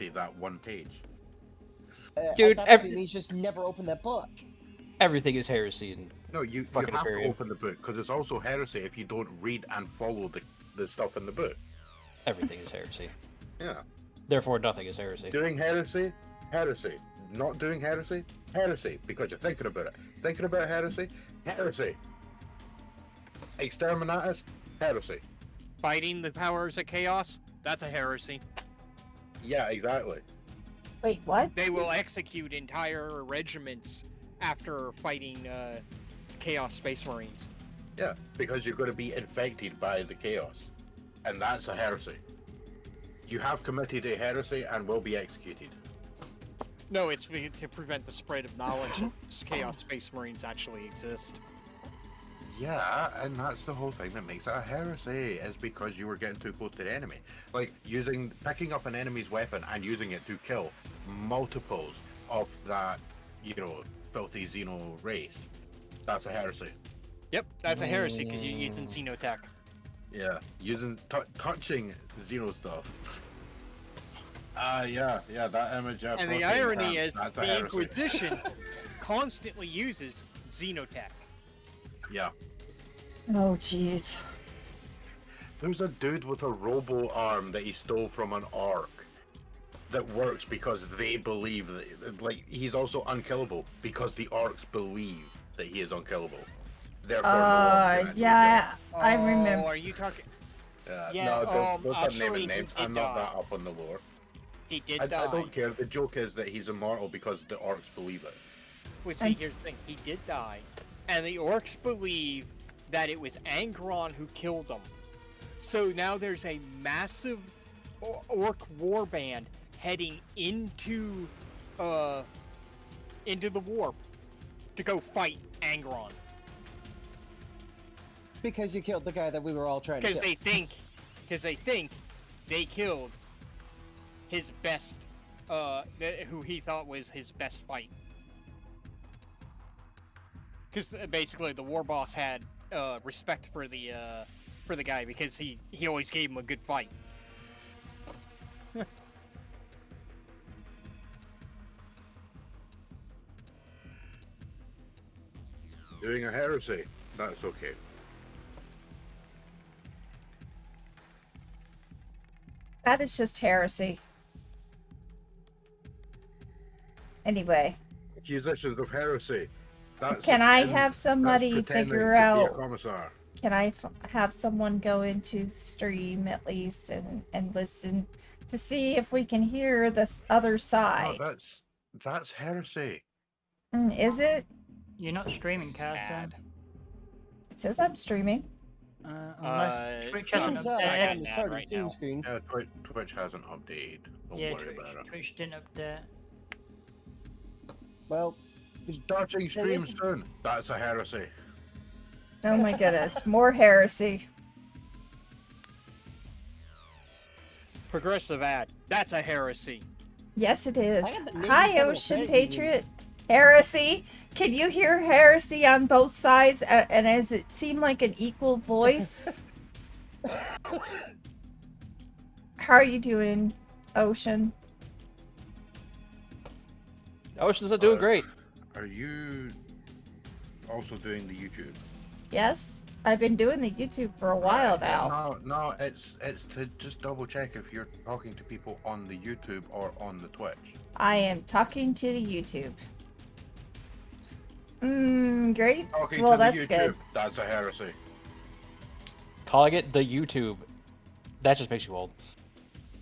empty that one page. Dude, at that point, means just never open that book. everything is heresy. And No, you have to open the book, because it's also heresy if you don't read and follow the stuff in the book. everything is heresy. Yeah. Therefore, nothing is heresy. Doing heresy, heresy. Not doing heresy, heresy. Because you're thinking about it. Thinking about heresy, heresy. Exterminatus, heresy. Fighting the powers of chaos, that's a heresy. Yeah, exactly. Wait, what? They will execute entire regiments after fighting Chaos Space Marines. Yeah, because you're going to be infected by the chaos. And that's a heresy. You have committed a heresy and will be executed. No, it's to prevent the spread of knowledge that Chaos Space Marines actually exist. Yeah, and that's the whole thing that makes it a heresy, is because you were getting too close to the enemy. Like, picking up an enemy's weapon and using it to kill multiples of that, filthy Xeno race. That's a heresy. Yep, that's a heresy because you're using Xenotech. Yeah, touching Xeno stuff. Yeah, that image. And the irony is, the Inquisition constantly uses Xenotech. Yeah. Oh, jeez. There's a dude with a robo arm that he stole from an orc that works because they believe that, like, he's also unkillable because the orcs believe that he is unkillable. Therefore, yeah, I remember. Oh, are you talking? Yeah, no, those are naming names. I'm not that up on the lore. He did die. I don't care. The joke is that he's immortal because the orcs believe it. Well, see, here's the thing. He did die, and the orcs believe that it was Angron who killed him. So now there's a massive orc warband heading into the warp to go fight Angron. Because you killed the guy that we were all trying to kill. Because they think they killed his best, who he thought was his best fight. Because basically the war boss had respect for the guy because he always gave him a good fight. Doing a heresy, that's okay. That is just heresy. Anyway. Accusations of heresy. Can I have somebody figure out? Can I have someone go into the stream at least and listen to see if we can hear this other side? Oh, that's heresy. Is it? You're not streaming, Carson. It says I'm streaming. Unless Twitch hasn't on updated. the starting scene screen. Yeah, Twitch hasn't updated. Don't worry about it. Twitch didn't update. Well, starting stream soon. That's a heresy. Oh my goodness, more heresy. Progressive ad. That's a heresy. Yes, it is. Hi, Ocean Patriot. Heresy. Can you hear heresy on both sides? And does it seem like an equal voice? How are you doing, Ocean? Ocean's not doing great. Are you also doing the YouTube? Yes, I've been doing the YouTube for a while now. No, it's to just double check if you're talking to people on the YouTube or on the Twitch. I am talking to the YouTube. Great. Well, that's good. That's a heresy. Calling it the YouTube. That just makes you old.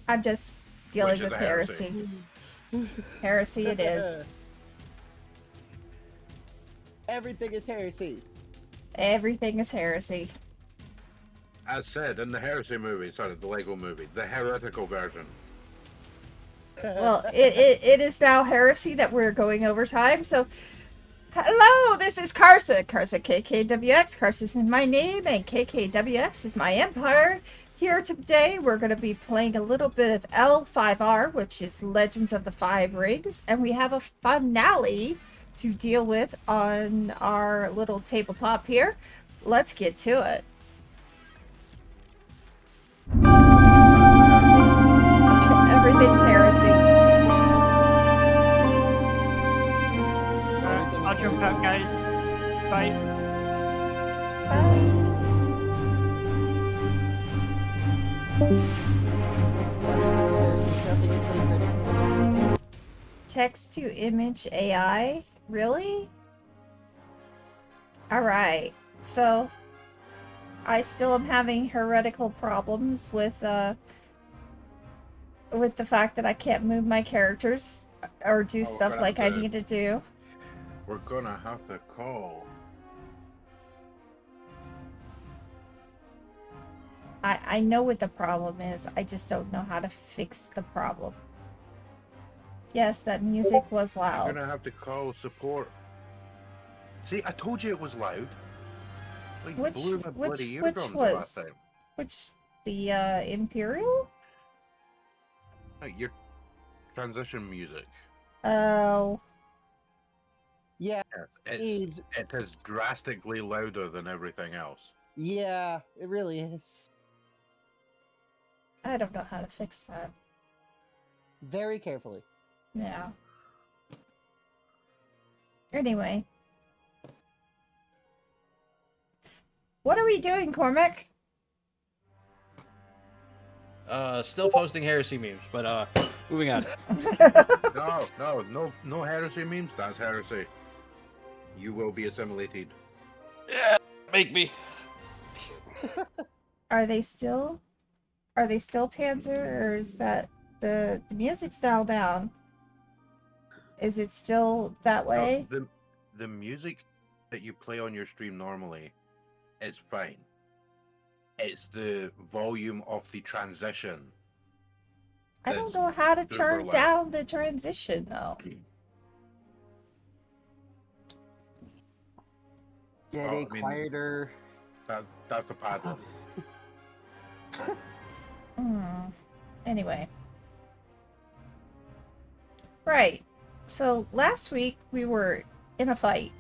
I'm just dealing with heresy. Heresy it is. Everything is heresy. Everything is heresy. As said in the heresy movie, sorry, the Lego movie, the heretical version. Well, it is now heresy that we're going over time, so... Hello, this is Karsa. Karsa KKWX. Karsa is my name, and KKWX is my empire. Here today, we're going to be playing a little bit of L5R, which is Legends of the Five Rings, and we have a finale to deal with on our little tabletop here. Let's get to it. Everything's heresy. Text to image AI? Really? Alright. So I still am having heretical problems with the fact that I can't move my characters or do we're stuff gonna like have I to- need to do. We're gonna have to call. I know what the problem is. I just don't know how to fix the problem. Yes, that music was You're loud. gonna have to call support. See, I told you it was loud. Like, blew my bloody eardrums the last time. Which the Imperial? Like, your transition music. Oh, Yeah, It is drastically louder than everything else. yeah, it really is. I don't know how to fix that. Very carefully. Yeah. Anyway. What are we doing, Cormac? Still posting heresy memes, but moving on. No heresy memes. That's heresy. You will be assimilated. Yeah, make me. Are they still Panzer, or is that the music's now down? Is it still that way? No, the music that you play on your stream normally, it's fine. It's the volume of the transition. I don't that's know how to super turn loud. down the transition though. Get Oh, a I mean- quieter. That's the pad one. Anyway. Right. So last week we were in a fight.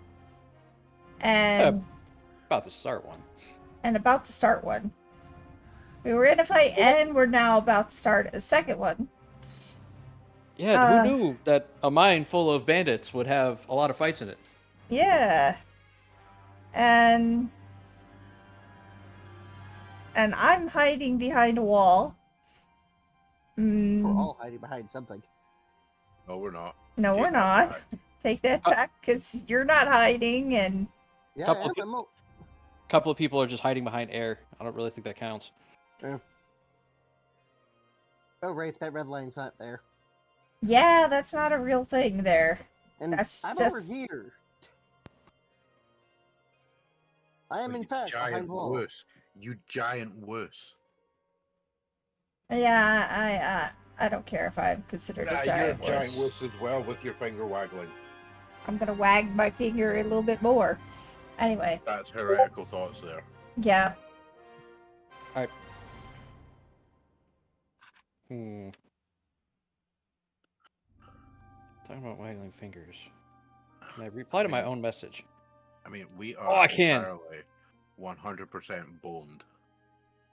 And About to start one. about to start one. We were in a fight and we're now about to start a second one. Yeah, who knew that a mine full of bandits would have a lot of fights in it? Yeah. And I'm hiding behind a wall. We're all hiding behind something. No, we're not. No, Take we're that not. back. Take that back, because you're not hiding, and Yeah, Couple I of am. A couple of people are just hiding behind air. I don't really think that counts. Oh, right, that red line's not there. yeah, that's not a real thing there. And That's I'm just- over here. I am, Well, in you fact, behind giant the wall. wuss. You giant wuss. Yeah, I don't care if I'm considered a You're a giant giant wuss. wuss as well with your finger waggling. I'm gonna wag my finger a little bit more. Anyway, That's heretical thoughts there. yeah. Talking about waggling fingers. Can I reply to my own message? I mean, we are Oh, I can. entirely 100% boned.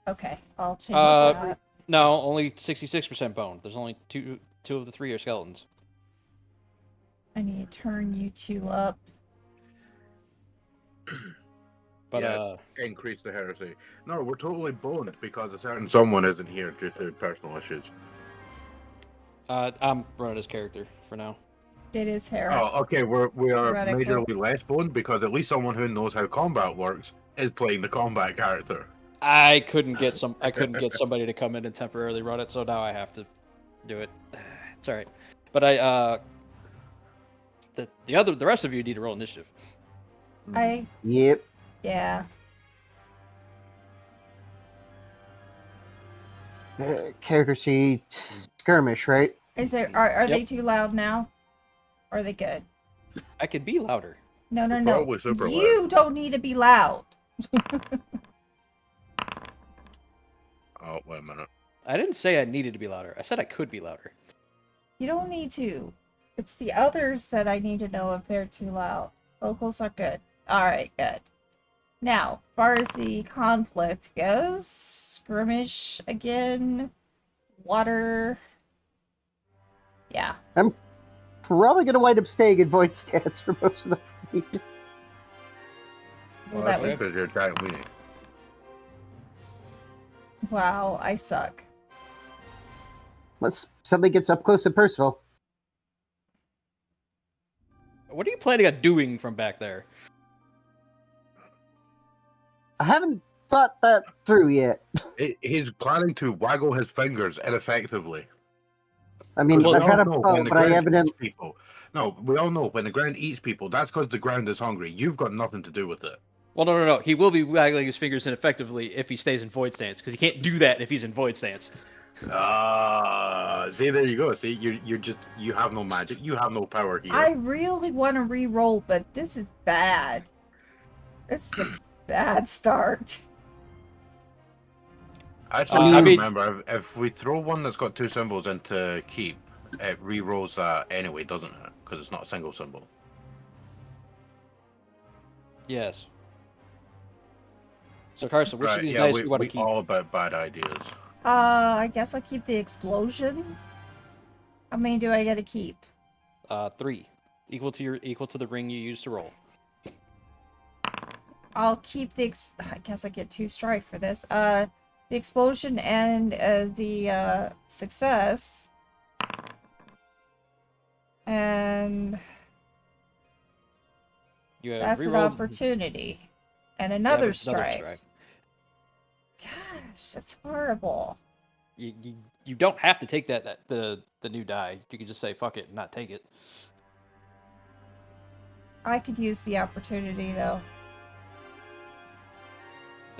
Okay, I'll change Uh, that. No, only 66% bone. There's only two of the three are skeletons. I need to turn you two up. But Yes, increase the heresy. No, we're totally boned because a certain someone isn't here due to personal issues. I'm running his character for now. It is Hera. Oh, okay, we are Heretical. majorly less boned because at least someone who knows how combat works is playing the combat character. I couldn't get somebody to come in and temporarily run it, so now I have to do it. It's all right. But the rest of you need to roll initiative. Yep. Yeah. Character sheet skirmish, right? Is there are they Yep. too loud now? Or are they good? I could be louder. No. Probably super You don't need to be loud. Oh, wait a minute. I didn't say I needed to be louder. I said I could be louder. You don't need to. It's the others that I need to know if they're too loud. Vocals are good. Alright, good. Now, as far as the conflict goes, skirmish again, water. Yeah. Probably gonna wind up staying in void stance for most of the fight. Well, Well, that that's was... just because you're a giant weenie. Wow, I suck. Unless something gets up close and personal. planning on doing from back there? I haven't thought that through yet. He's planning to waggle his fingers ineffectively. I mean, Well, I we got all a know bow, when the but I ground evidently. eats people. No, we all know when the ground eats people, that's because the ground is hungry. You've got nothing to do with it. Well, no. He will be waggling his fingers ineffectively if he stays in void stance, because he can't do that if he's in void stance. See, there you go. See, you have no magic. You have no power here. I really want to re-roll, but this is bad. This is a bad start. Actually, I mean- remember, if we throw one that's got 2 symbols into keep, it re-rolls that anyway, doesn't it? Because it's not a single symbol. Yes. So Carson, which of Right, these yeah, dice we, do you want to we keep? all about bad ideas. I guess I'll keep the explosion. How many do I get to keep? 3, equal to the ring you used to roll. I'll keep the. I guess I get 2 strife for this. The explosion and the success. And You have that's an rerolled- opportunity. And you have another strife. strike. Gosh, that's horrible. You don't have to take the new die. You can just say fuck it and not take it. I could use the opportunity though.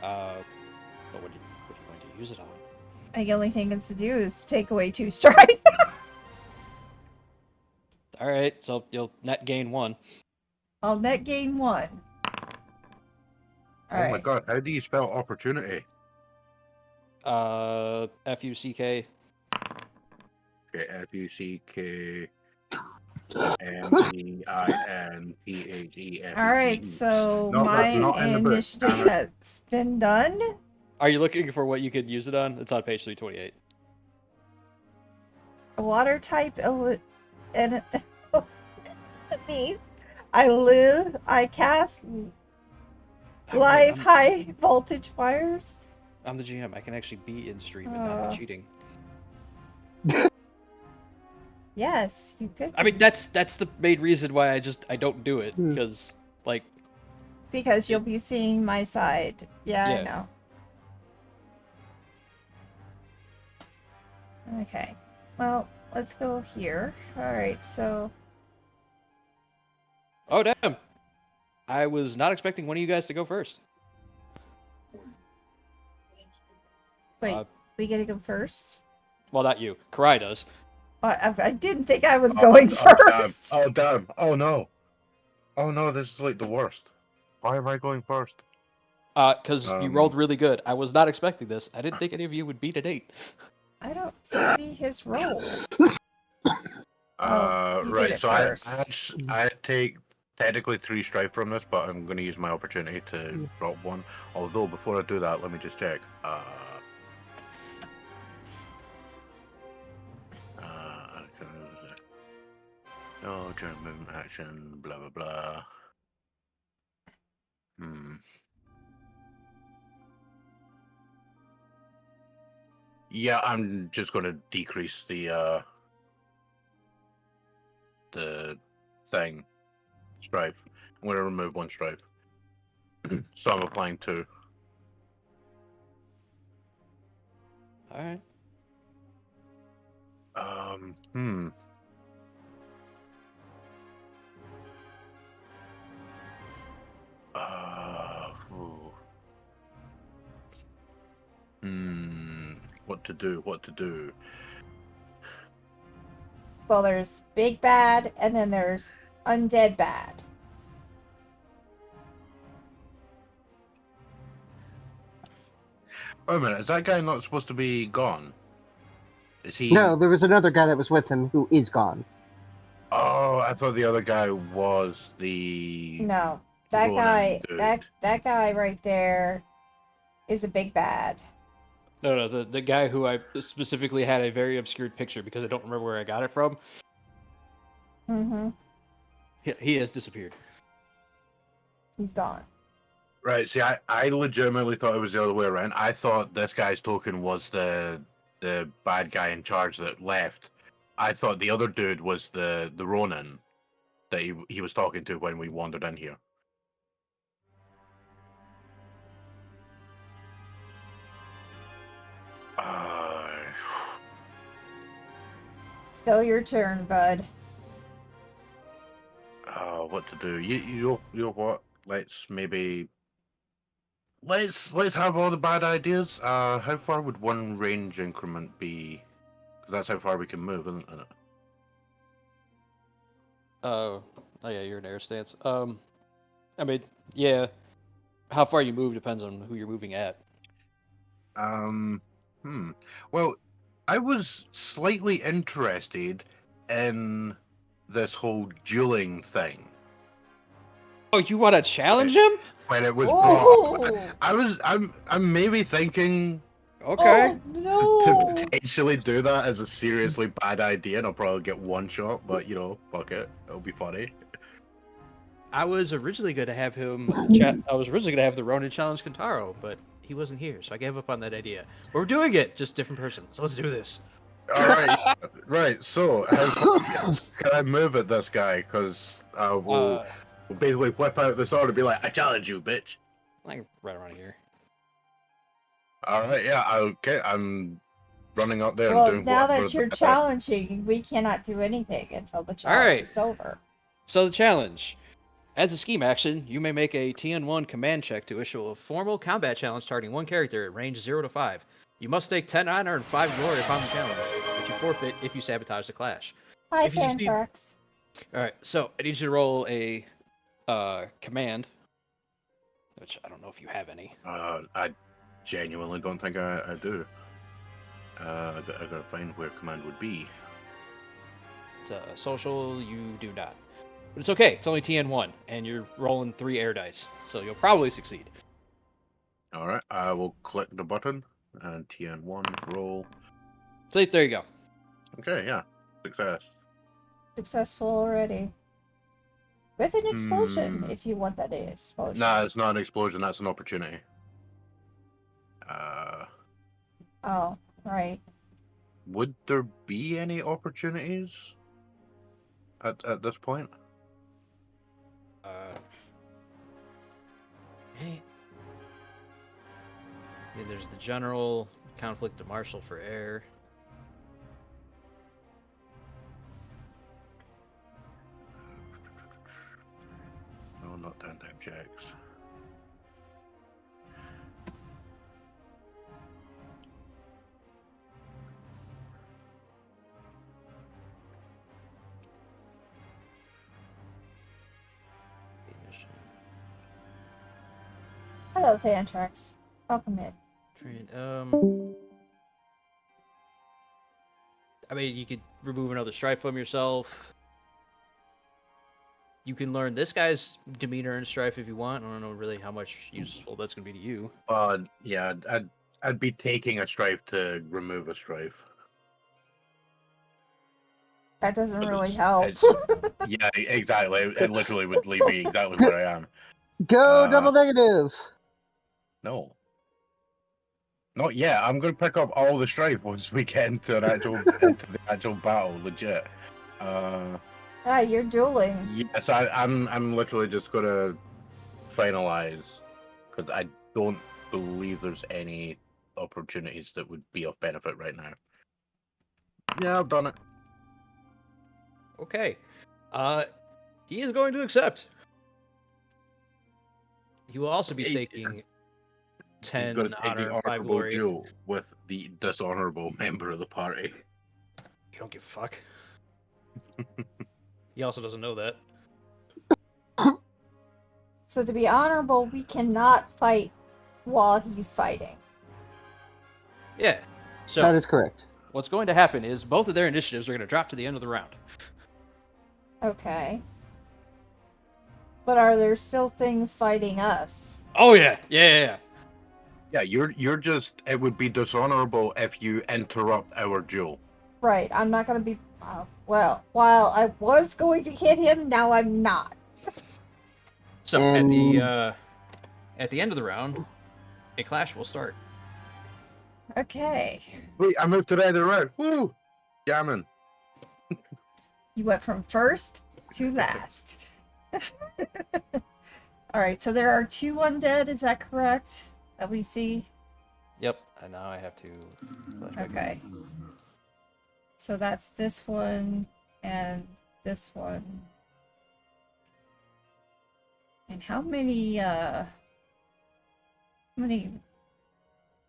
But what are you going to use it on? The only thing it's to do is take away 2 strike. All right, so you'll net gain 1. I'll net gain 1. Oh my Alright. god, how do you spell opportunity? FUCK. Okay, FUCKMEINTHEFUGE. Alright, so No, that's my not in the book. initiative has been done. Are you looking for what you could use it on? It's on page 328. A water type and means I cast live high voltage wires. I'm the GM. I can actually be in stream and not be cheating. Yes, you could. I mean, that's the main reason why I don't do it, because like Because you'll be seeing my side. Yeah, I Yeah. know. Okay. Well, let's go here. Alright, so oh damn, I was not expecting one of you guys to go first. wait, we gotta go first? Well, not you. Karai does. I didn't think I was going first. Oh damn! Oh no! Oh no! This is like the worst. Why am I going first? Because you rolled really good. I was not expecting this. I didn't think any of you would beat an 8. I don't see his roll. Oh, you did Right. it So first. I take technically 3 strife from this, but I'm going to use my opportunity to drop 1. Although before I do that, let me just check. No, during movement action, blah blah blah. Yeah, I'm just going to decrease the thing strife. I'm going to remove 1 strife. So I'm applying 2. All right. What to do? What to do? Well, there's big bad, and then there's undead bad. Wait a minute, is that guy not supposed to be gone? Is he? No, there was another guy that was with him who is gone. Oh, I thought the other guy was the. No, that Ronin guy, dude. that guy right there, is a big bad. No, the guy who I specifically had a very obscured picture because I don't remember where I got it from. Mm-hmm. He has disappeared. He's gone. Right. See, I legitimately thought it was the other way around. I thought this guy's token was the bad guy in charge that left. I thought the other dude was the Ronin. that he was talking to when we wandered in here. Still your turn, bud. What to do? You know what? Let's have all the bad ideas. How far would one range increment be? 'Cause that's how far we can move, isn't it? Oh yeah, you're in air stance. I mean, yeah. How far you move depends on who you're moving at. Well, I was slightly interested in this whole dueling thing. Oh, you want to challenge him? When it was brought up, Oh, I'm maybe thinking Okay. oh to no! potentially do that as a seriously bad idea, and I'll probably get one shot. But you know, fuck it, it'll be funny. I was originally going to have him. I was originally going to have the Ronin challenge Kentaro, but he wasn't here, so I gave up on that idea. We're doing it, just different person. So let's do this. All right, right. So how far can I move at this guy? Because we'll basically whip out the sword and be like, "I challenge you, bitch." Like right around here. All right, yeah, okay. I'm running up there and Well, doing now whatever that you're the- challenging, we cannot do anything until the challenge Alright. is over. So the challenge. As a scheme action, you may make a TN1 command check to issue a formal combat challenge targeting one character at range 0 to 5. You must take 10 honor and 5 glory upon the challenge, which you forfeit if you sabotage the clash. Hi, If you succeed- Fantrax. Alright, so I need you to roll a command, which I don't know if you have any. I genuinely don't think I do. I gotta find where command would be. It's social, you do not. But it's okay, it's only TN1, and you're rolling 3 air dice, so you'll probably succeed. All right, I will click the button and TN1 roll. So there you go. Okay, yeah, success. Successful already. With an explosion, if you want that explosion. Nah, it's not an explosion. That's an opportunity. Oh, right. Would there be any opportunities at this point? Hey. Yeah, there's the general conflict of martial for air. No, not 10 time checks. Hello, Fantrax. Welcome in. I mean, you could remove another stripe from yourself. You can learn this guy's demeanor and strife if you want. I don't know really how much useful that's gonna be to you. Yeah, I'd be taking a strife to remove a strife. That doesn't But really it's- help. Yeah, exactly. It literally would leave me exactly where I am. Go double negative. No. Not yet. I'm gonna pick up all the strife once we get into the actual battle, legit. Ah, you're dueling. Yes, I'm literally just gonna finalize because I don't believe there's any opportunities that would be of benefit right now. Yeah, I've done it. Okay. He is going to accept. He will also be staking He's 10 gonna take the honor and 5 honorable glory. duel with the dishonorable member of the party. You don't give a fuck. He also doesn't know that. So to be honorable, we cannot fight while he's fighting. Yeah. So That is correct. what's going to happen is both of their initiatives are going to drop to the end of the round. Okay. But are there still things fighting us? Oh yeah, yeah. Yeah, you're just. It would be dishonorable if you interrupt our duel. Right, I'm not gonna be... well, while I was going to hit him, now I'm not. So at the end of the round, a clash will start. Okay. Wait, I moved to the other round. Woo! Jamming. You went from first to last. Alright, so there are 2 undead, is that correct? That we see? Yep. And now I have to. Flashback. Okay. So that's this one and this one. And how many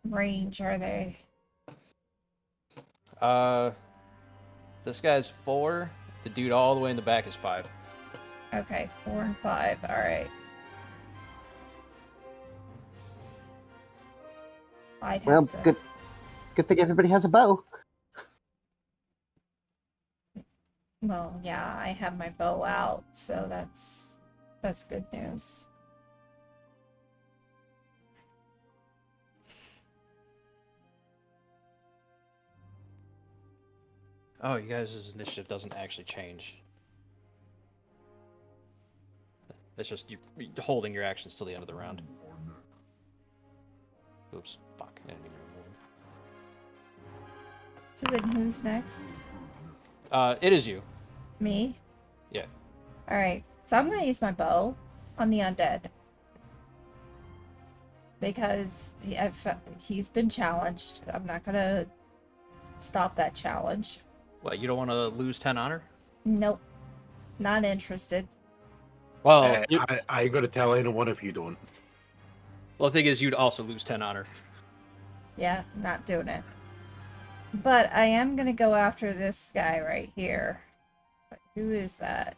range are they? This guy's 4. The dude all the way in the back is 5. Okay, 4 and 5. Alright. I'd Well, have to... good thing everybody has a bow. Well, yeah, I have my bow out, so that's good news. Oh, you guys' initiative doesn't actually change. It's just you holding your actions till the end of the round. Oops, fuck. I didn't mean to remove So then who's next? him. It is you. Me? Yeah. Alright, so I'm gonna use my bow on the undead. Because he's been challenged. I'm not gonna stop that challenge. What, you don't want to lose 10 honor? Nope. Not interested. Well, I ain't gonna tell anyone if you don't. well, the thing is, you'd also lose 10 honor. Yeah, not doing it. But I am gonna go after this guy right here. But who is that?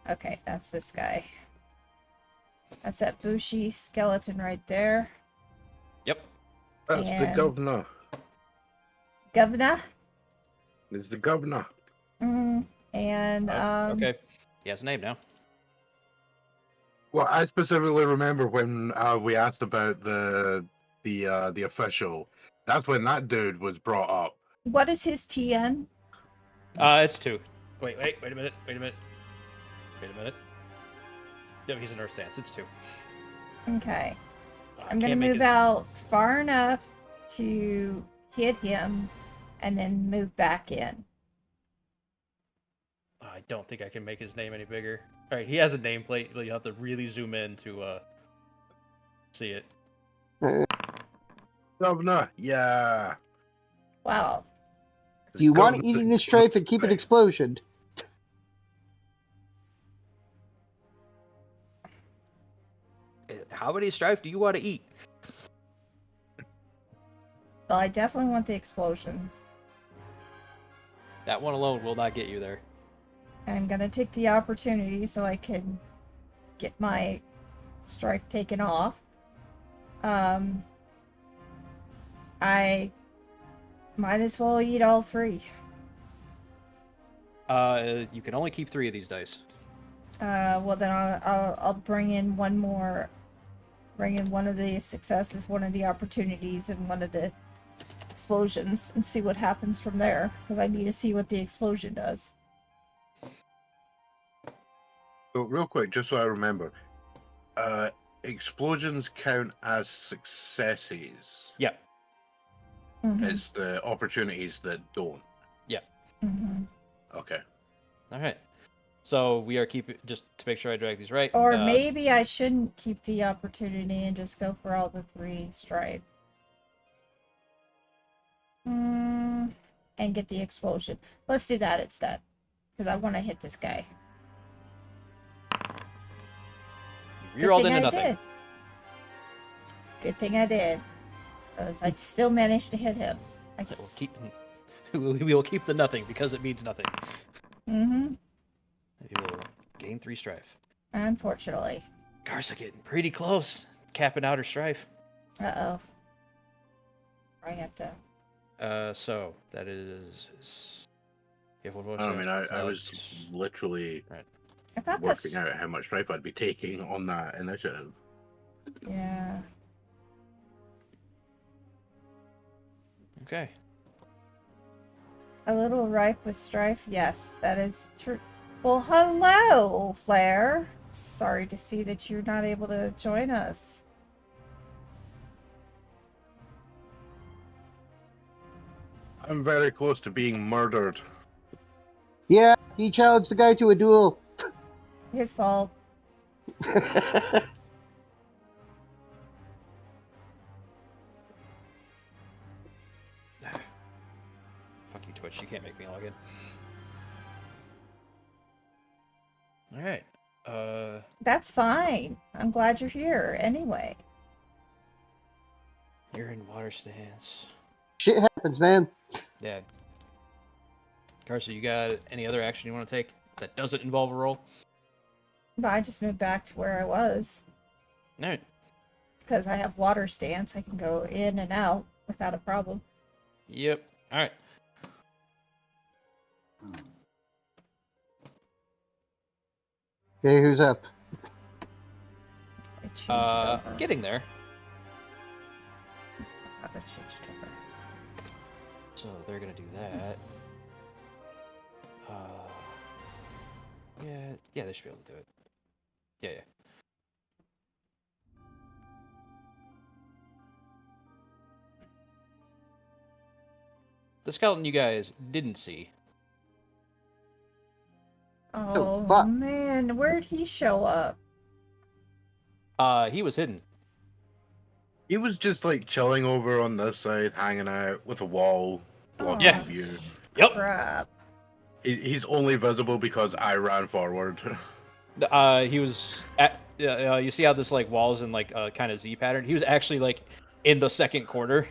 Okay, that's this guy. That's that bushy skeleton right there. Yep. That's the And- governor. Governor? It's the governor. And Okay. He has a name now. Well, I specifically remember when we asked about the official. That's when that dude was brought up. what is his TN? It's 2. Wait a minute. Wait a minute. No, he's in Earth stance. It's 2. Okay. I I'm gonna can't make move it- out far enough to hit him and then move back in. I don't think I can make his name any bigger. Alright, he has a nameplate. You have to really zoom in to see it. Governor, yeah. Do Wow. you want to Governor- eat in a strafe and keep an explosion? How many strife do you want to eat? Well, I definitely want the explosion. That one alone will not get you there. I'm gonna take the opportunity so I can get my strife taken off. I might as well eat all 3. You can only keep 3 of these dice. Well then I'll bring in one more. Bring in one of the successes, one of the opportunities, and one of the explosions, and see what happens from there. Because I need to see what the explosion does. So real quick, just so I remember, explosions count as successes. Yeah. Mhm. It's the opportunities that don't. Mhm. Okay. Alright. So we are keeping, just to make sure I drag these right. Or maybe I shouldn't keep the opportunity and just go for all the 3 stripe. And get the explosion. Let's do that instead. Because I want to hit this guy. You rolled Good thing into I nothing. did. Good thing I did. Because I still managed to hit him. I So just... we will keep the nothing because it means nothing. Mm-hmm. You will gain 3 strife. Unfortunately. Garza getting pretty close. Capping out her strife. Uh-oh. I have to... So that is. You have one I mean, I plus- was literally I thought this... working out how much strife I'd be taking on that initiative. Yeah. Okay. A little rife with strife? Yes, that is true. Well, hello, Flair. Sorry to see that you're not able to join us. I'm very close to being murdered. Yeah, he challenged the guy to a duel. His fault. Fuck you, Twitch. You can't make me log in. Alright. That's fine. I'm glad you're here anyway. You're in water stance. Shit happens, man. Yeah. Carson, you got any other action you want to take that doesn't involve a roll? But I just moved back to where I was. Alright. Because I have water stance. I can go in and out without a problem. Yep. Alright. Okay, who's up? I changed it over. Getting there. I changed it over. So they're gonna do that. Yeah, they should be able to do it. Yeah. The skeleton you guys didn't see. Oh, fuck. man, where'd he show up? He was hidden. He was just like chilling over on this side, hanging out with a wall blocking Yeah. view. Yep. Crap. He's only visible because I ran forward. He was at. You see how this like walls in like kind of Z pattern? He was actually like in the second corner.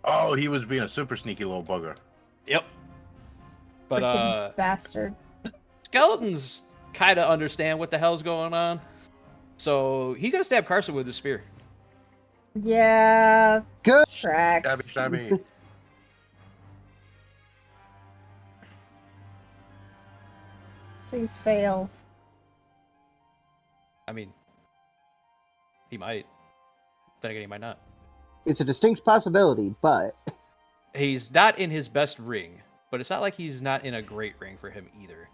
Oh, he was being a super sneaky little bugger. Yep. But Freaking bastard. skeletons kind of understand what the hell's going on, so he gonna stab Carson with his spear. Yeah. Good. Stabby, Tracks. stabby. Please fail. I mean, he might. Then again, he might not. It's a distinct possibility, but He's not in his best ring, but it's not like he's not in a great ring for him either.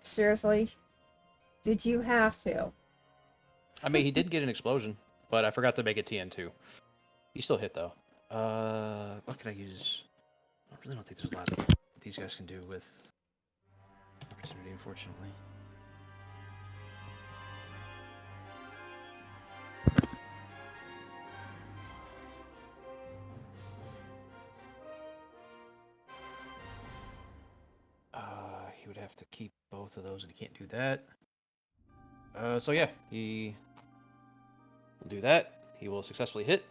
Seriously? Did you have to? I mean, he did get an explosion, but I forgot to make it TN2. He still hit though. What can I use? I really don't think there's a lot that these guys can do with opportunity, unfortunately. He would have to keep both of those, and he can't do that. So yeah, he will do that. He will successfully hit.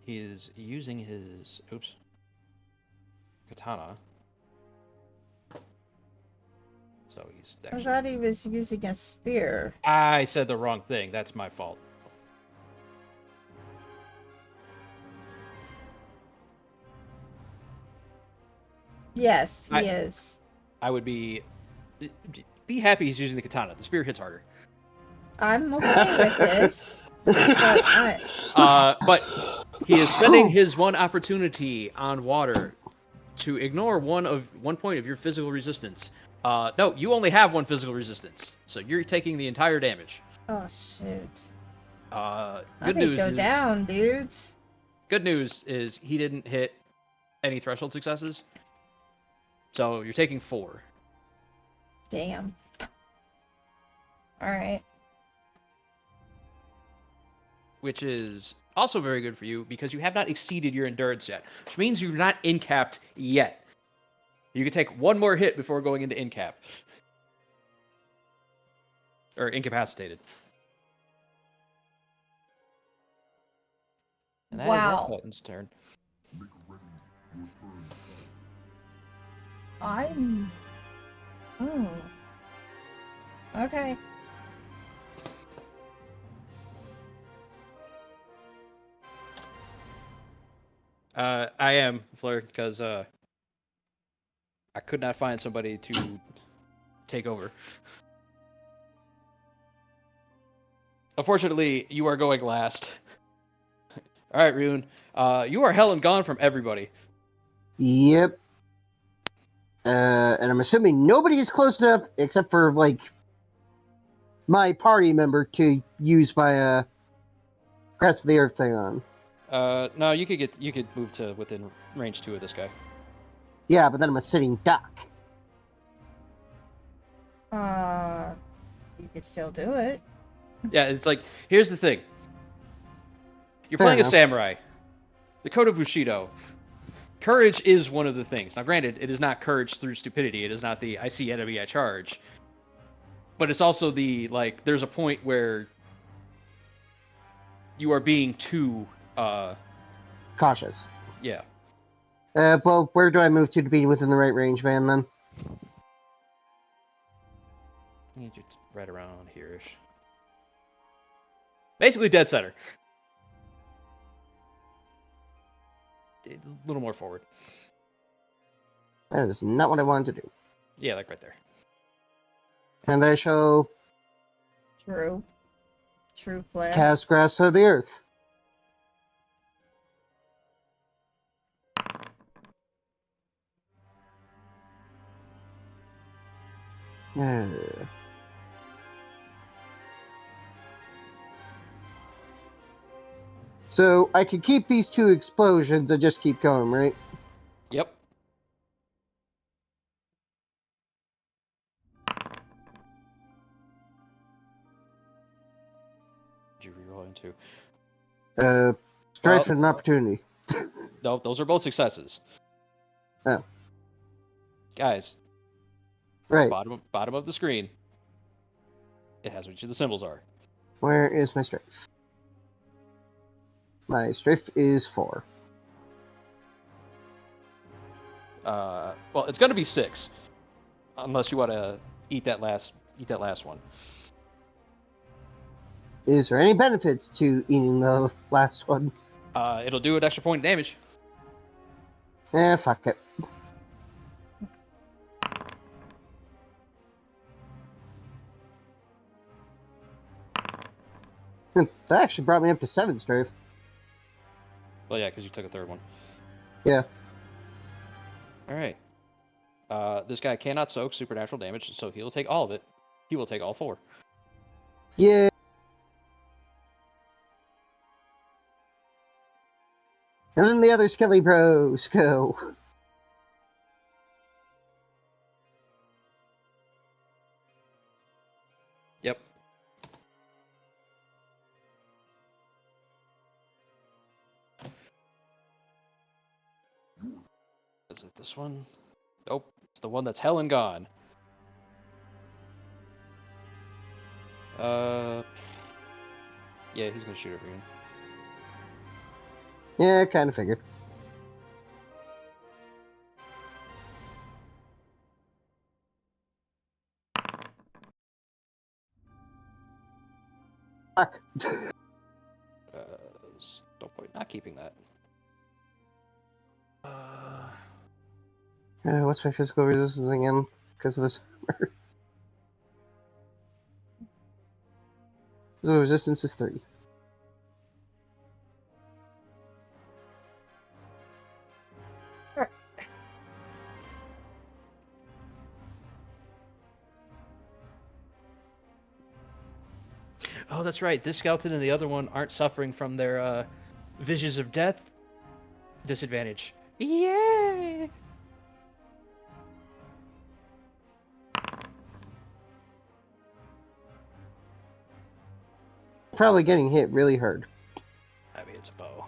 He is using his katana. So he's I actually. thought he was using a spear. I said the wrong thing. That's my fault. Yes, he I- is. I would be happy he's using the katana. The spear hits harder. I'm okay with this. But he is spending his one opportunity on water to ignore one point of your physical resistance. No, you only have one physical resistance, so you're taking the entire damage. Oh shoot. Good I may news go is down, dudes. good news is he didn't hit any threshold successes, so you're taking 4. Damn. Alright. Which is also very good for you because you have not exceeded your endurance yet, which means you're not incapped yet. You can take one more hit before going into incap. Or incapacitated. And that is Wow. Button's turn. I'm... Oh. Okay. I am, Fleur, because I could not find somebody to take over. Unfortunately, you are going last. Alright, Rune. You are hell and gone from everybody. Yep. And I'm assuming nobody is close enough, except for, like, my party member to use my Crest of the Earth thing on. No, you could move to within range 2 of this guy. Yeah, but then I'm a sitting duck. You could still do it. Yeah, it's like, here's the thing. You're Fair playing enough. a samurai. The Code of Bushido. Courage is one of the things. Now, granted, it is not courage through stupidity. It is not the I see enemy, I charge. But it's also the, like, there's a point where you are being too, Cautious. yeah. Well, where do I move to be within the right range, man, then? I need you right around here-ish. Basically dead center. A little more forward. That is not what I wanted to do. Yeah, like right there. And I shall True flare. cast Grass of the Earth. So I can keep these 2 explosions and just keep going, right? Yep. Did you reroll into? Strife Well- and an opportunity. No, those are both successes. Oh. Guys, Right. bottom of the screen. It has what each of the symbols are. Where is my Strife? My Strife is 4. Well, it's gonna be 6, unless you want to eat that last one. Is there any benefits to eating the last one? It'll do an extra point of damage. Fuck it. That actually brought me up to 7 Strife. Well, yeah, because you took a third one. Yeah. All right. This guy cannot soak supernatural damage, so he'll take all of it. He will take all 4. Yeah. And then the other Skelly Bros go. Yep. Is it this one? Nope. It's the one that's hell and gone. Yeah, he's gonna shoot everyone. Yeah, kind of figured. Fuck. No point not keeping that. What's my physical resistance again? Because of this. Physical resistance is 3. Oh, that's right. This skeleton and the other one aren't suffering from their visions of death. Disadvantage. Yay! Probably getting hit really hard. I mean, it's a bow.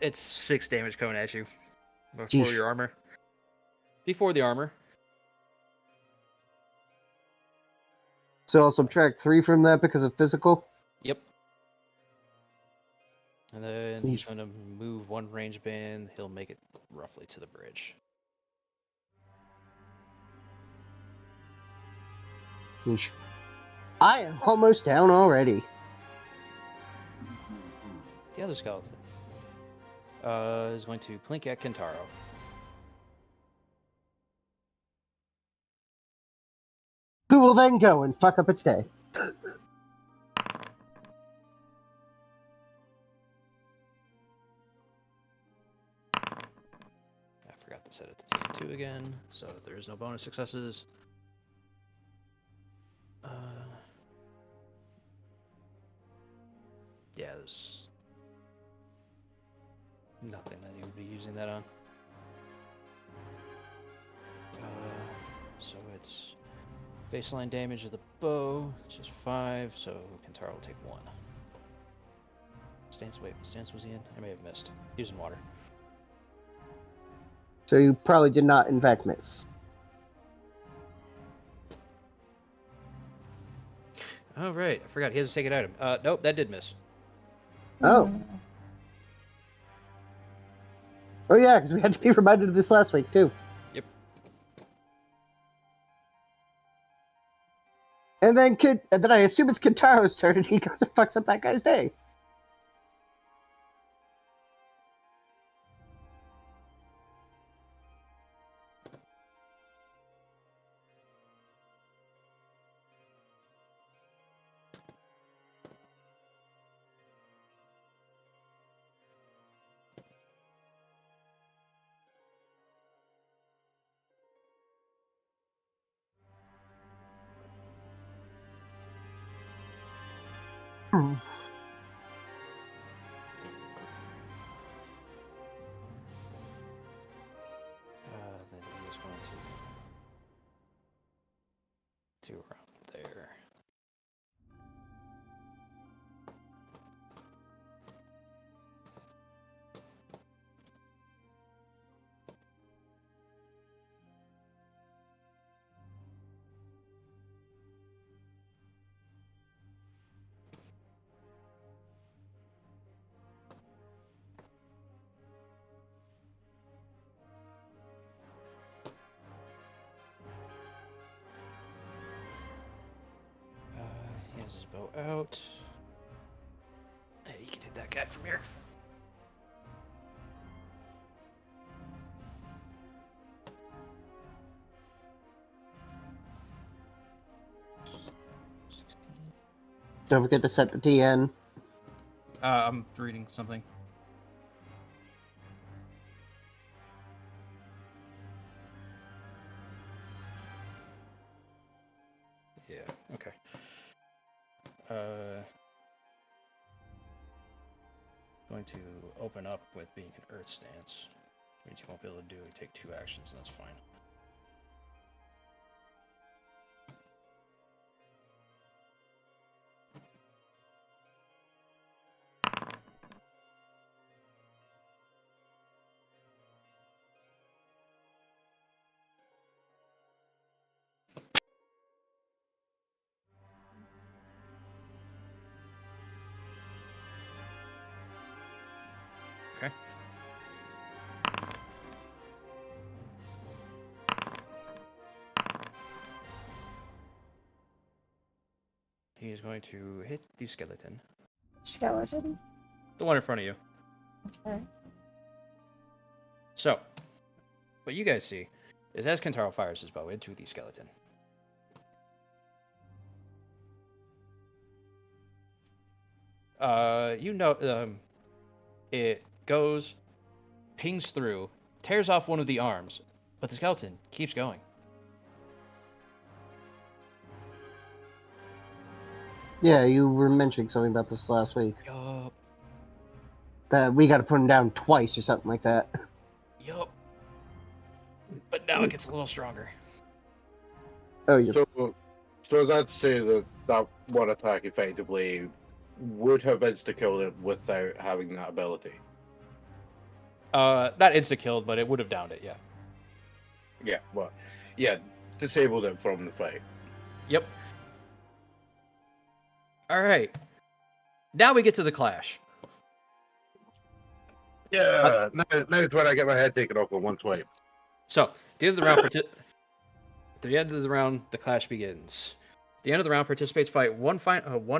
It's 6 damage coming at you. Before Jeez. your armor. Before the armor. So I'll subtract 3 from that because of physical. Yep. And then he's going to move 1 range band. He'll make it roughly to the bridge. Yeesh. I am almost down already. The other skeleton is going to clink at Kentaro. who will then go and fuck up its day. I forgot to set it to TN2 again, so there is no bonus successes. Yeah, there's nothing that you would be using that on. So it's baseline damage of the bow, which is 5, so Kentaro will take 1. Stance, wait, what stance was he in? I may have missed. Using water. So you probably did not, in fact, miss. Oh, right. I forgot. He has a sacred item. Nope, that did miss. Oh. Oh yeah, because we had to be reminded of this last week, too. Yep. And then I assume it's Kentaro's turn, and he goes and fucks up that guy's day. Then he is going to do around there. He has his bow out. Hey, you can hit that guy from here. Don't forget to set the TN. I'm reading something. Yeah, okay. Going to open up with being an earth stance. Which you won't be able to do. Take 2 actions, and that's fine. Okay. He is going to hit the skeleton. Skeleton. The one in front of you. Okay. So, what you guys see is as Kentaro fires his bow into the skeleton. It goes, pings through, tears off one of the arms, but the skeleton keeps going. Yeah, you were mentioning something about this last week. Yup. That we got to put him down twice or something like that. Yup. But now it gets a little stronger. Oh, you. So that's say that that one attack effectively would have insta-killed it without having that ability. Not insta-killed, but it would have downed it, yeah. Yeah, well, yeah, disabled it from the fight. Yep. Alright. Now we get to the clash. Yeah, now it's when I get my head taken off with one swipe. So, at the end of the round, the clash begins. At the end of the round, participants fight one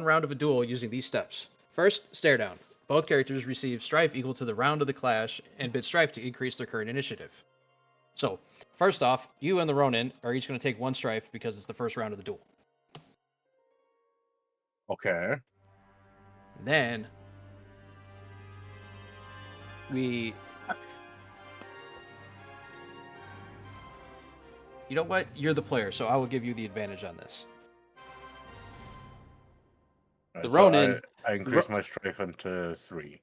round of a duel using these steps. First, stare down. Both characters receive strife equal to the round of the clash and bid strife to increase their current initiative. So, first off, you and the Ronin are each going to take 1 strife because it's the first round of the duel. Okay. Then we. You know what? You're the player, so I will give you the advantage on this. The Ronin. I increased my strife into 3.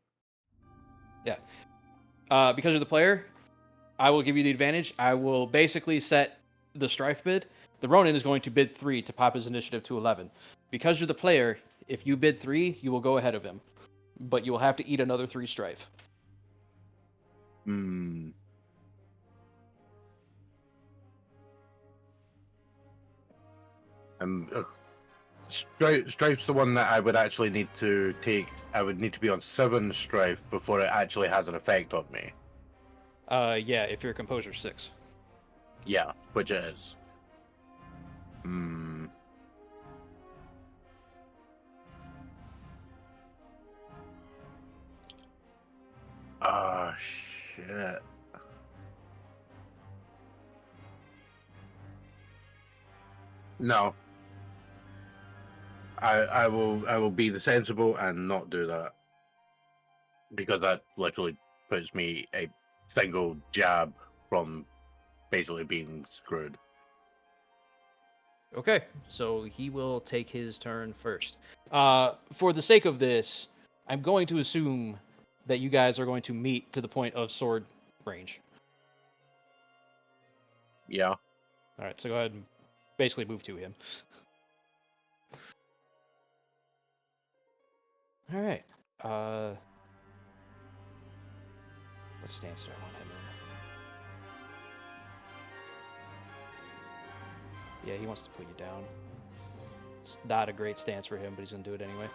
Yeah. Because you're the player, I will give you the advantage. I will basically set the strife bid. The Ronin is going to bid 3 to pop his initiative to 11. Because you're the player, if you bid 3, you will go ahead of him. But you will have to eat another 3 strife. Hmm. Strife's the one that I would actually need to take. I would need to be on 7 strife before it actually has an effect on me. Yeah, if your composure's 6. Yeah, which it is. Hmm. Ah, shit. No. I will be the sensible and not do that. Because that literally puts me a single jab from basically being screwed. Okay, so he will take his turn first. For the sake of this, I'm going to assume that you guys are going to meet to the point of sword range. Yeah. Alright, so go ahead and basically move to him. Alright. What stance do I want him in? Yeah, he wants to put you down. It's not a great stance for him, but he's going to do it anyway.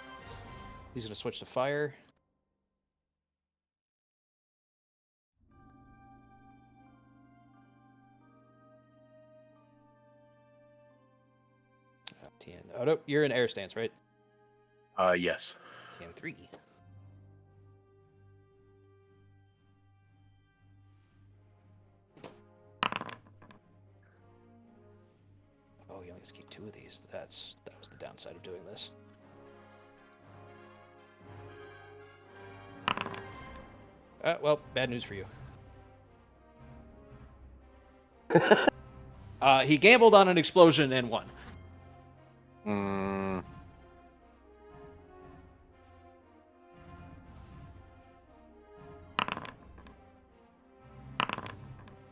He's going to switch to fire. Oh, no, you're in air stance, right? Yes. TN3. Oh, you only get to keep 2 of these. That was the downside of doing this. Well, bad news for you. He gambled on an explosion and won. Mm.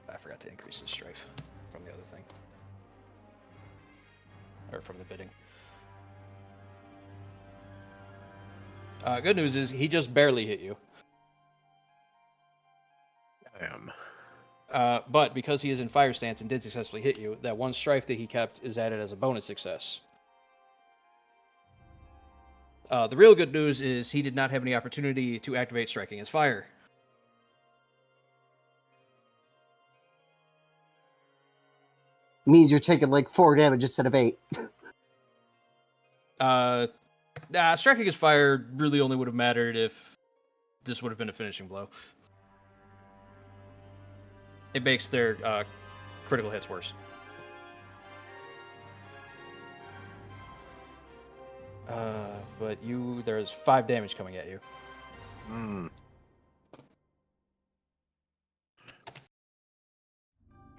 I forgot to increase his strife from the other thing. Or from the bidding. Good news is he just barely hit you. Damn. But because he is in fire stance and did successfully hit you, that 1 strife that he kept is added as a bonus success. The real good news is he did not have any opportunity to activate striking his fire. Means you're taking like 4 damage instead of 8. Striking his fire really only would have mattered if this would have been a finishing blow. It makes their critical hits worse. But there's 5 damage coming at you. Hmm.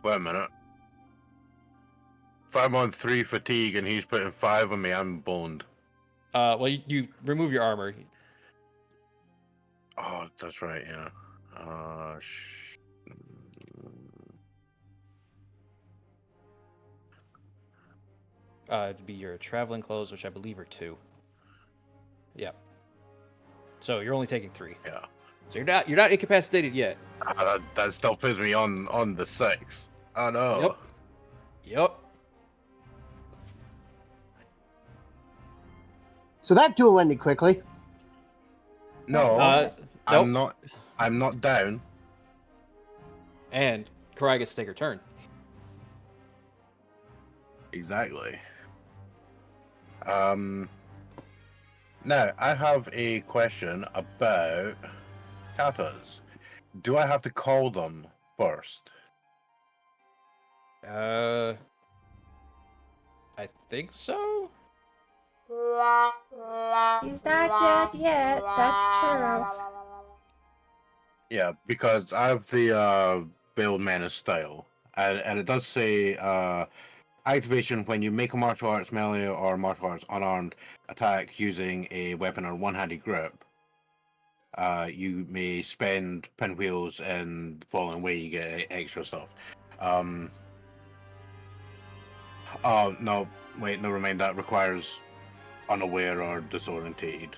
Wait a minute. If I'm on 3 fatigue and he's putting 5 on me, I'm boned. Well, you remove your armor. Oh, that's right, yeah. It'd be your traveling clothes, which I believe are 2. Yep. So you're only taking 3. Yeah. So you're not incapacitated yet. That still puts me on the 6. Oh no. Yep. So that duel ended quickly. No, Nope. I'm not down. And Karai gets to take her turn. Exactly. Now I have a question about katas. Do I have to call them first? I think so. He's not dead yet. That's true. Yeah, because I have the build menace style, and it does say activation when you make a martial arts melee or martial arts unarmed attack using a weapon on one-handed grip. You may spend pinwheels in the following way. You get extra stuff. Oh no! Wait, never mind. That requires unaware or disorientated.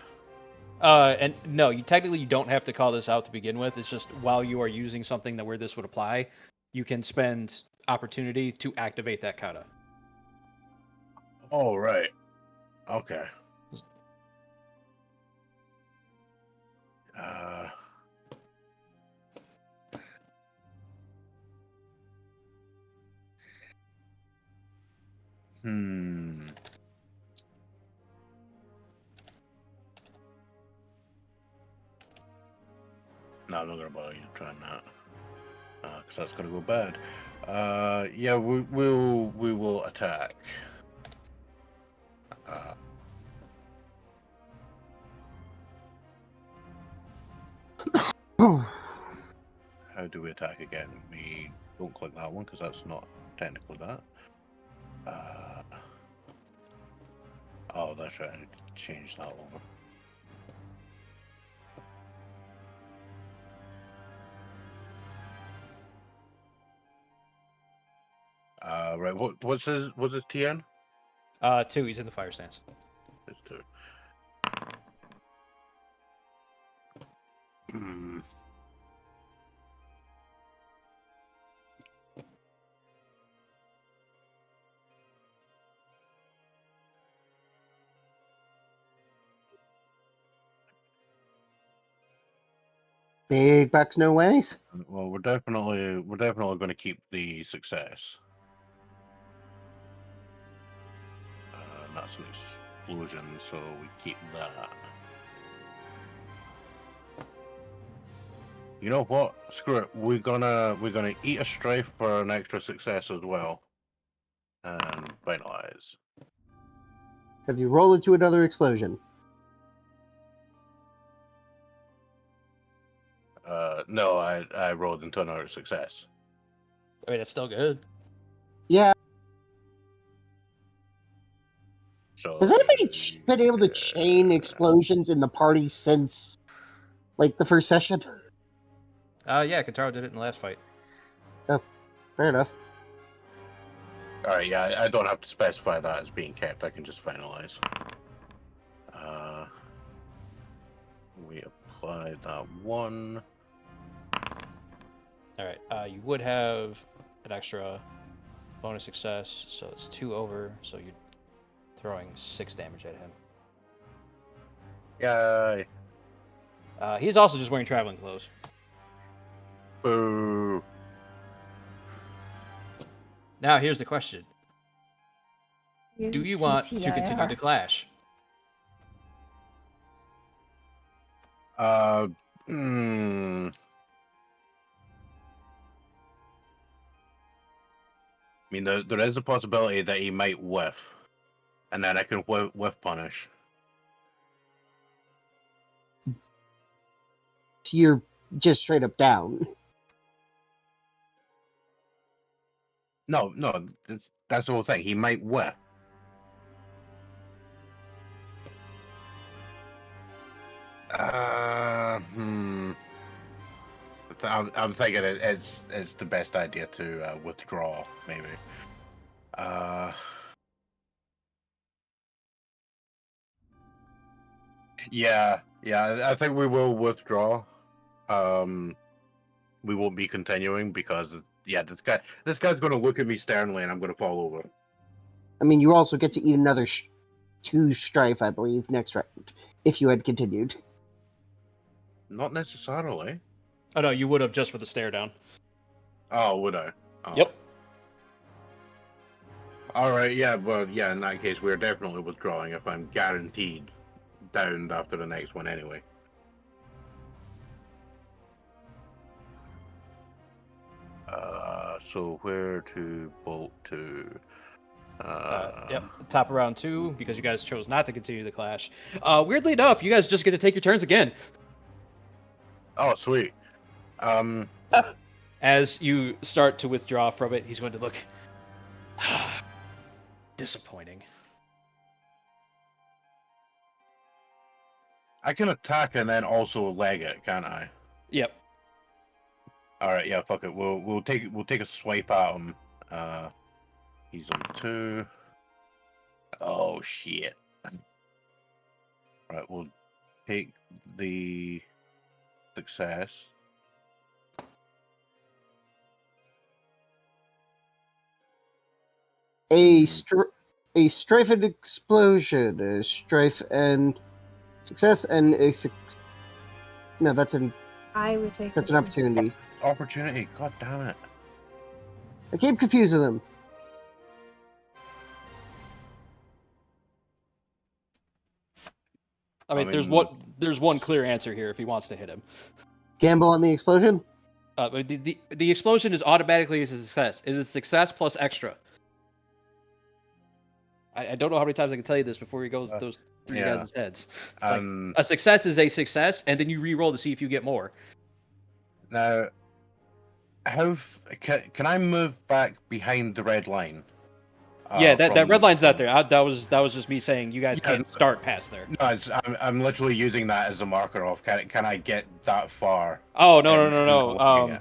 And no, you technically don't have to call this out to begin with. It's just while you are using something that where this would apply, you can spend opportunity to activate that kata. Oh right. Okay. Hmm. No, I'm not gonna bother you trying that, because that's gonna go bad. Yeah, we will attack. How do we attack again? We don't click that one because that's not technically that. Oh, that's right. I need to change that over. Right. What's his TN? 2. He's in the fire stance. It's 2. Hmm. Big bucks, no ways. Well, we're definitely going to keep the success. That's an explosion, so we keep that. You know what? Screw it. We're gonna eat a strife for an extra success as well, and finalize. Have you rolled into another explosion? No, I rolled into another success. I mean, it's still good. Yeah. So Has anybody been able to chain explosions in the party since, like, the first session? Yeah, Kentaro did it in the last fight. Oh, fair enough. Alright, yeah, I don't have to specify that as being kept. I can just finalize. We apply that 1. Alright, you would have an extra bonus success, so it's 2 over, so you're throwing 6 damage at him. Yay! He's also just wearing traveling clothes. Boo! Now, here's the question. Do you want to TPIR. continue the clash? I mean, there is a possibility that he might whiff, and then I can whiff punish. You're just straight up down. No, that's the whole thing. He might whiff. I'm thinking it's the best idea to withdraw, maybe. Yeah, I think we will withdraw. We won't be continuing because this guy's going to look at me sternly, and I'm going to fall over. I mean, you also get to eat another 2 strife, I believe, next round, if you had continued. Not necessarily. Oh no, you would have just for the stare down. Oh, would I? Oh. Yep. All right, yeah, well, yeah, in that case, we're definitely withdrawing if I'm guaranteed downed after the next one anyway. So where to bolt to? Yep, top of round 2, because you guys chose not to continue the clash. Weirdly enough, you guys just get to take your turns again. Oh, sweet. As you start to withdraw from it, he's going to look disappointing. I can attack and then also leg it, can't I? Yep. All right, yeah, fuck it. We'll take a swipe at him. He's on 2. Oh shit. Right, we'll take the success. A strife and explosion, a strife and success, and a no, that's an That's an opportunity. Opportunity. God damn it. I keep confusing them. I mean, there's one clear answer here if he wants to hit him. Gamble on the explosion. But the explosion is automatically a success. It is success plus extra. I don't know how many times I can tell you this before he goes those through you guys' heads. Like, a success is a success, and then you re-roll to see if you get more. Now, can I move back behind the red line? Yeah, that red line's not there. That was just me saying you guys can't start past there. No, I'm literally using that as a marker of can I get that far? Oh no.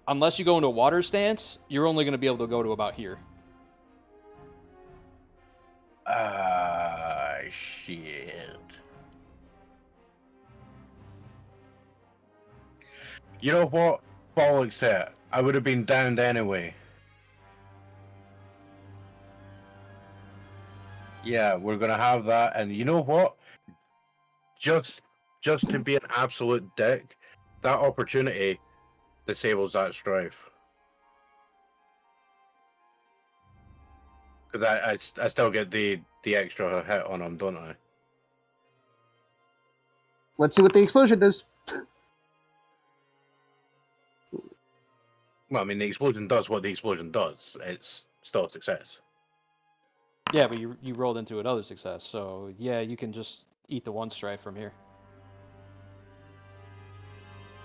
Unless you go into a water stance, you're only going to be able to go to about here. Shit. You know what? Bollocks to it. I would have been downed anyway. Yeah, we're gonna have that, and you know what? Just to be an absolute dick, that opportunity disables that strife. Because I still get the extra hit on him, don't I? Let's see what the explosion does. Well, I mean, the explosion does what the explosion does. It's still a success. Yeah, but you rolled into another success, so yeah, you can just eat the 1 strife from here.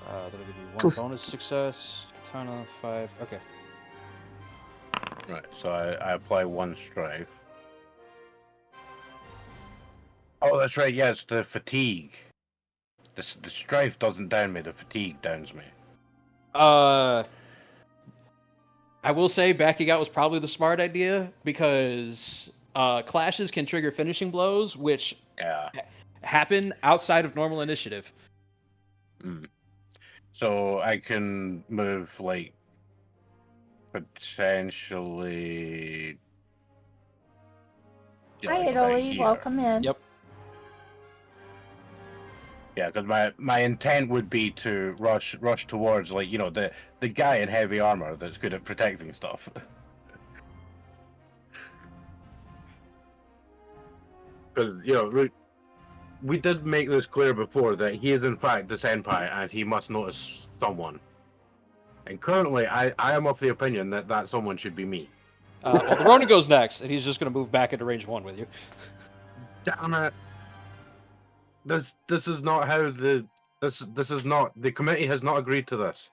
That'll give you 1 bonus success. Katana 5. Okay. Right, so I apply 1 strife. Oh, that's right. Yes, the fatigue. The strife doesn't down me. The fatigue downs me. I will say backing out was probably the smart idea because clashes can trigger finishing blows, which happen outside of normal initiative. So I can move like potentially. Hi, Italy. Welcome in. Yep. Yeah, because my intent would be to rush towards, like, you know, the guy in heavy armor that's good at protecting stuff. Because, you know, we did make this clear before that he is in fact the senpai and he must notice someone. And currently, I am of the opinion that someone should be me. Well, the Ronin goes next, and he's just going to move back into range 1 with you. Damn it! This is not how this is not, the committee has not agreed to this.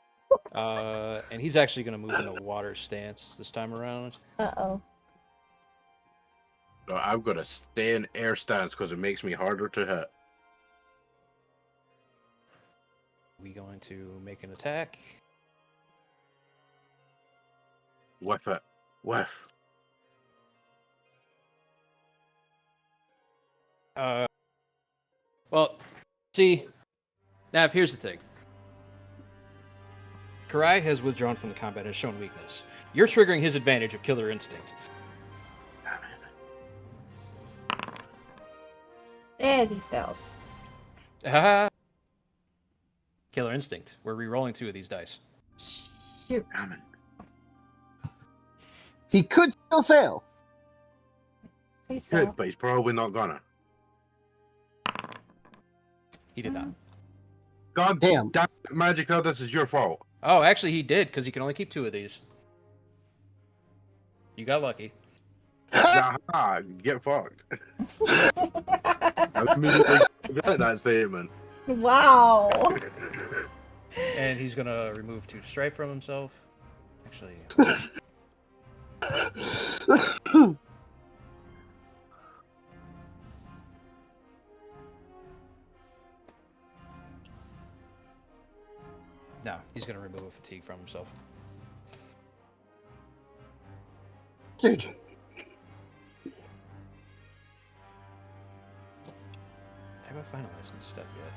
And he's actually going to move in a water stance this time around. Uh-oh. So I'm gonna stay in air stance because it makes me harder to hit. We going to make an attack. Whiff it. Whiff. Well, see, Nav, here's the thing. Karai has withdrawn from the combat and has shown weakness. You're triggering his advantage of Killer Instinct. And he fails. Killer Instinct. We're re-rolling 2 of these dice. Shoot. Damn it. He could still fail. Please Good, fail. but he's probably not gonna. He did not. God Damn. damn it, Magica, this is your fault. Oh, actually, he did, because he can only keep 2 of these. You got lucky. Nah, get fucked. I immediately regret that statement. Wow. And he's gonna remove 2 strife from himself. Actually, no, he's gonna remove a fatigue from himself. Dude. Have I finalized this step yet?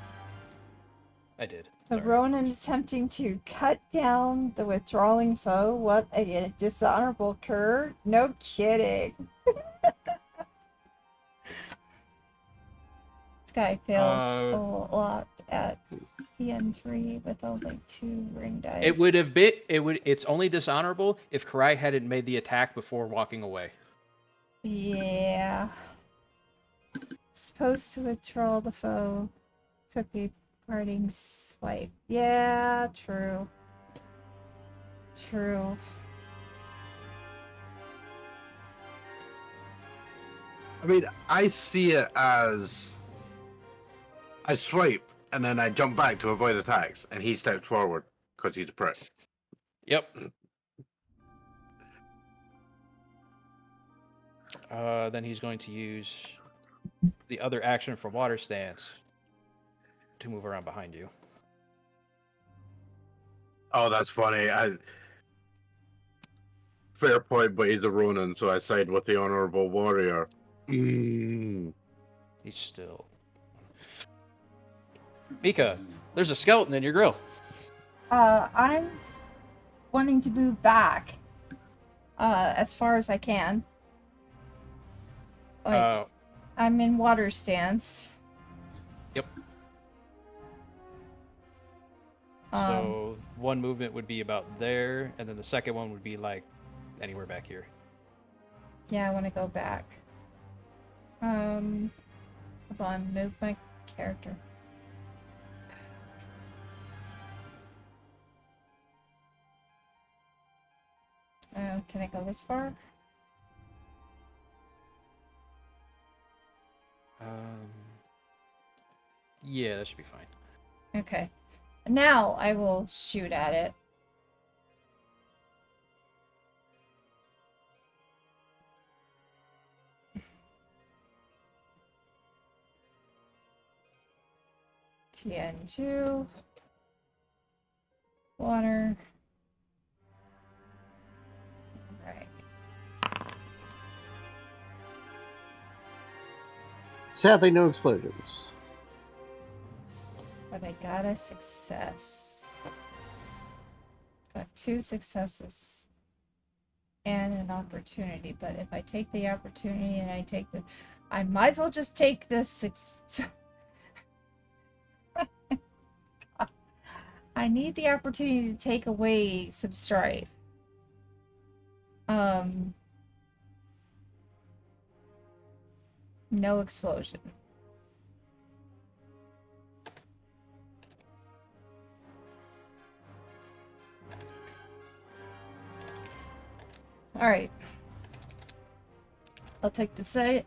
I did. The Sorry. Ronin attempting to cut down the withdrawing foe. What a dishonorable cur. No kidding. This guy fails a lot at TN3 with only 2 ring dice. It would have been. It's only dishonorable if Karai hadn't made the attack before walking away. Yeah. Supposed to withdraw the foe. Took a parting swipe. Yeah, true. True. I mean, I see it as I swipe and then I jump back to avoid attacks, and he steps forward because he's a prick. Yep. Then he's going to use the other action for water stance to move around behind you. Oh, that's funny. Fair point, but he's a Ronin, so I side with the honorable warrior. He's still. Mika, there's a skeleton in your grill. I'm wanting to move back as far as I can. Like, I'm in water stance. Yep. So one movement would be about there, and then the second one would be like anywhere back here. Yeah, I want to go back. Hold on, move my character. Can I go this far? Yeah, that should be fine. Okay. Now I will shoot at it. TN2. Water. Right. Sadly, no explosions. But I got a success. Got 2 successes. And an opportunity. But if I take the opportunity and I take the... I might as well just take this success. I need the opportunity to take away some strife. No explosion. Alright. I'll take the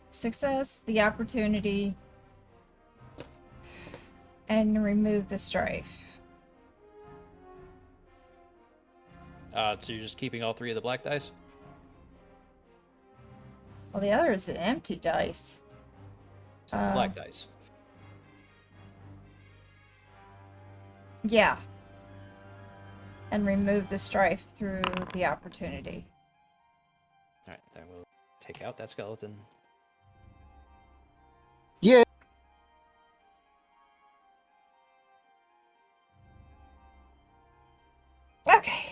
success, the opportunity, and remove the strife. So you're just keeping all 3 of the black dice? Well, the other is an empty dice. So the black dice. Yeah. And remove the strife through the opportunity. Alright, then we'll take out that skeleton. Yeah. Okay.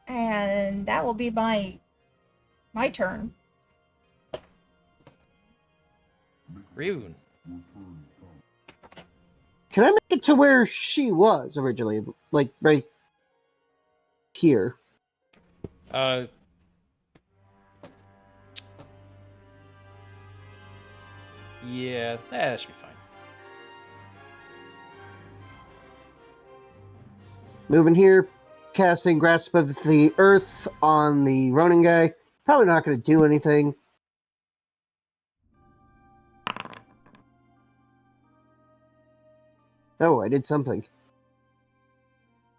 And that will be my turn. Ryun. Can I make it to where she was originally? Like, right here. Yeah, that should be fine. Moving here, casting Grasp of the Earth on the Ronin guy. Probably not going to do anything. Oh, I did something.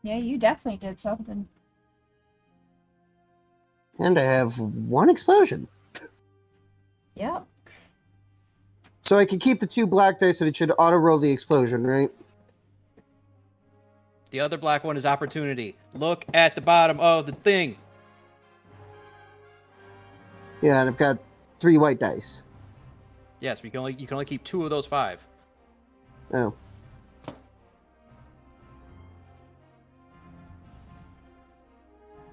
Yeah, you definitely did something. And I have one explosion. Yep. So I can keep the 2 black dice and it should auto-roll the explosion, right? The other black one is opportunity. Look at the bottom of the thing. Yeah, and I've got 3 white dice. Yes, you can only keep 2 of those 5. Oh.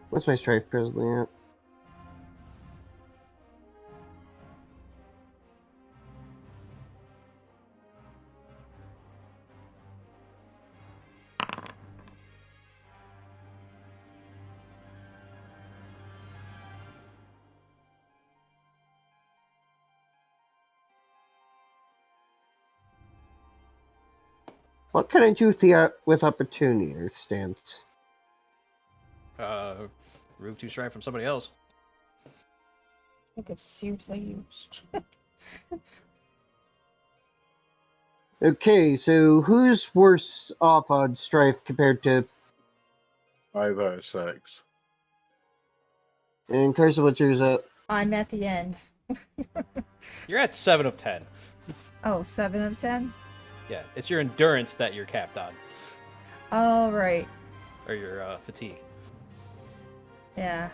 What's my strife presently at? What can I do with opportunity or stance? Remove 2 strike from somebody else. I could seriously use. Okay, so who's worse off on strife compared to... 5 out of 6. And Carson, what's yours at? I'm at the end. You're at 7 of 10. Oh, 7 of 10? Yeah, it's your endurance that you're capped on. Oh, right. Or your fatigue. Yeah.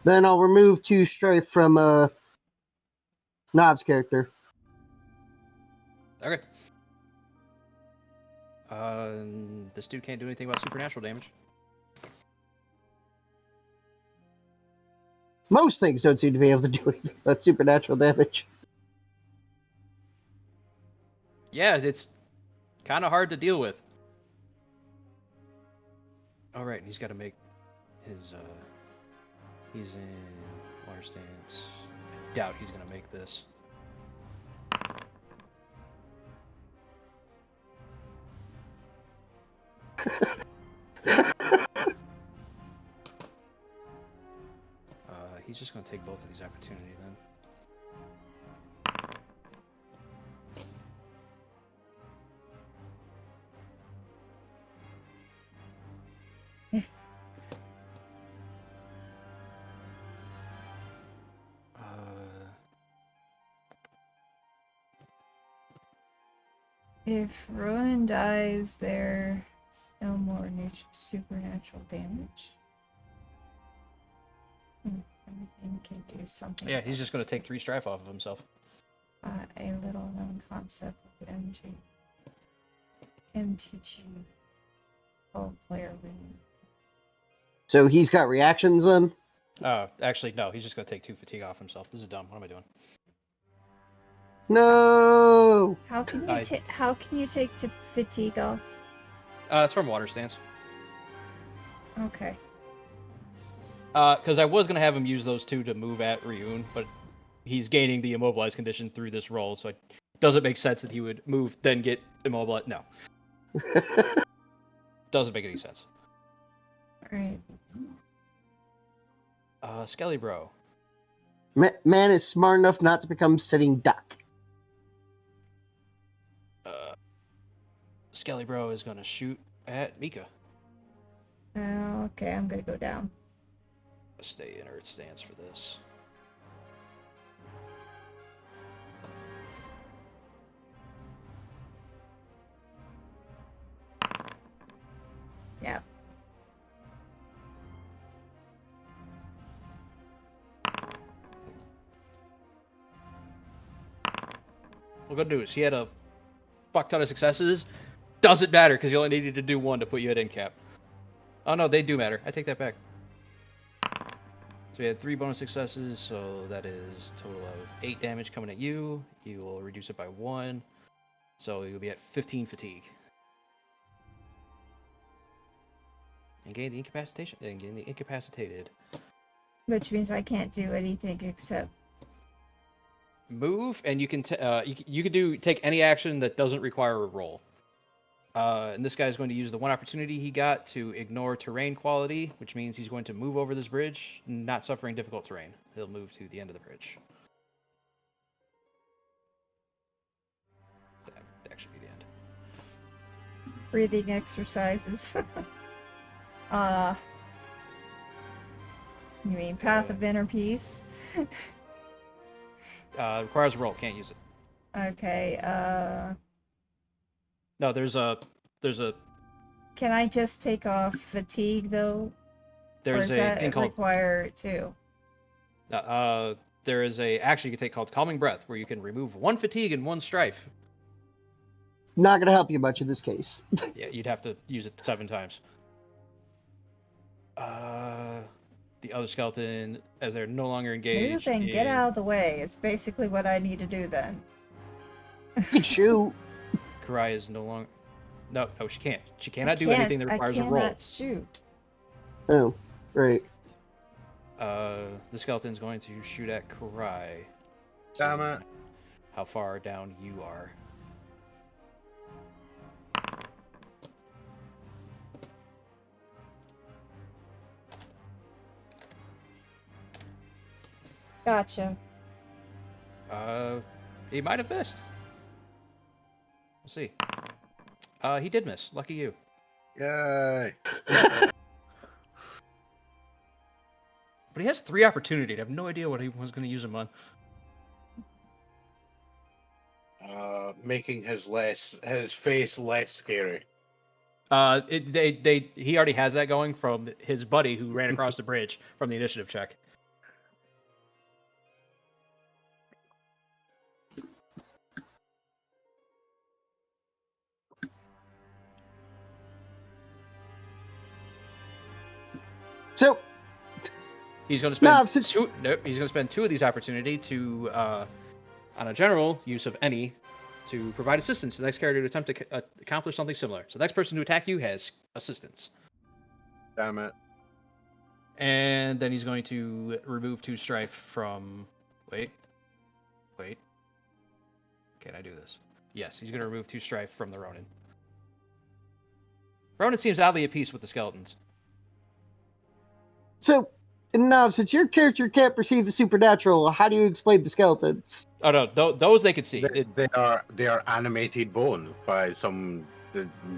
Then I'll remove 2 strife from Nob's character. Okay. This dude can't do anything about supernatural damage. Most things don't seem to be able to do anything about supernatural damage. Yeah, it's kind of hard to deal with. All right, he's got to make his. He's in water stance. I doubt he's gonna make this. He's just gonna take both of these opportunities then. If Ronin dies, there's no more supernatural damage. Everything can do something. Yeah, he's just gonna take 3 strife off of himself. A little known concept of MTG. Player win. So he's got reactions then? Actually, no, he's just gonna take 2 fatigue off himself. This is dumb. What am I doing? No! How can you take to fatigue off? It's from water stance. Okay. Because I was gonna have him use those 2 to move at Ryun, but he's gaining the immobilized condition through this roll, so it doesn't make sense that he would move then get immobilized. No. Doesn't make any sense. Alright. Skelly Bro. Man is smart enough not to become sitting duck. Skelly Bro is gonna shoot at Mika. Okay, I'm gonna go down. Stay in Earth stance for this. Yeah. Well, good news. He had a fuck ton of successes. Doesn't matter because you only needed to do 1 to put you at end cap. Oh no, they do matter. I take that back. So we had 3 bonus successes, so that is a total of 8 damage coming at you. You will reduce it by 1, so you'll be at 15 fatigue. And gain the incapacitation. And gain the incapacitated. Which means I can't do anything except Move, and you can you can take any action that doesn't require a roll. And this guy is going to use the one opportunity he got to ignore terrain quality, which means he's going to move over this bridge, not suffering difficult terrain. He'll move to the end of the bridge. That would actually be the end. Breathing exercises. You mean Path of Inner Peace? Requires a roll, can't use it. Okay, No, there's a can I just take off fatigue though? Or there's does a that thing called require it too? there is a action you can take called Calming Breath, where you can remove 1 fatigue and 1 strife. Not going to help you much in this case. Yeah, you'd have to use it 7 times. The other skeleton, as they're no longer engaged. Move and get out of the way. It's basically what I need to do then. You can shoot. Karai is no longer. No, she can't. She cannot do anything that requires a roll. I cannot shoot. Oh, right. The skeleton's going to shoot at Karai. Damn it. How far down you are. Gotcha. He might have missed. We'll see. He did miss. Lucky you. Yay. But he has 3 opportunity. I have no idea what he was going to use them on. Making his face less scary. He already has that going from his buddy who ran across the bridge from the initiative check. So, He's going to spend No, since- two. Nope, he's going to spend 2 of these opportunity to, on a general use of any, to provide assistance to the next character to attempt to accomplish something similar. So the next person to attack you has assistance. Damn it. And then he's going to remove 2 strife from. Wait. Can I do this? Yes, he's going to remove 2 strife from the Ronin. Ronin seems oddly at peace with the skeletons. So, now, since your character can't perceive the supernatural, how do you explain the skeletons? Oh no, those they could see. They are animated bones by some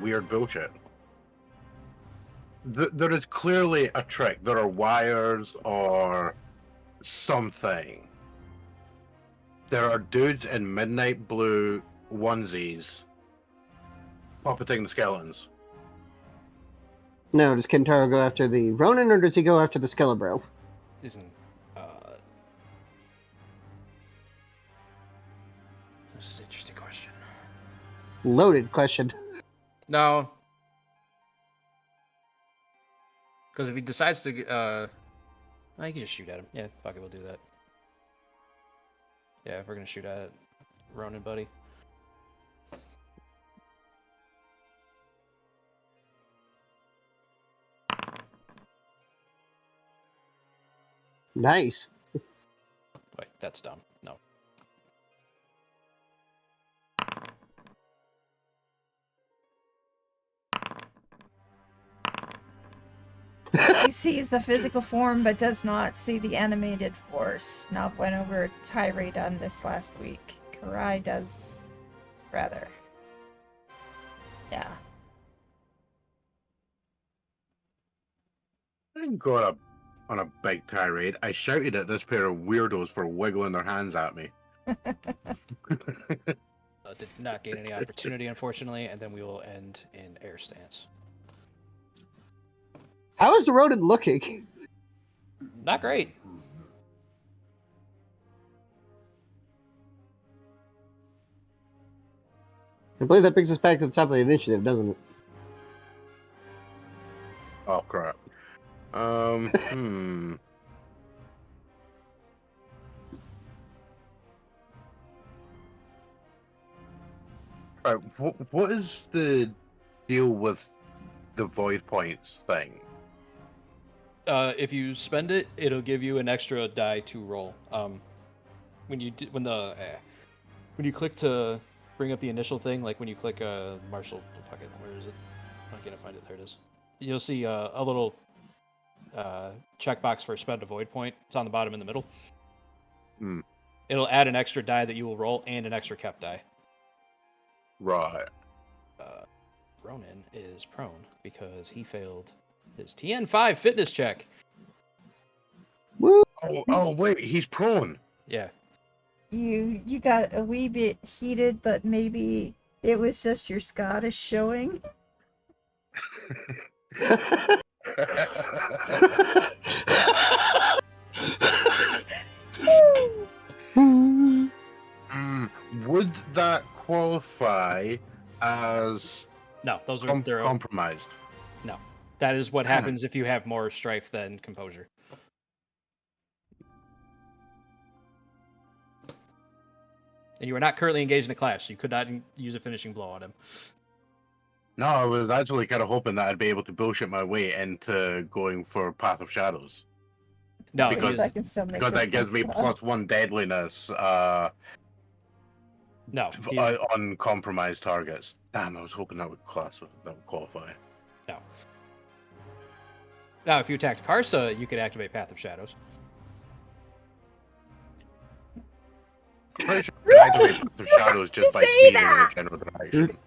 weird bullshit. There is clearly a trick. There are wires or something. There are dudes in midnight blue onesies puppeting the skeletons. No, does Kentaro go after the Ronin, or does he go after the Skelebro? This is an interesting question. Loaded question. No. Because if he decides to, you can just shoot at him. Yeah, fuck it, we'll do that. Yeah, we're gonna shoot at Ronin, buddy. Nice. Wait, that's dumb. No. He sees the physical form but does not see the animated force. Nob went over a tirade on this last week. Karai does rather. Yeah. I didn't go on a big tirade. I shouted at this pair of weirdos for wiggling their hands at me. Did not gain any opportunity, unfortunately, and then we will end in air stance. How is the Ronin looking? Not great. I believe that brings us back to the top of the initiative, doesn't it? Oh crap. Right, what is the deal with the void points thing? If you spend it, it'll give you an extra die to roll. When you click to bring up the initial thing, like when you click Marshall. Fuck it, where is it? I can't find it. There it is. You'll see a little checkbox for spend a void point. It's on the bottom in the middle. Hmm. It'll add an extra die that you will roll and an extra kept die. Right. Ronin is prone because he failed his TN5 fitness check. Woo! Oh, wait, he's prone. Yeah. You got a wee bit heated, but maybe it was just your Scottish showing. Would that qualify as No, those are their own. compromised? No, that is what happens if you have more strife than composure. And you are not currently engaged in a clash, so you could not use a finishing blow on him. No, I was actually kind of hoping that I'd be able to bullshit my way into going for Path of Shadows. No, Because I can still make because that gives me roll. +1 deadliness no. on compromised targets. Damn, I was hoping that would qualify. No. Now, if you attacked Karsa, you could activate Path of Shadows. Pretty sure Really? I can activate Path of Shadows just by Say sneezing in that! a general direction.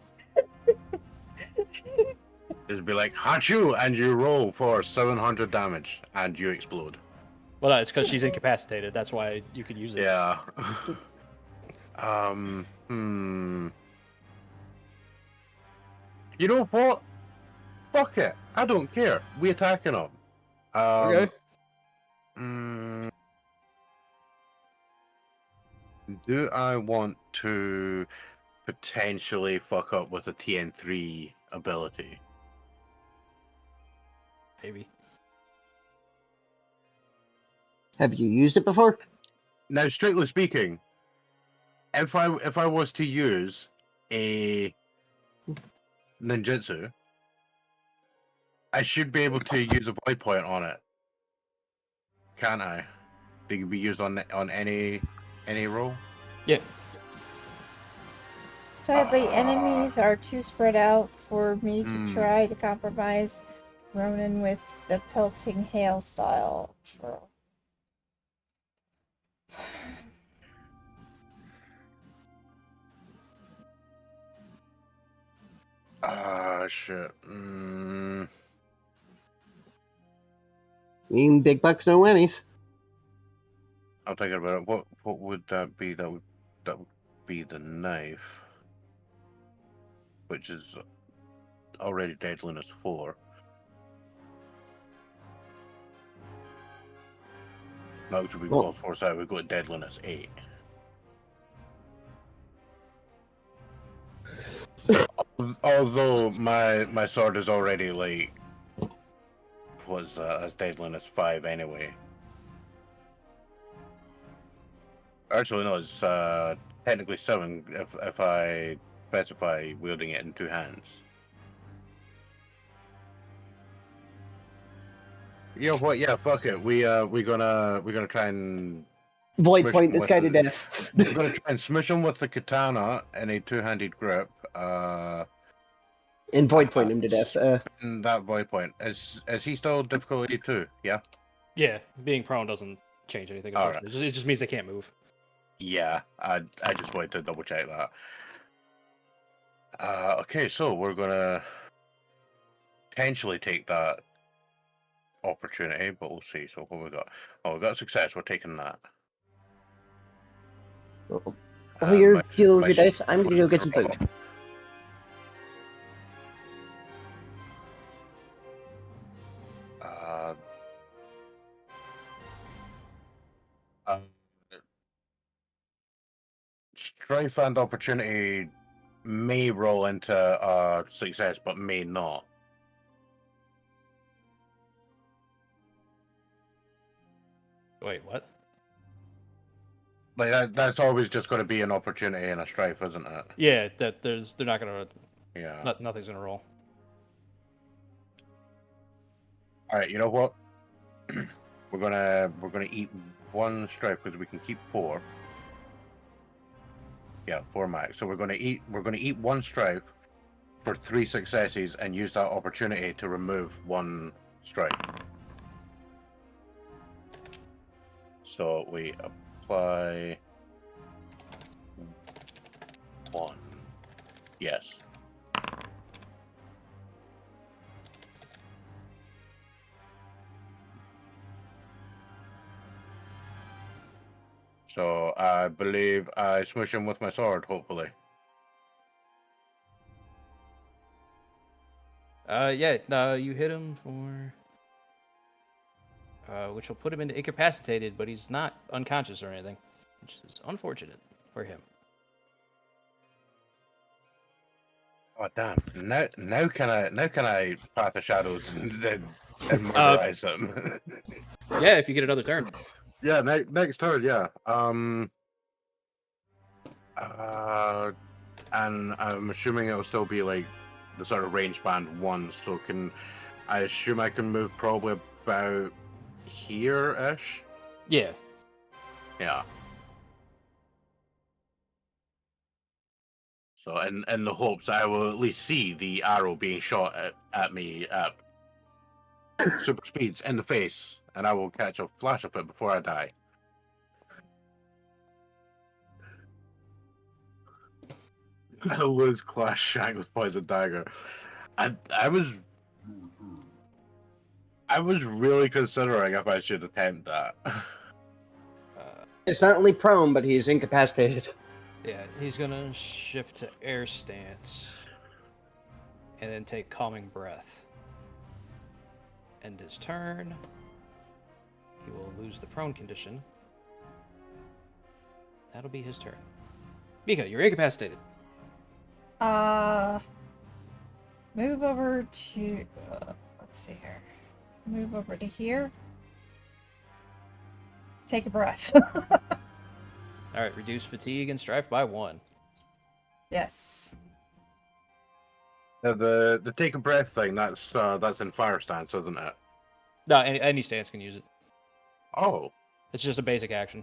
It'd be like, Hachu, and you roll for 700 damage, and you explode. Well, no, it's because she's incapacitated. That's why you could use it. Yeah. You know what? Fuck it. I don't care. We attacking them. Okay. Do I want to potentially fuck up with a TN3 ability? Maybe. Have you used it before? Now, strictly speaking, if I was to use a ninjutsu, I should be able to use a void point on it, can't I? They can be used on any roll. Yeah. Sadly, enemies are too spread out for me to try to compromise Ronin with the pelting hail style. Shit. Big bucks, no whammies. I'm thinking about it. What would that be? That would be the knife, which is already deadliness 4. Now which would be Well- +4, so we go to deadliness 8. Although my sword is already like as deadliness 5 anyway. Actually, no, it's technically 7 if I specify wielding it in 2 hands. You know what? Yeah, fuck it. We're gonna try and Void smush point him this with guy to the- death. We're gonna try and smush him with the katana in a 2-handed grip. And void point him to death. And that void point is he still difficulty 2? Yeah. Yeah. Being prone doesn't change anything. All right. It just means they can't move. Yeah. I just wanted to double check that. Okay, so we're gonna potentially take that opportunity, but we'll see. So what we got? Oh, we got a success. We're taking that. While you're my- dealing my with your shit dice, I'm gonna go get some food. Strife and opportunity may roll into success, but may not. Wait, what? Like that's always just going to be an opportunity and a strife, isn't it? Yeah, they're not gonna. Yeah. Nothing's gonna roll. All right. You know what? we're gonna eat 1 strife because we can keep 4. Yeah, 4 max. So we're gonna eat 1 stripe for 3 successes and use that opportunity to remove 1 stripe. So we apply 1. Yes. So I believe I smush him with my sword, hopefully. Yeah, no, you hit him for... which will put him into incapacitated, but he's not unconscious or anything, which is unfortunate for him. Oh damn! Now can I path the shadows and murderize him? Yeah, if you get another turn. Yeah, next turn. Yeah. And I'm assuming it'll still be like the sort of range band 1. So I assume I can move probably about here-ish? Yeah. Yeah. So in the hopes I will at least see the arrow being shot at me at super speeds in the face, and I will catch a flash of it before I die. I lose class shank with poison dagger. I was really considering if I should attempt that. It's not only prone, but he is incapacitated. Yeah, he's gonna shift to air stance. And then take calming breath. End his turn. He will lose the prone condition. That'll be his turn. Mika, you're incapacitated. Move over to, let's see here. Move over to here. Take a breath. Alright, reduce fatigue and strife by 1. Yes. Now the take a breath thing, that's in fire stance, isn't it? No, any stance can use it. Oh. It's just a basic action.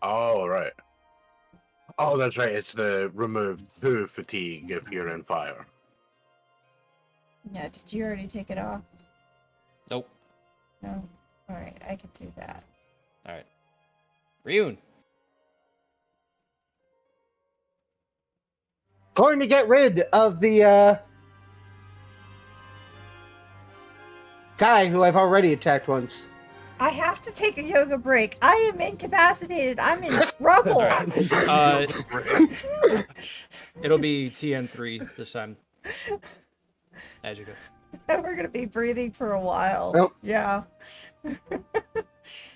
Oh, right. Oh, that's right. It's the remove 2 fatigue if you're in fire. Yeah, did you already take it off? Nope. No? Alright, I can do that. Alright. Ryun. Going to get rid of the guy who I've already attacked once. I have to take a yoga break. I am incapacitated. I'm in trouble. It'll be TN3 this time. As you go. We're gonna be breathing for a while. Nope. Yeah.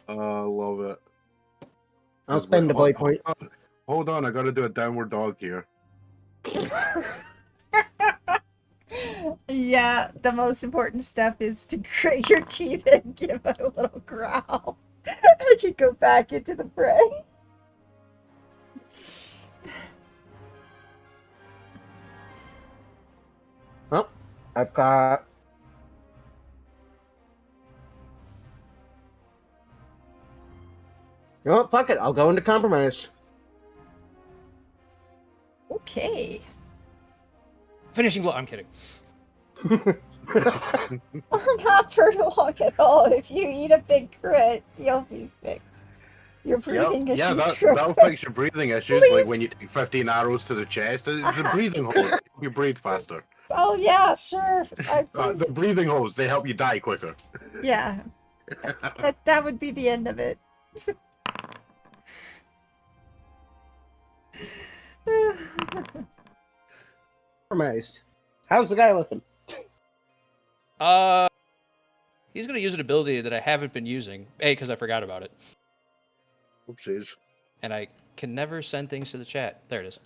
Love it. I'll spend a void point. Hold on, I gotta do a downward dog here. Yeah, the most important step is to grit your teeth and give a little growl as you go back into the fray. Well, I've got... You know what? Fuck it. I'll go into compromise. Okay. Finishing blow. I'm kidding. Oh, not for long at all. If you eat a big crit, you'll be fixed. Your breathing issues. Yeah, from that'll it. fix your breathing issues. Please. Like when you take 15 arrows to the chest, it's the breathing holes. You breathe faster. Oh yeah, sure. The breathing holes, they help you die quicker. Yeah. That would be the end of it. Compromised. How's the guy looking? He's gonna use an ability that I haven't been using. A, because I forgot about it. Oopsies. And I can never send things to the chat. There it is.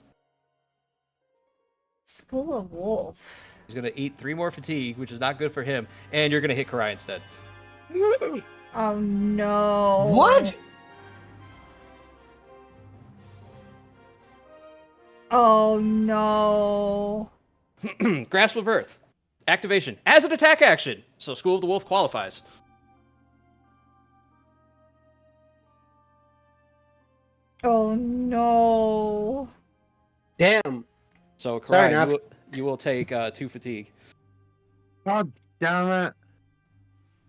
School of Wolf. He's gonna eat 3 more fatigue, which is not good for him, and you're gonna hit Karai instead. Oh no. What? Oh no. Grasp of Earth. Activation. As an attack action. So School of the Wolf qualifies. Oh no. Damn. So, Sorry, Karai, Nav. you will take 2 fatigue. God damn it!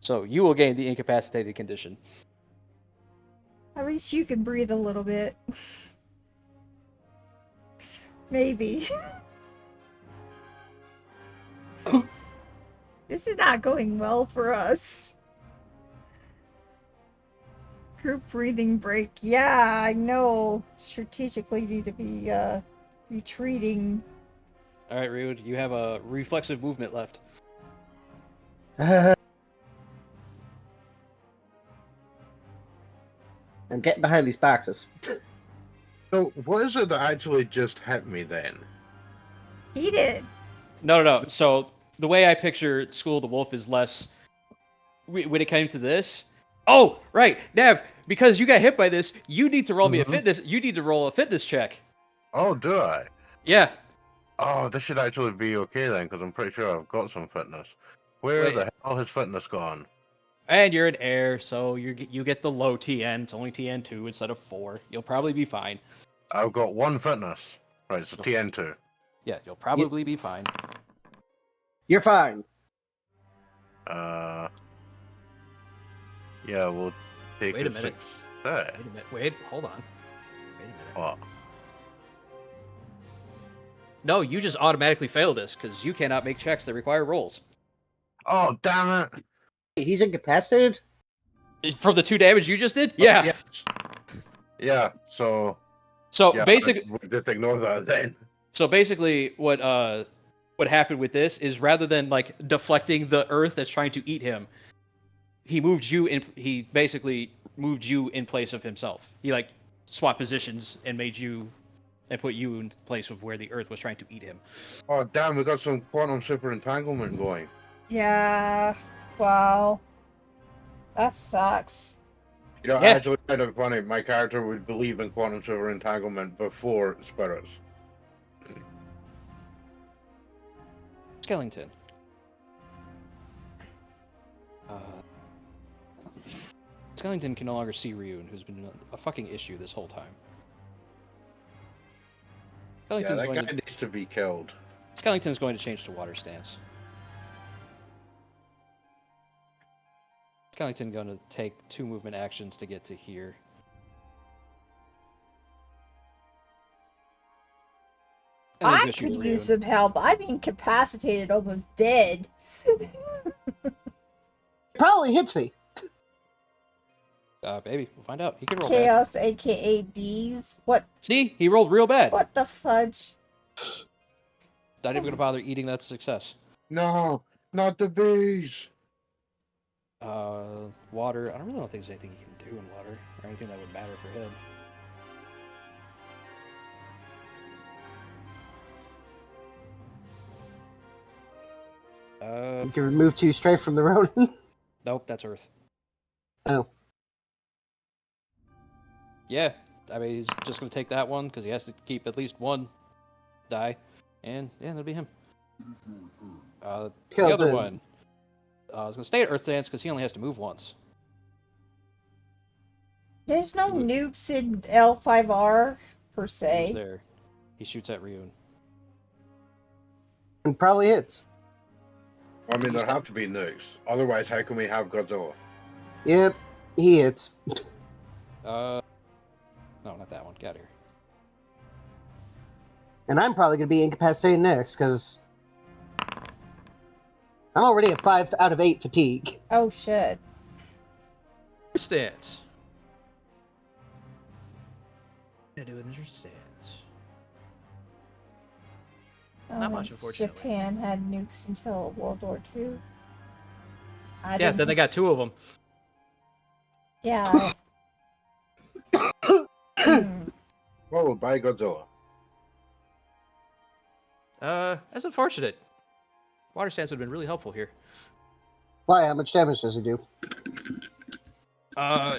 So, you will gain the incapacitated condition. At least you can breathe a little bit. Maybe. This is not going well for us. Group breathing break. Yeah, I know. Strategically need to be retreating. Alright, Rude, you have a reflexive movement left. I'm getting behind these boxes. So, what is it that actually just hit me then? He did. No. So, the way I picture School of the Wolf is less... When it came to this... Oh, right, Nav, because you got hit by this, you need to roll me a fitness... You need to roll a fitness check. Oh, do I? Yeah. Oh, this should actually be okay then, because I'm pretty sure I've got some fitness. Where Wait. the hell has fitness gone? And you're in air, so you get the low TN. It's only TN2 instead of 4. You'll probably be fine. I've got 1 fitness. Right, so TN2. Yeah, you'll probably be fine. You're fine. Yeah, we'll take Wait a minute. success. Wait a minute. Wait, hold on. Wait a minute. What? No, you just automatically fail this, because you cannot make checks that require rolls. Oh, damn it! He's incapacitated? From the 2 damage you just did? Yeah. Yes. Yeah, so... So Yeah, basically, we'll just ignore that then. So basically, what happened with this is rather than like deflecting the earth that's trying to eat him, he moved you in. He basically moved you in place of himself. He like swapped positions and made you and put you in place of where the earth was trying to eat him. Oh, damn, we got some quantum super entanglement going. Yeah. Wow. That sucks. You know, Yeah. actually, kind of funny, my character would believe in quantum super entanglement before spirits. Skellington. Skellington can no longer see Ryun, who's been a fucking issue this whole time. Yeah, Skellington's, that going guy to, needs to be killed. Skellington's going to change to water stance. Skellington going to take 2 movement actions to get to here. And then I just shoot could Ryun. use some help. I'm incapacitated, almost dead. Probably hits me. Maybe. We'll find out. He can roll bad. Chaos, aka bees. What? See? He rolled real bad. What the fudge? Not even going to bother eating that success. No, not the bees. Water. I don't really know if there's anything he can do in water, or anything that would matter for him. You can remove 2 straight from the Ronin. Nope, that's Earth. Oh. Yeah, I mean, he's just going to take that one, because he has to keep at least 1 die. And, yeah, that'll be him. The other Skeleton. one. I was going to stay at Earth stance, because he only has to move once. There's no nukes in L5R, per He's se. there. He shoots at Ryun. And probably hits. I mean, there have to be nukes. Otherwise, how can we have Godzilla? Yep, he hits. No, not that one. Get out of here. And I'm probably going to be incapacitated next, because I'm already at 5 out of 8 fatigue. Oh shit. Stance. Gonna do an injury stance. Not much, unfortunately. Japan had nukes until World War II. Yeah, then they got 2 of them. Yeah. Well, we'll buy Godzilla. That's unfortunate. Water stance would have been really helpful here. Why? How much damage does he do?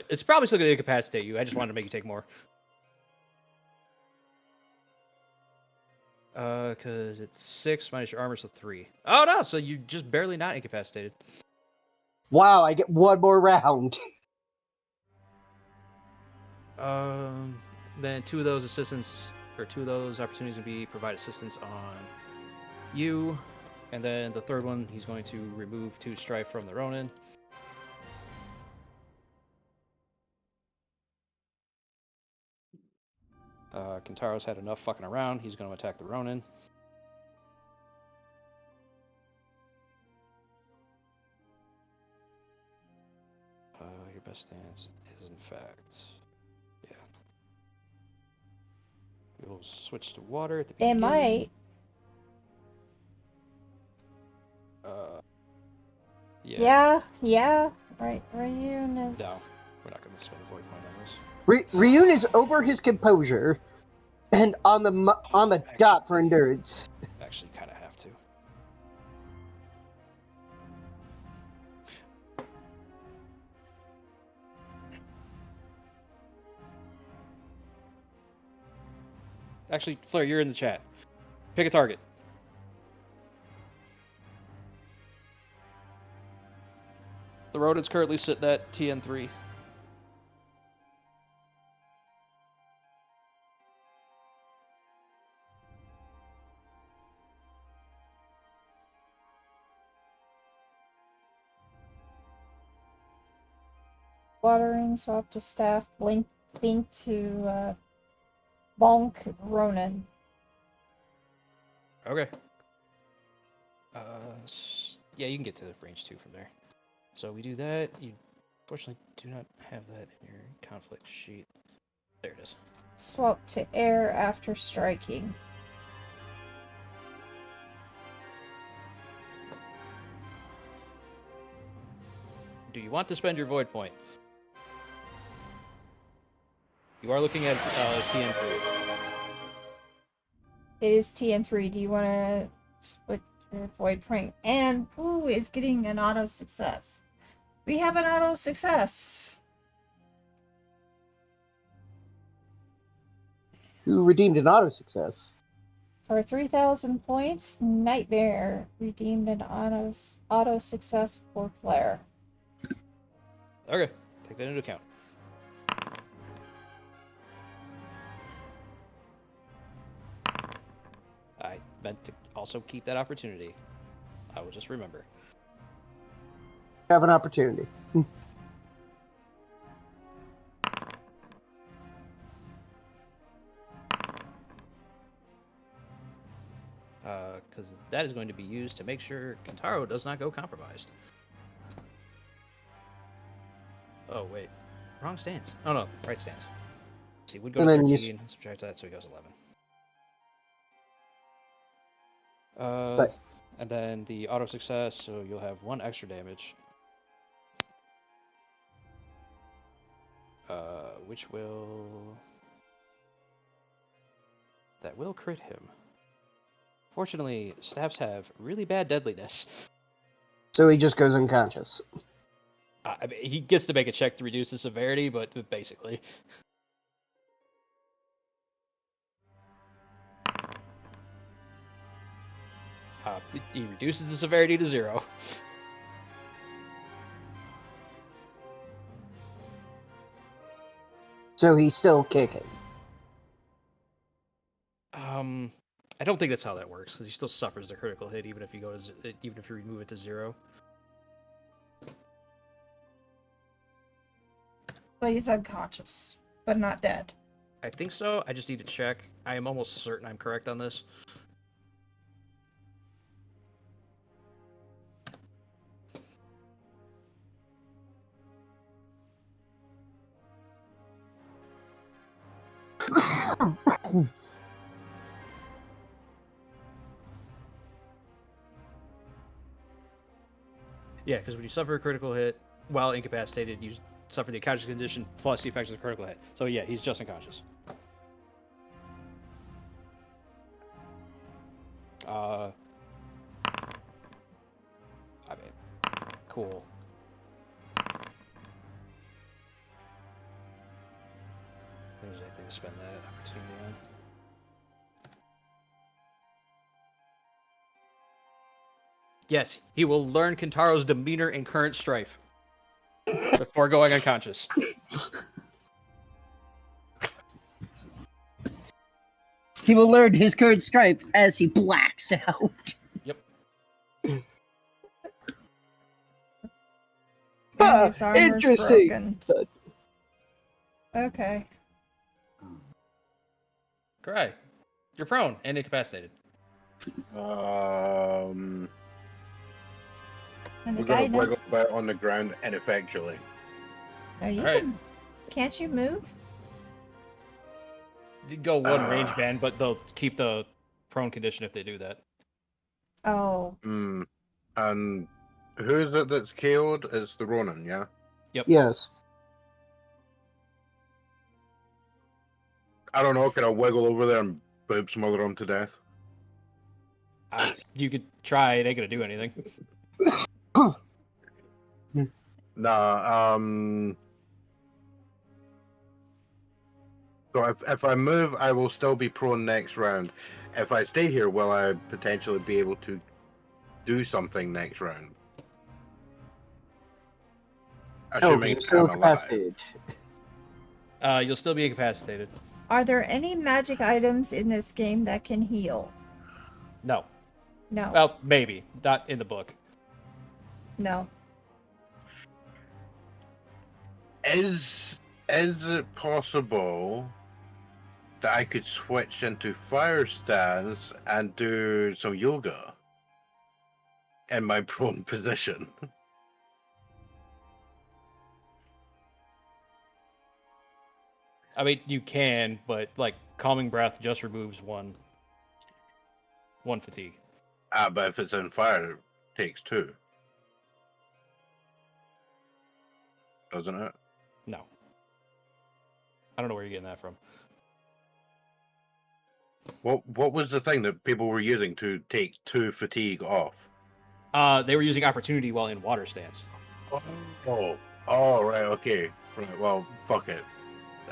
It's probably still gonna incapacitate you. I just wanted to make you take more. Cause it's 6 minus your armor, so 3. Oh no, so you just barely not incapacitated. Wow, I get 1 more round. Then 2 of those assistants for 2 of those opportunities to be provide assistance on you, and then the third one he's going to remove 2 strife from the Ronin. Kintaro's had enough fucking around. He's going to attack the Ronin. Your best stance is in fact, yeah. We'll switch to water at the beginning. It might. Yeah. Right, Ryun is. No, we're not going to spend a void point on this. Ryun is over his composure and on the dot for endurance. Actually, kind of have to. Actually, Flare, you're in the chat. Pick a target. The Ronin's currently sitting at TN3. Watering, swap to staff, blink to bonk Ronin. Okay. Yeah, you can get to range 2 from there. So we do that. You fortunately do not have that in your conflict sheet. There it is. Swap to air after striking. Do you want to spend your void point? You are looking at TN3. It is TN3. Do you want to split your void point? And who is getting an auto success? We have an auto success. Who redeemed an auto success? For 3,000 points, Nightmare redeemed an auto success for Flare. Okay, take that into account. I meant to also keep that opportunity. I will just remember. Have an opportunity. Because that is going to be used to make sure Kintaro does not go compromised. Oh, wait. Wrong stance. Oh, no. Right stance. See, would go And to then 13, subtract that, so he goes 11. But- And then the auto success, so you'll have 1 extra damage. Which will... That will crit him. Fortunately, staffs have really bad deadliness. So he just goes unconscious. I mean, he gets to make a check to reduce the severity, but basically. He reduces the severity to 0. So he's still kicking. I don't think that's how that works, because he still suffers the critical hit even if you go to even if you remove it to 0. So he's unconscious, but not dead. I think so. I just need to check. I am almost certain I'm correct on this. Yeah, because when you suffer a critical hit while incapacitated, you suffer the unconscious condition plus the effects of the critical hit. So yeah, he's just unconscious. I mean, cool. There's anything to spend that opportunity on. Yes, he will learn Kintaro's demeanor and current strife before going unconscious. He will learn his current stripe as he blacks out. Yep. And his armor's Interesting. broken. Okay. Cry. You're prone and incapacitated. And the We're guy gonna wiggle knows. about on the ground ineffectually. Are you? Alright. Can't you move? You go one range band, but they'll keep the prone condition if they do that. Oh. And who is it that's killed? It's the Ronin, yeah? Yes. I don't know, can I wiggle over there and boob smother him to death? You could try, it ain't gonna do anything. Nah, so if I move, I will still be prone next round. If I stay here, will I potentially be able to do something next round? Assuming you're it's still kind of alive. incapacitated. You'll still be incapacitated. Are there any magic items in this game that can heal? No. No. Well, maybe. Not in the book. No. Is it possible that I could switch into fire stance and do some yoga in my prone position? I mean, you can, but, like, Calming Breath just removes one fatigue. But if it's in fire, it takes 2. Doesn't it? No. I don't know where you're getting that from. What was the thing that people were using to take 2 fatigue off? They were using Opportunity while in water stance. Oh, right, okay. Right, well, fuck it.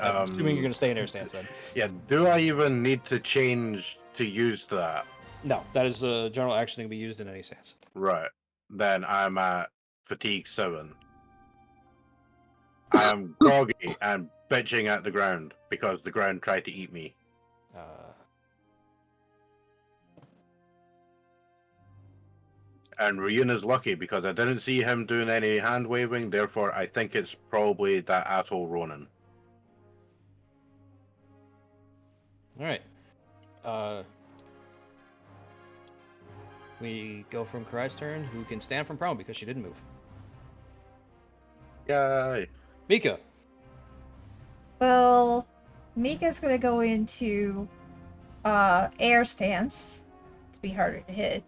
I'm assuming you're going to stay in air stance then. Yeah, do I even need to change to use that? No, that is a general action that can be used in any stance. Right. Then I'm at fatigue 7. I am groggy and bitching at the ground because the ground tried to eat me. And Ryun is lucky because I didn't see him doing any hand waving, therefore I think it's probably that asshole Ronin. Alright. We go from Karai's turn, who can stand from prone because she didn't move. Yay! Mika. Well, Mika's gonna go into air stance to be harder to hit.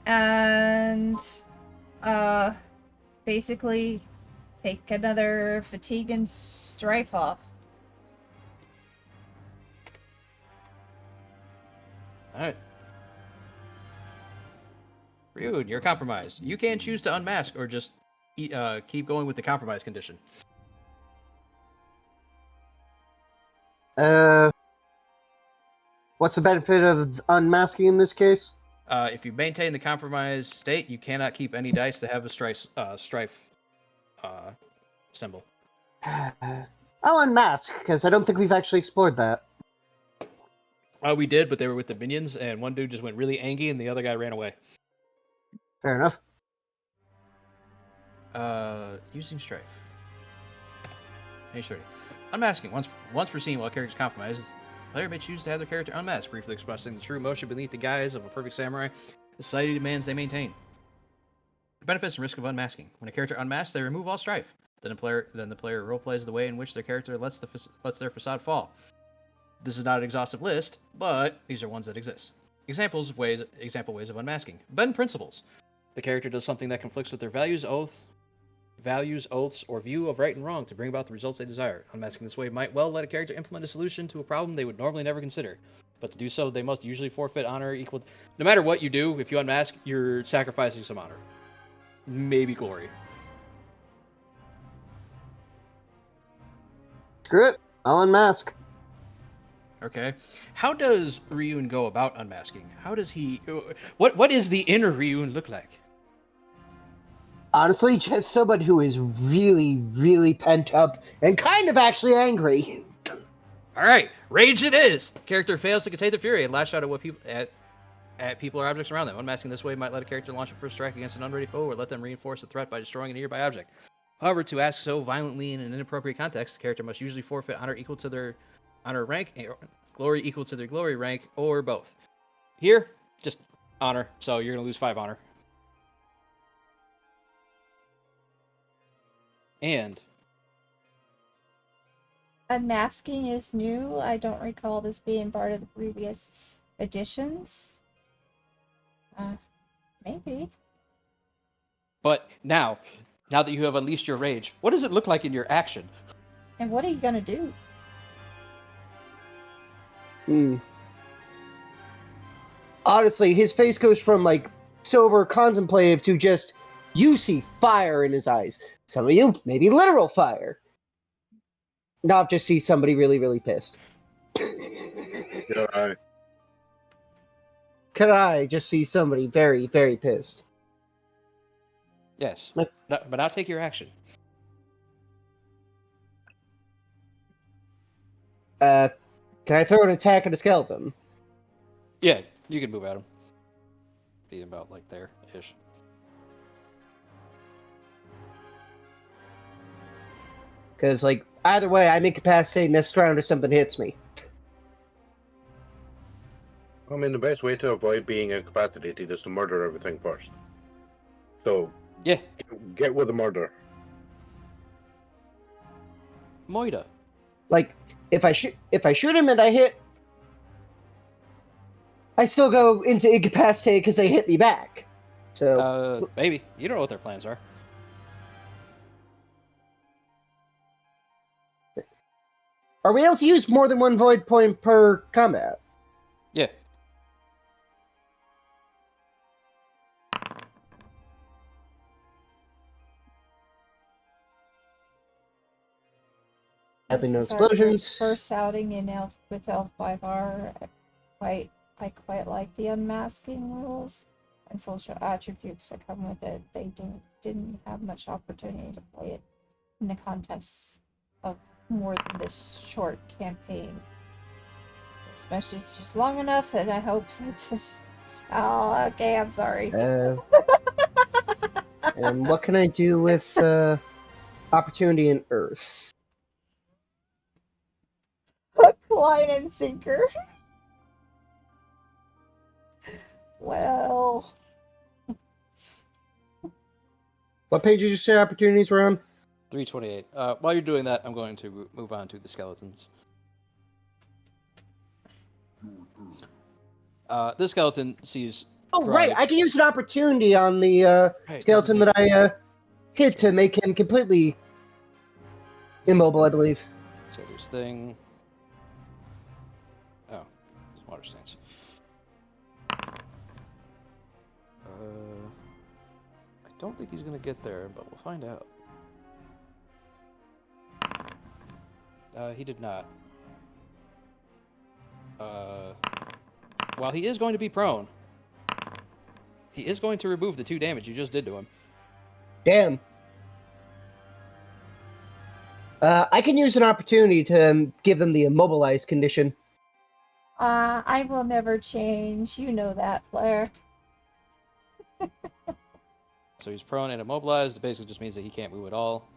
And basically take another fatigue and strife off. Alright. Rude, you're compromised. You can choose to unmask or just keep going with the compromise condition. What's the benefit of unmasking in this case? If you maintain the compromised state, you cannot keep any dice that have a strife symbol. I'll unmask, because I don't think we've actually explored that. We did, but they were with the minions, and one dude just went really angry, and the other guy ran away. Fair enough. Using strife. Hey, sure. Unmasking. Once per scene while a character is compromised, the player may choose to have their character unmasked, briefly expressing the true emotion beneath the guise of a perfect samurai the society demands they maintain. The benefits and risk of unmasking. When a character unmasks, they remove all strife. Then the player roleplays the way in which their character lets their facade fall. This is not an exhaustive list, but these are ones that exist. Example ways of unmasking. Bend principles. The character does something that conflicts with their values, oaths, or view of right and wrong to bring about the results they desire. Unmasking this way might well let a character implement a solution to a problem they would normally never consider. But to do so, they must usually forfeit honor equal. No matter what you do, if you unmask, you're sacrificing some honor. Maybe glory. Screw it. I'll unmask. Okay. How does Ryun go about unmasking? How does he... What does the inner Ryun look like? Honestly, just someone who is really, really pent up and kind of actually angry. All right, rage it is. Character fails to contain the fury and lash out at people or objects around them. Unmasking this way might let a character launch a first strike against an unready foe or let them reinforce the threat by destroying a nearby object. However, to ask so violently in an inappropriate context, the character must usually forfeit honor equal to their honor rank, glory equal to their glory rank, or both. Here, just honor, so you're going to lose 5 honor. And Unmasking is new. I don't recall this being part of the previous editions. Maybe. but now that you have unleashed your rage, what does it look like in your action? And what are you gonna do? Honestly, his face goes from like sober, contemplative to just you see fire in his eyes. Some of you maybe literal fire. Not just see somebody really, really pissed. Yeah, Could I just see somebody very, very pissed? Yes, But- but now take your action. Can I throw an attack at a skeleton? Yeah, you can move at him. Be about like there-ish. Because, like, either way, I'm incapacitated next round if something hits me. I mean, the best way to avoid being incapacitated is to murder everything first. So, Yeah, get with the murder. Moida. Like, if I shoot him and I hit, I still go into incapacitated because they hit me back. So, Maybe. You don't know what their plans are. are we able to use more than one void point per combat? Yeah. Definitely no This is our explosions. First outing in with L5R. I quite like the unmasking rules and social attributes that come with it. They didn't have much opportunity to play it in the context of more than this short campaign. This message is just long enough, and I hope it just. Oh, okay. I'm sorry. And what can I do with opportunity in Earth? Hook, line, and sinker. Well, What page did you say opportunities were on? 328. While you're doing that, I'm going to move on to the skeletons. This skeleton sees. Oh, right. I can use an opportunity on the skeleton that I hit to make him completely immobile, I believe. So there's thing. Oh, there's water stance. I don't think he's gonna get there, but we'll find out. He did not. While he is going to be prone, he is going to remove the 2 damage you just did to him. Damn. I can use an opportunity to give them the immobilized condition. I will never change. You know that, Flair. So he's prone and immobilized. It basically just means that he can't move at all.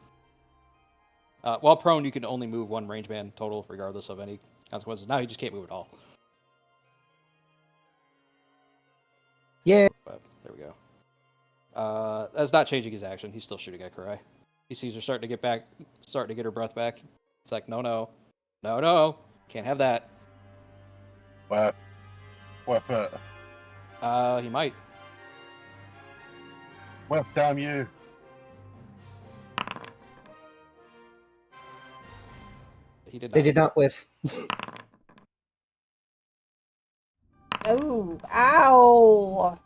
While prone, you can only move 1 range band total, regardless of any consequences. Now he just can't move at all. Yeah. But there we go. That's not changing his action. He's still shooting at Karai. He sees her starting to get her breath back. It's like, no, can't have that. What? He might. Well, damn you. He did not. They did not whiff. Oh, ow!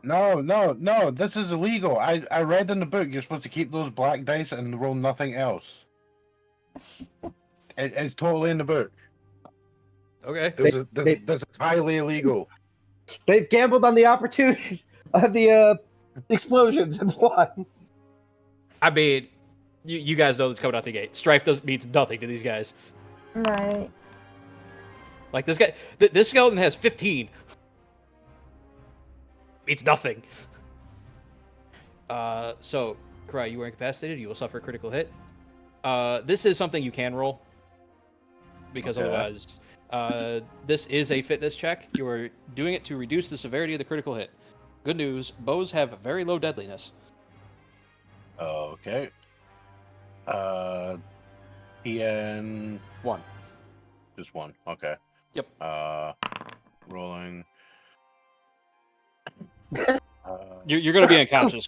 No, this is illegal. I read in the book you're supposed to keep those black dice and roll nothing else. It's totally in the book. Okay. This is highly illegal. They've gambled on the opportunity of the explosions and won. I mean, you guys know this coming out the gate. Strife means nothing to these guys. Right. Like this guy, this skeleton has 15. It's nothing. So, Karai, you are incapacitated. You will suffer a critical hit. This is something you can roll. Because Okay. otherwise, this is a fitness check. You are doing it to reduce the severity of the critical hit. Good news, bows have very low deadliness. Okay. PN 1. just 1. Okay. Yep. Rolling. You're going to be unconscious.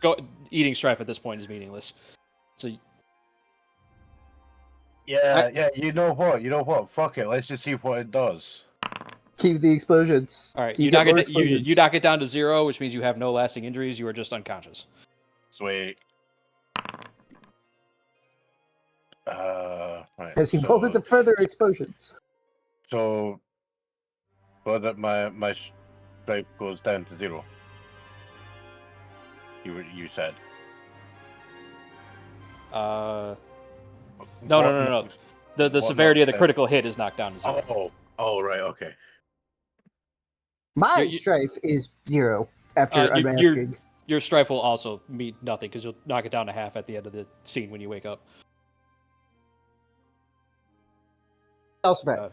Eating strife at this point is meaningless. So Yeah. You know what? Fuck it. Let's just see what it does. Keep the explosions. all right, Do you you get knock more it. You explosions? knock it down to 0, which means you have no lasting injuries. You are just unconscious. Sweet. Right, Has he rolled into further explosions? So that my stripe goes down to 0. You said. No. What The what severity of the knocks critical hit is knocked down to 0. Oh, right, okay. My You- strife is 0 after your unmasking. your strife will also mean nothing because you'll knock it down to half at the end of the scene when you wake up. Elsewhere. Well,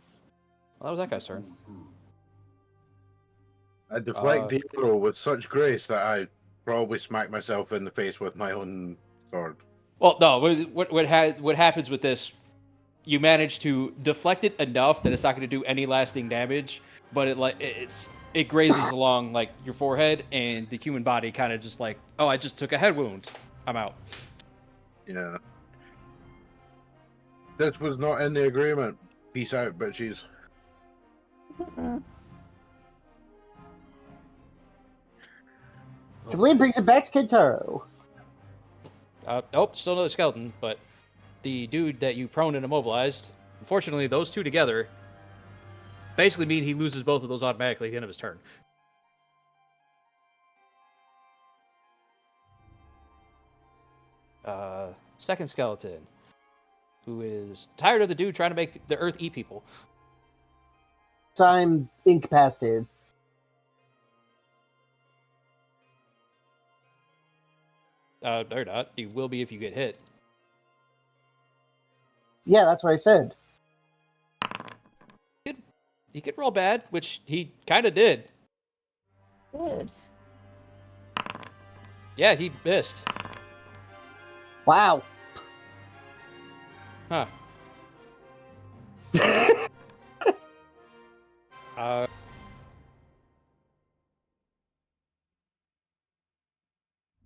that was that guy's turn. I deflect the arrow with such grace that I probably smack myself in the face with my own sword. Well, no. What happens with this? You manage to deflect it enough that it's not going to do any lasting damage, but it grazes along like your forehead, and the human body kind of just like, oh, I just took a head wound. I'm out. Yeah. This was not in the agreement. Peace out, bitches. Julian brings it back to Kentaro. Nope, still another skeleton, but the dude that you prone and immobilized, unfortunately, those two together basically mean he loses both of those automatically at the end of his turn. Second skeleton, who is tired of the dude trying to make the earth eat people. So I'm incapacitated. They're not. You will be if you get hit. Yeah, that's what I said. He could roll bad, which he kind of did. Good. Yeah, he missed. Wow. Huh.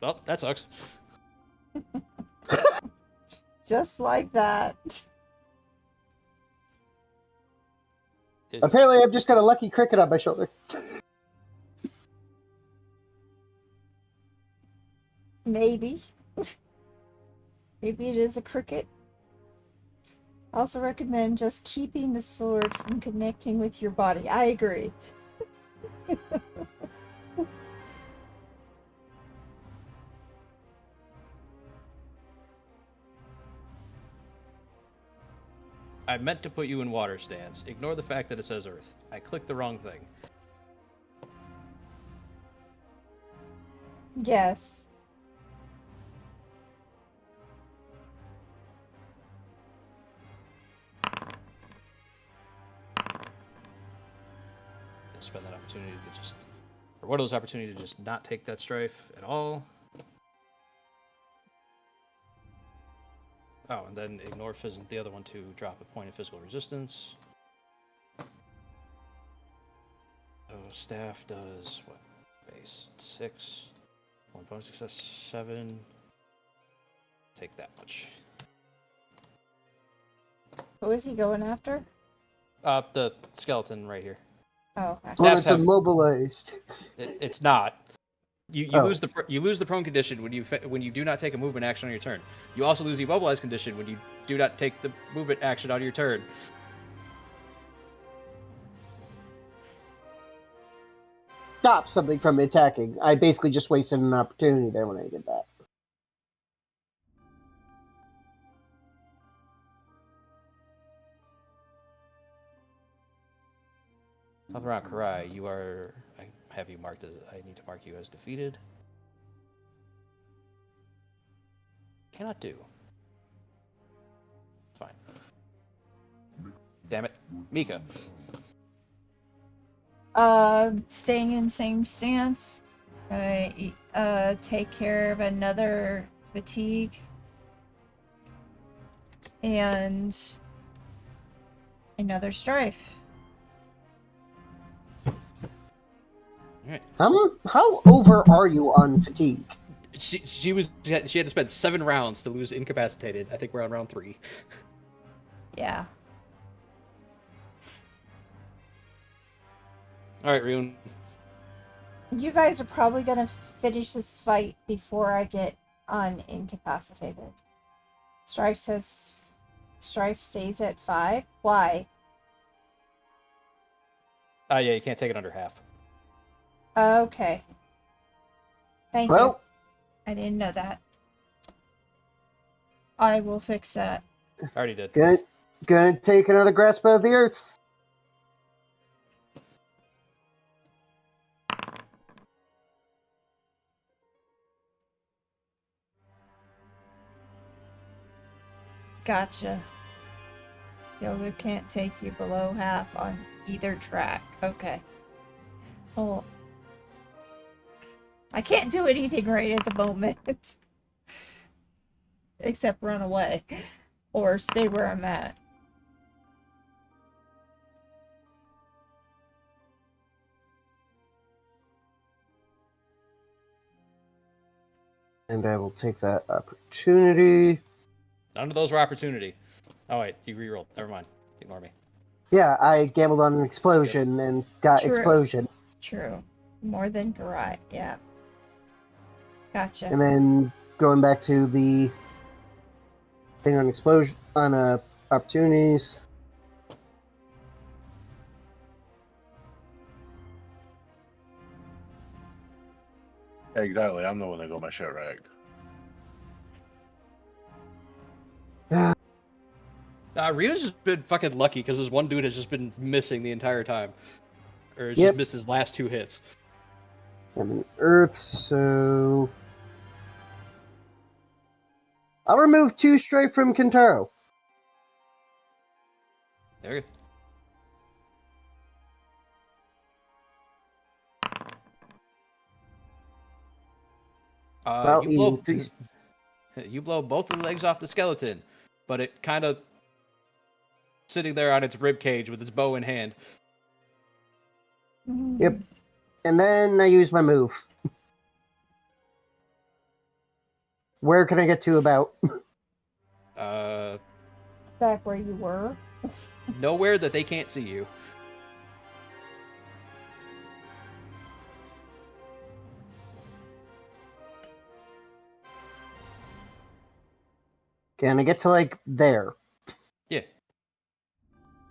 Well, that sucks. Just like that. Apparently, I've just got a lucky cricket on my shoulder. Maybe. Maybe it is a cricket. Also recommend just keeping the sword from connecting with your body. I agree. I meant to put you in water stance. Ignore the fact that it says Earth. I clicked the wrong thing. Yes. Spend that opportunity to just, or one of those opportunities to just not take that strife at all. Oh, and then ignore the other one to drop a point of physical resistance. So staff does what? Base 6. 1 bonus success 7. Take that much. Who is he going after? The skeleton right here. Oh, okay. Well, Staffs it's have- immobilized. It's not. You Oh. lose the prone condition when you do not take a movement action on your turn. You also lose the immobilized condition when you do not take the movement action on your turn. Stop something from attacking. I basically just wasted an opportunity there when I did that. round, Karai, you are. I have you marked as. I need to mark you as defeated. Cannot do. Fine. Damn it, Mika. Staying in same stance. Gonna take care of another fatigue. And another strife. Alright. How over are you on fatigue? She had to spend 7 rounds to lose incapacitated. I think we're on round 3. Yeah. All right, Ryun. You guys are probably gonna finish this fight before I get unincapacitated. Strife stays at 5. Why? Yeah, you can't take it under half. Okay. Thank you. Well, I didn't know that. I will fix that. Already did. gonna take another grasp of the earth. Gotcha. Yoga can't take you below half on either track. Okay. Well, I can't do anything right at the moment. Except run away. Or stay where I'm at. And I will take that opportunity. None of those were opportunity. Oh wait, you rerolled. Never mind. Ignore me. Yeah, I gambled on an explosion and got True. explosion. True. More than Garai. Yeah. Gotcha. And then going back to the thing on explosion, on opportunities. Exactly. I'm the one that got my shit wrecked. Ryu's just been fucking lucky because this one dude has just been missing the entire time. Or just missed his last 2 hits. I'm an earth, so I'll remove 2 strife from Kentaro. There you go. Well, You blow both the legs off the skeleton, but it kind of sitting there on its rib cage with its bow in hand. Yep. And then I use my move. Where can I get to about? Back where you were. Nowhere that they can't see you. Can I get to, like, there? Yeah.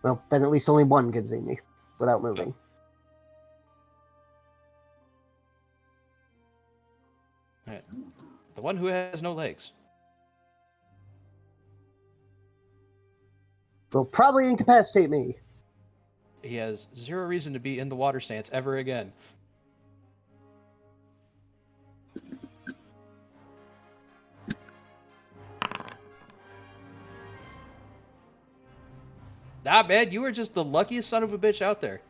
Well, then at least only one can see me without moving. Right. The one who has no legs. They'll probably incapacitate me. He has 0 reason to be in the water stance ever again. Nah, man, you were just the luckiest son of a bitch out there.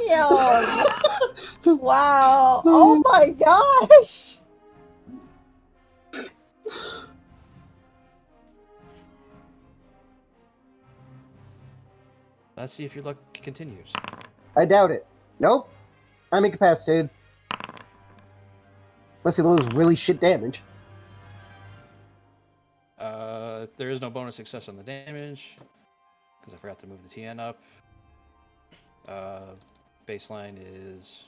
Damn! Wow! Oh my gosh! Let's see if your luck continues. I doubt it. Nope. I'm incapacitated. Unless he loses really shit damage. There is no bonus success on the damage because I forgot to move the TN up. Baseline is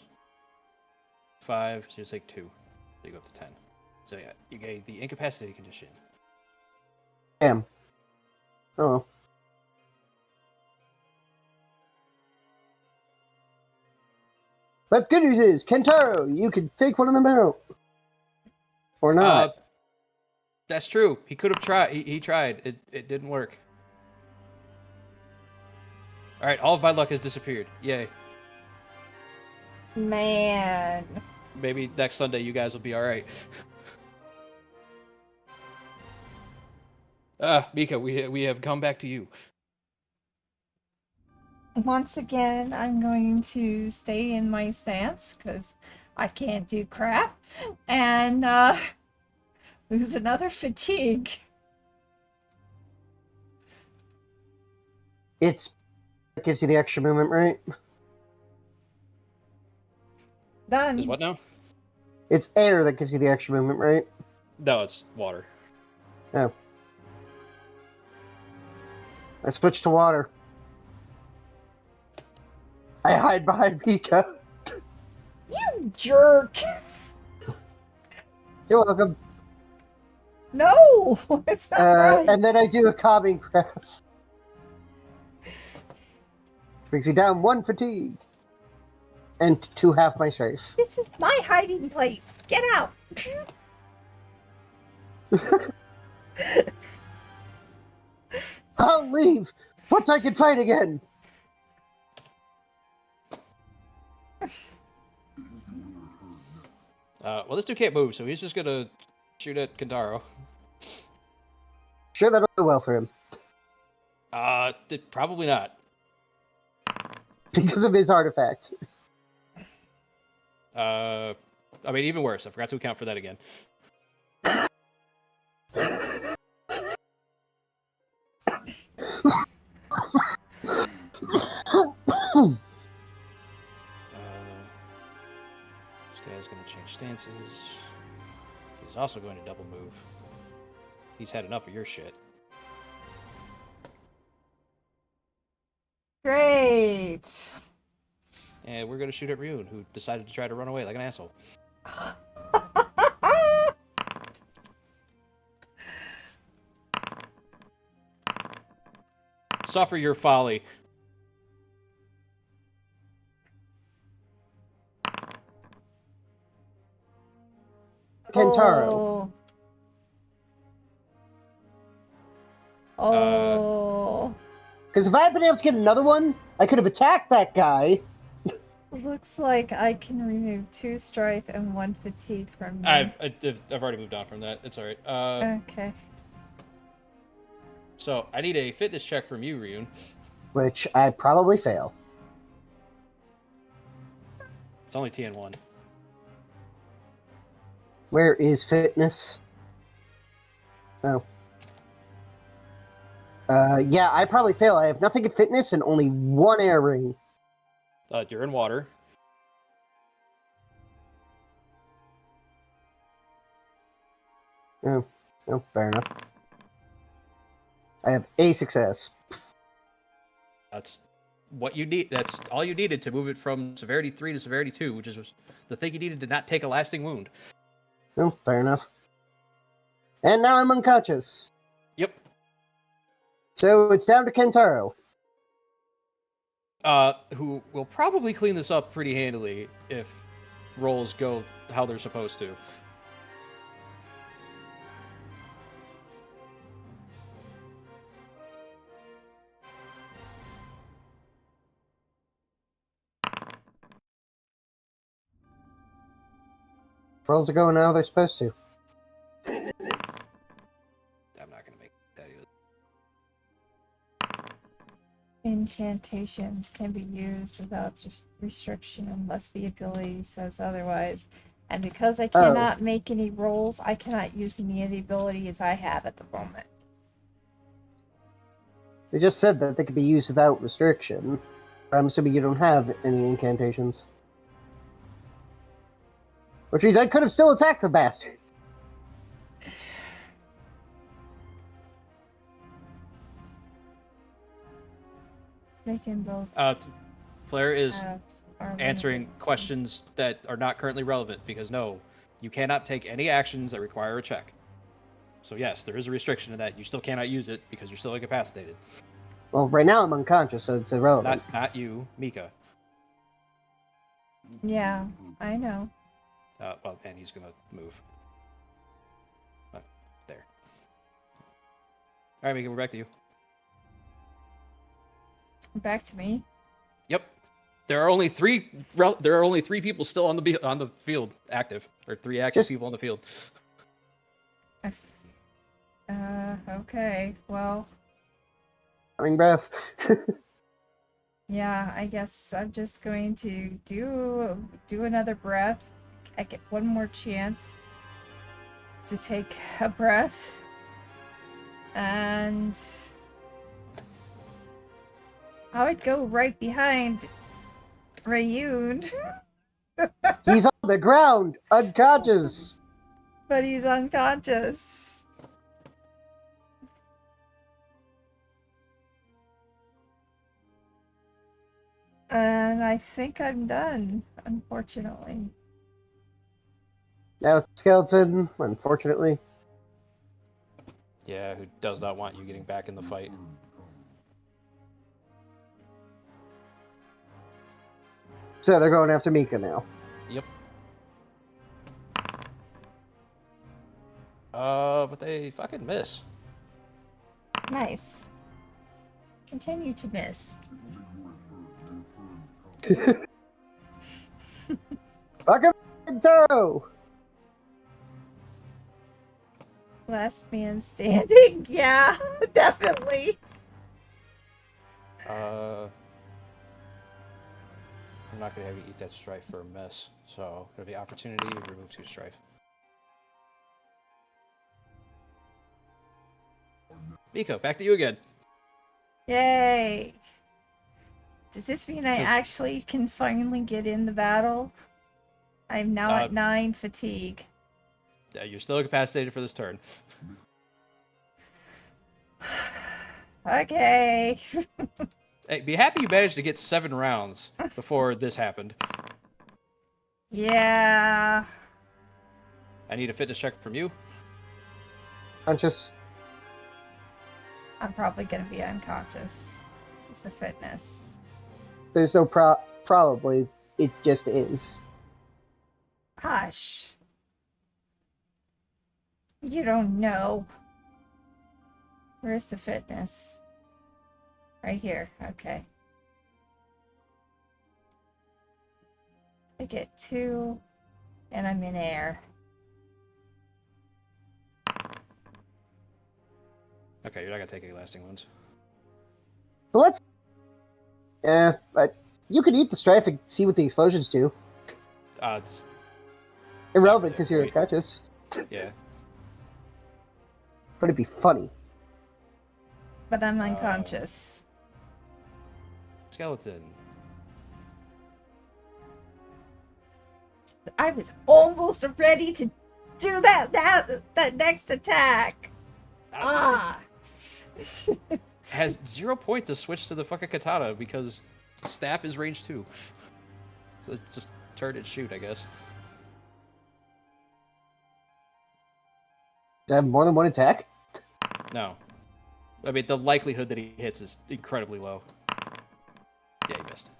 5, so you take 2. So you go up to 10. So yeah, you get the incapacitated condition. Damn. Oh well. But good news is, Kentaro, you can take one of them out. Or not. That's true. He could have tried. He tried. It didn't work. All right, all of my luck has disappeared. Yay. Man. Maybe next Sunday you guys will be all right. Mika, we have come back to you. Once again, I'm going to stay in my stance because I can't do crap. And lose another fatigue. It gives you the extra movement, right? Done. Is what now? It's air that gives you the extra movement, right? No, it's water. Oh. I switched to water. I hide behind Mika. You jerk! You're welcome. No! It's not right. And then I do a calming breath. Brings you down 1 fatigue. And 2 half my strength. This is my hiding place. Get out! I'll leave once I can fight again. Well, this dude can't move, so he's just gonna shoot at Kentaro. Sure, that'll go well for him. Probably not. Because of his artifact. I mean, even worse. I forgot to account for that again. This guy's going to change stances. He's also going to double move. He's had enough of your shit. Great! And we're going to shoot at Ryun, who decided to try to run away like an asshole. Suffer your folly. Kentaro. Oh. Because if I had been able to get another one, I could have attacked that guy. Looks like I can remove 2 strife and 1 fatigue from me. I've already moved on from that. It's alright. Okay. So, I need a fitness check from you, Ryun. Which I probably fail. It's only TN1. Where is fitness? Oh. Yeah, I probably fail. I have nothing in fitness and only 1 air ring. You're in water. Oh, fair enough. I have a success. That's what you need. That's all you needed to move it from severity 3 to severity 2, which is the thing you needed to not take a lasting wound. Oh, fair enough. And now I'm unconscious. Yep. So it's down to Kentaro. Who will probably clean this up pretty handily if rolls go how they're supposed to. Rolls are going how they're supposed to. I'm not gonna make that either. Incantations can be used without just restriction unless the ability says otherwise. And because I cannot make any rolls, I cannot use any of the abilities I have at the moment. They just said that they could be used without restriction. I'm assuming you don't have any incantations. Which means I could have still attacked the bastard. They can both Flair is have our answering benefits. questions that are not currently relevant because no, you cannot take any actions that require a check. So yes, there is a restriction to that. You still cannot use it because you're still incapacitated. Well, right now I'm unconscious, so it's irrelevant. Not you, Mika. Yeah, I know. Well, and he's gonna move. There. All right, Mika, we're back to you. Back to me. Yep. There are only three people still on the field active, or 3 active Just- people on the field. Okay. Well, Coming breath. yeah, I guess I'm just going to do another breath. I get one more chance to take a breath. And I would go right behind Rayun, He's on the ground, unconscious. but he's unconscious. And I think I'm done, unfortunately. Now it's skeleton, unfortunately. Yeah, who does not want you getting back in the fight? So they're going after Mika now. Yep. But they fucking miss. Nice. Continue to miss. Fucking Taro! Last man standing. Yeah, definitely. I'm not gonna have you eat that strife for a miss, so gonna be opportunity, remove 2 strife. Miko, back to you again. Yay. Does this mean I Just- actually can finally get in the battle? I'm now at 9 fatigue. You're still incapacitated for this turn. Okay. Hey, be happy you managed to get 7 rounds before this happened. Yeah. I need a fitness check from you. Conscious. I'm probably gonna be unconscious. It's the fitness. There's no probably. It just is. Hush. You don't know. Where's the fitness? Right here. Okay. I get 2, and I'm in air. Okay, you're not gonna take any lasting ones. But let's. Yeah, but you could eat the strife and see what the explosions do. It's, Irrelevant because you're Wait. unconscious. yeah. But it'd be funny. But I'm unconscious. Skeleton. I was almost ready to do that next attack. Ah. Has 0 point to switch to the fucking katana because staff is range 2. So it's just turn and shoot, I guess. Does it have more than one attack? No. I mean, the likelihood that he hits is incredibly low. Yeah, he missed.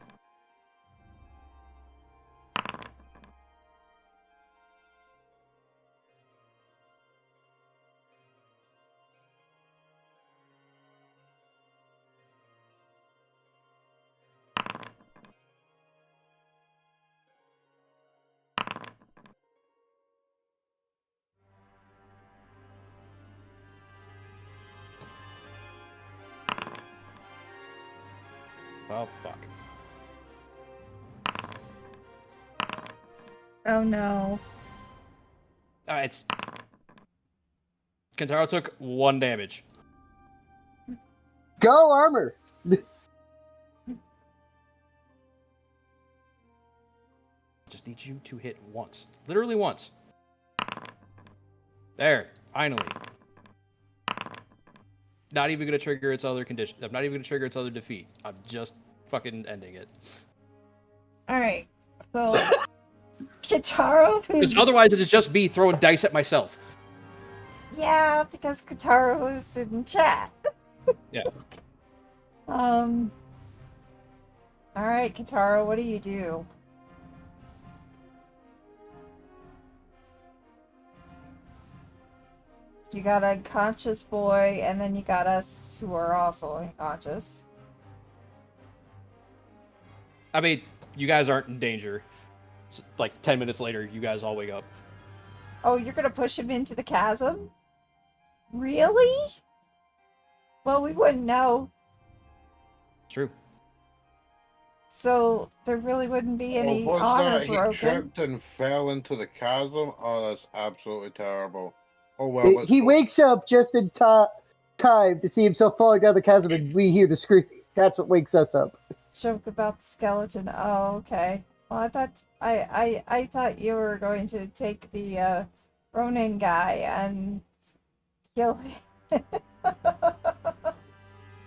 Oh, fuck. Oh no. It's... Kentaro took 1 damage. Go armor! Just need you to hit once. Literally once. There. Finally. Not even gonna trigger its other condition. I'm not even gonna trigger its other defeat. I'm just fucking ending it. Alright. So Kitaro, who's Because otherwise it is just me throwing dice at myself. yeah, because Kitaro is in chat. Yeah. Alright, Kitaro, what do you do? You got a unconscious boy, and then you got us who are also unconscious. I mean, you guys aren't in danger. It's like 10 minutes later, you guys all wake up. Oh, you're gonna push him into the chasm? Really? Well, we wouldn't know. True. So there really wouldn't be any what's honor that? He broken. tripped and fell into the chasm? Oh, that's absolutely terrible. Oh, well, let's He go. wakes up just in time to see himself falling down the chasm, and we hear the screaming. That's what wakes us up. Joke about the skeleton. Oh, okay. Well, I thought you were going to take the Ronin guy and kill him.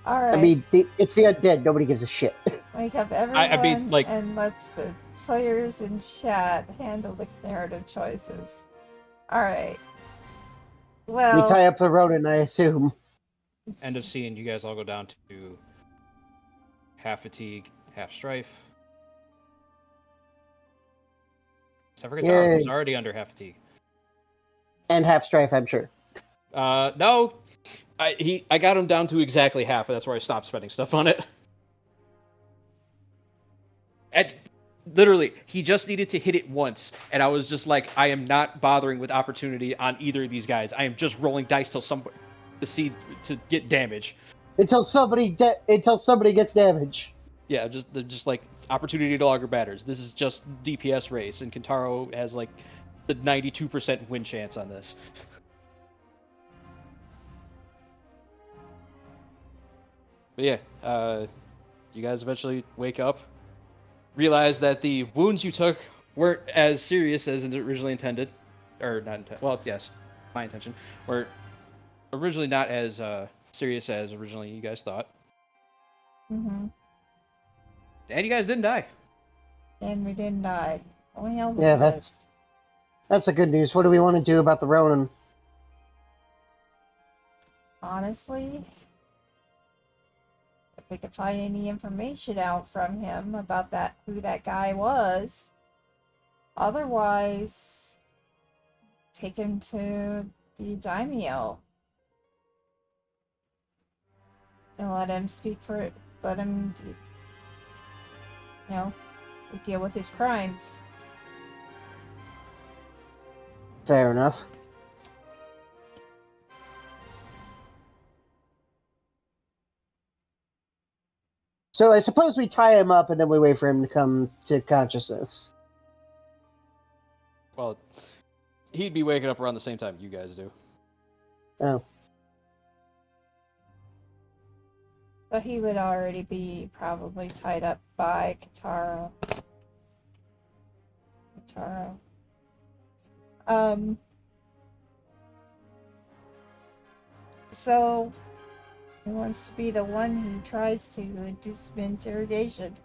All right. I mean, it's the undead. Nobody gives a shit. Wake up everyone I mean, like- and let's the players in chat handle the narrative choices. All right. Well, We tie up the Ronin, I assume. End of scene, you guys all go down to half fatigue, half strife. Except for Guitar, Yay. who's already under half fatigue. And half strife, I'm sure. No. I got him down to exactly half, and that's where I stopped spending stuff on it. Literally, he just needed to hit it once, and I was just like, I am not bothering with opportunity on either of these guys. I am just rolling dice to get damage. Until somebody gets damage. Yeah, they're just like opportunity to logger batters. This is just DPS race, and Kentaro has like the 92% win chance on this. But yeah, you guys eventually wake up, realize that the wounds you took weren't as serious as originally intended, or not intended. Well, yes, my intention were originally not as serious as originally you guys thought, and and you guys didn't die. we didn't die. Only Elvis Yeah, did. that's the good news. What do we want to do about the Ronin? Honestly, if we could find any information out from him about who that guy was. Otherwise, take him to the daimyo and let him deal with his crimes. Fair enough. So I suppose we tie him up and then we wait for him to come to consciousness. Well, he'd be waking up around the same time you guys do. Oh. So he would already be probably tied up by Katara. So he wants to be the one who tries to do some interrogation.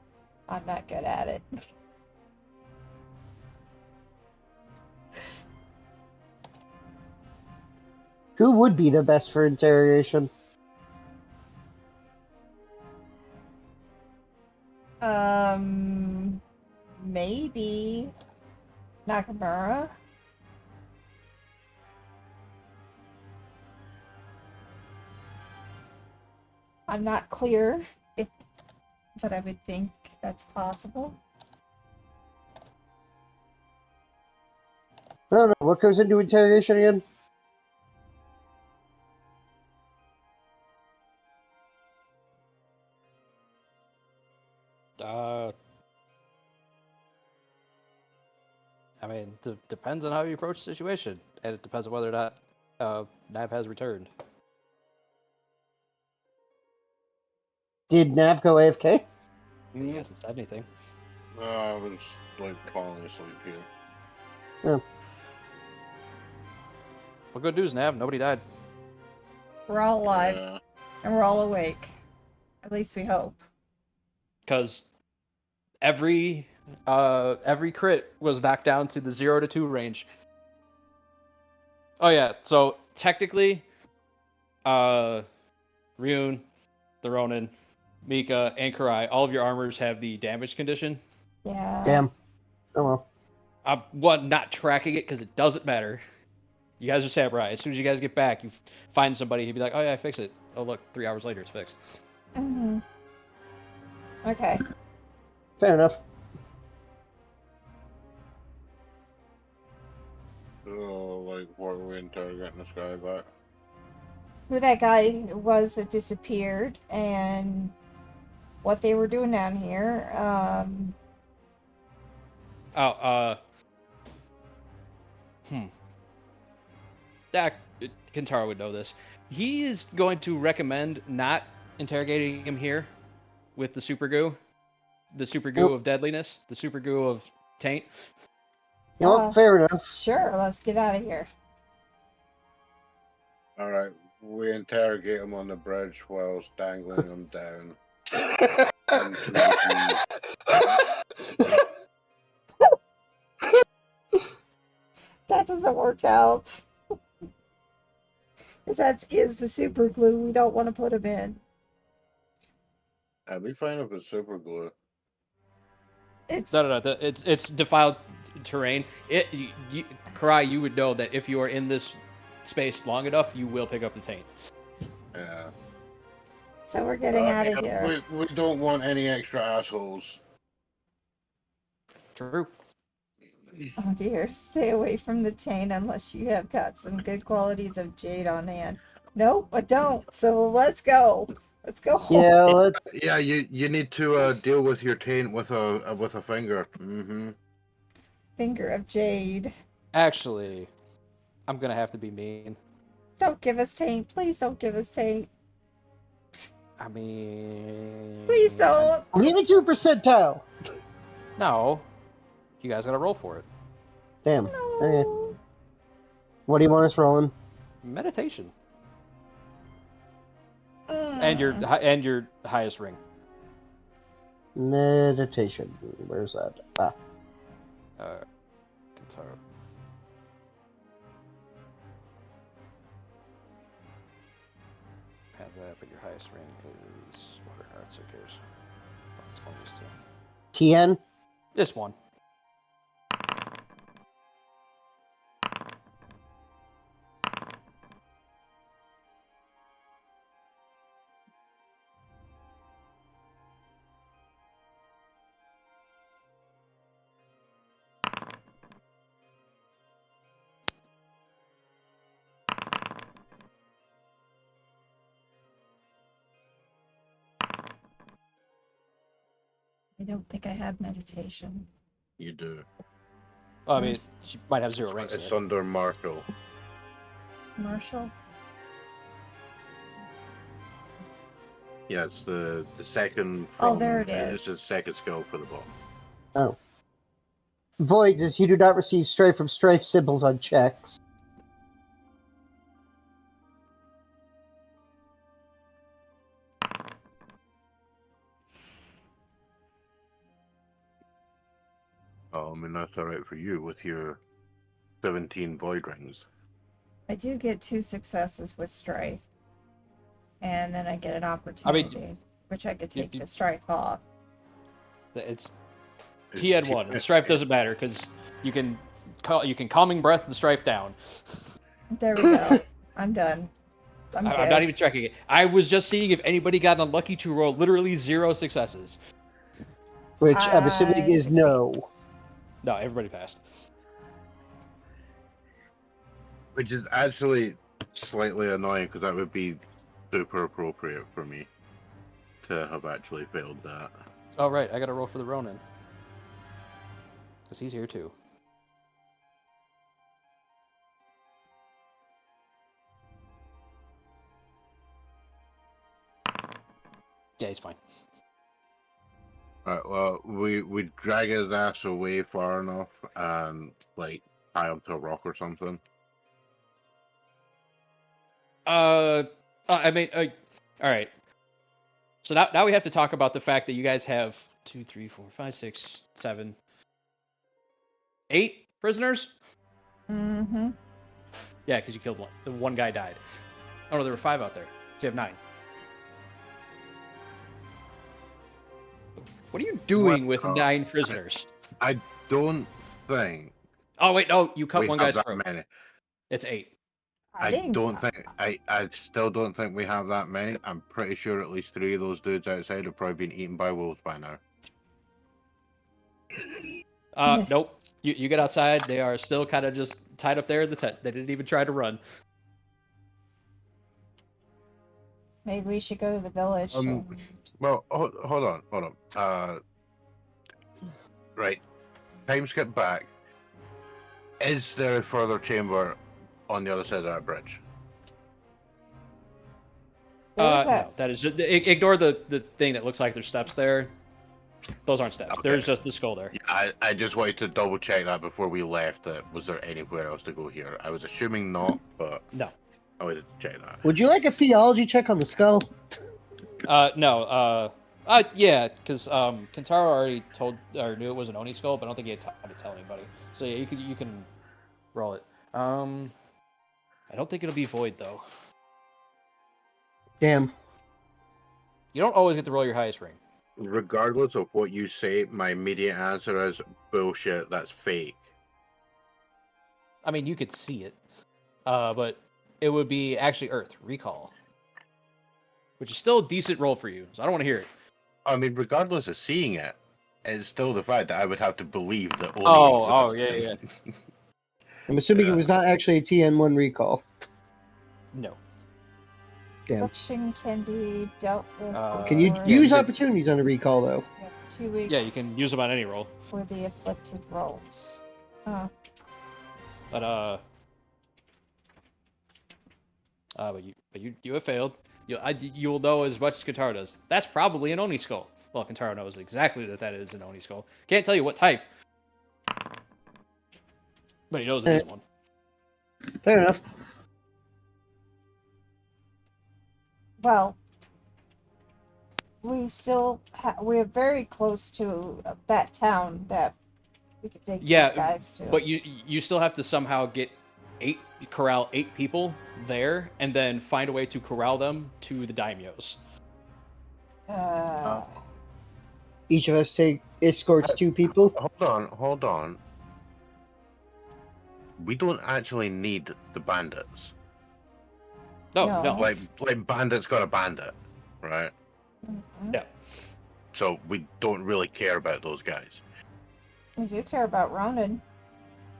I'm not good at it. Who would be the best for interrogation? Maybe Nakamura. I'm not clear but I would think that's possible. I don't know. What goes into interrogation again? I mean, depends on how you approach the situation, and it depends on whether or not Nav has returned. Did Nav go AFK? He hasn't said anything. I was like falling asleep here. Oh. What good news, Nav? Nobody died. We're all alive Yeah. and we're all awake. At least we hope. Because every crit was knocked down to the 0 to 2 range. Oh yeah, so technically, Ryun, the Ronin, Mika, and Karai, all of your armors have the damage condition. Yeah. Damn. Oh well. I'm not tracking it because it doesn't matter. You guys are samurai. As soon as you guys get back, you find somebody, he'd be like, "Oh yeah, I fixed it." Oh look, 3 hours later, it's fixed. Mm-hmm. Okay. Fair enough. So, like, what are we interrogating this guy about? Who that guy was that disappeared and what they were doing down here. Dak Kintaro would know this. He is going to recommend not interrogating him here with the super goo. The super goo of deadliness. The super goo of taint. You know what? Fair enough. Sure, let's get out of here. Alright, we interrogate him on the bridge whilst dangling him down. That doesn't work out. Because that is the super glue we don't want to put him in. I'd be fine if it's super glue. It's No. It's defiled terrain. Karai, you would know that if you are in this space long enough, you will pick up the taint. Yeah. So we're getting out of here. We don't want any extra assholes. True. Oh dear, stay away from the taint unless you have got some good qualities of jade on hand. Nope, I don't. So let's go. Let's go home. Yeah, let's... Yeah, you need to deal with your taint with a finger. Mm-hmm. Finger of jade. Actually, I'm gonna have to be mean. Don't give us taint. Please don't give us taint. I mean... Please don't. Leave it to a percentile. No. You guys gotta roll for it. Damn. No. Okay. What do you want us rolling? Meditation. And your highest ring. Meditation. Where's that? Ah. Guitar. Have that, but your highest ring is water. That's who cares. That's one of these two. TN? This one. I don't think I have meditation. You do. Oh, I mean, she might have 0 ranks. It's in it. under Marshall. Marshall? Yeah, it's the second. Oh, there it It's is. the second skill for the boss. Oh. Voids is you do not receive strafe from strafe symbols on checks. Oh, I mean, that's alright for you with your 17 void rings. I do get 2 successes with strife. And then I get an opportunity, which I could take the strife off. It's TN1. The strife doesn't matter because you can calming breath the strife down. There we go. I'm done. I'm not even checking it. I was just seeing if anybody got unlucky to roll literally 0 successes. Which I'm assuming is succeed. no. No, everybody passed. Which is actually slightly annoying because that would be super appropriate for me to have actually failed that. Oh, right. I got to roll for the Ronin. Because he's here too. Yeah, he's fine. Alright, well, we drag his ass away far enough and, like, tie him to a rock or something. I mean, all right. So now we have to talk about the fact that you guys have 2, 3, 4, 5, 6, 7, 8 prisoners. Mm-hmm. Yeah, because you killed one. The one guy died. Oh no, there were 5 out there. So you have 9. What are you doing with 9 prisoners? I don't think Oh wait, no, you cut we one have guy's that throat. many. It's 8. I still don't think we have that many. I'm pretty sure at least 3 of those dudes outside have probably been eaten by wolves by now. Nope. You get outside. They are still kind of just tied up there in the tent. They didn't even try to run. Maybe we should go to the village. And... Well, hold on. Right. Time skip back. Is there a further chamber on the other side of that bridge? Where's that? No, that is just ignore the thing that looks like there's steps there. Those aren't steps. Okay. There's just the skull there. Yeah, I just wanted to double check that before we left. That was there anywhere else to go here? I was assuming not, but No. I wanted to check that. Would you like a theology check on the skull? No. Yeah, because Kentaro already told or knew it was an Oni skull, but I don't think he had time to tell anybody. So yeah, you can roll it. I don't think it'll be void though. Damn. You don't always get to roll your highest ring. Regardless of what you say, my immediate answer is bullshit. That's fake. I mean, you could see it, but it would be actually Earth recall, which is still a decent roll for you. So I don't want to hear it. I mean, regardless of seeing it, it's still the fact that I would have to believe that Oni exists. Yeah. I'm assuming it was not actually a TN1 recall. No. Damn. Affliction can be dealt with. Can you for- use opportunities on a recall, though? You have 2 weeks. Yeah, you can use them on any roll. For the afflicted rolls. But you have failed. You will know as much as Kentaro does. That's probably an Oni skull. Well, Kentaro knows exactly that is an Oni skull. Can't tell you what type, but he knows it is one. Fair enough. Well, we still we're very close to that town that we could take these guys to. But you still have to somehow corral 8 people there, and then find a way to corral them to the daimyos. Each of us escorts 2 people. Hold on. We don't actually need the bandits. No. Like bandits got a bandit, right? Mhm. Yeah. So we don't really care about those guys. We do care about Ronin.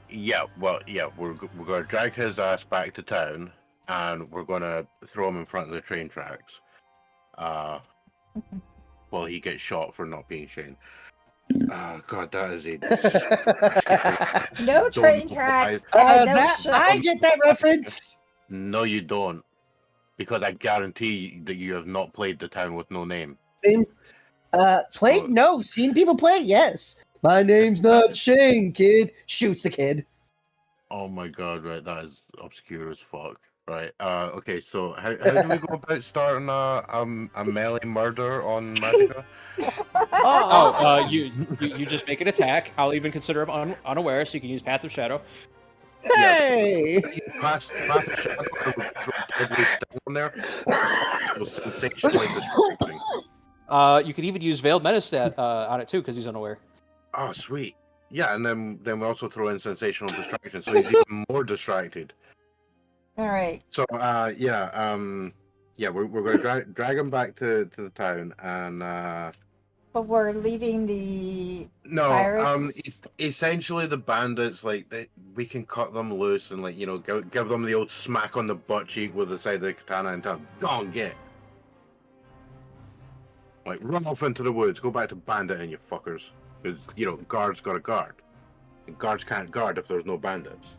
Yeah, we're gonna drag his ass back to town, and we're gonna throw him in front of the train tracks. Well, he gets shot for not being Shane. God, that is a No train tracks. I get that reference. No, you don't, because I guarantee that you have not played the town with no name. Played? No. Seen people play? Yes. My name's not Shane, kid. Shoots the kid. Oh my god, right, that is obscure as fuck. Right, okay, so how do we go about starting a melee murder on Magica? You just make an attack. I'll even consider him unaware, so you can use Path of Shadow. Hey! Pass the shadow, throw deadly sting on there. It'll sensationally destroy things. You could even use Veiled Menace on it too, because he's unaware. Oh, sweet. Yeah, and then we also throw in sensational distraction, so he's even more distracted. All right. So, we're gonna drag him back to the town, and But we're leaving the pirates. Essentially the bandits, like we can cut them loose and give them the old smack on the butt cheek with the side of the katana and tell them, "Go on, get." Like, run off into the woods, go back to bandit, you fuckers. Because, guards got a guard. And guards can't guard if there's no bandits.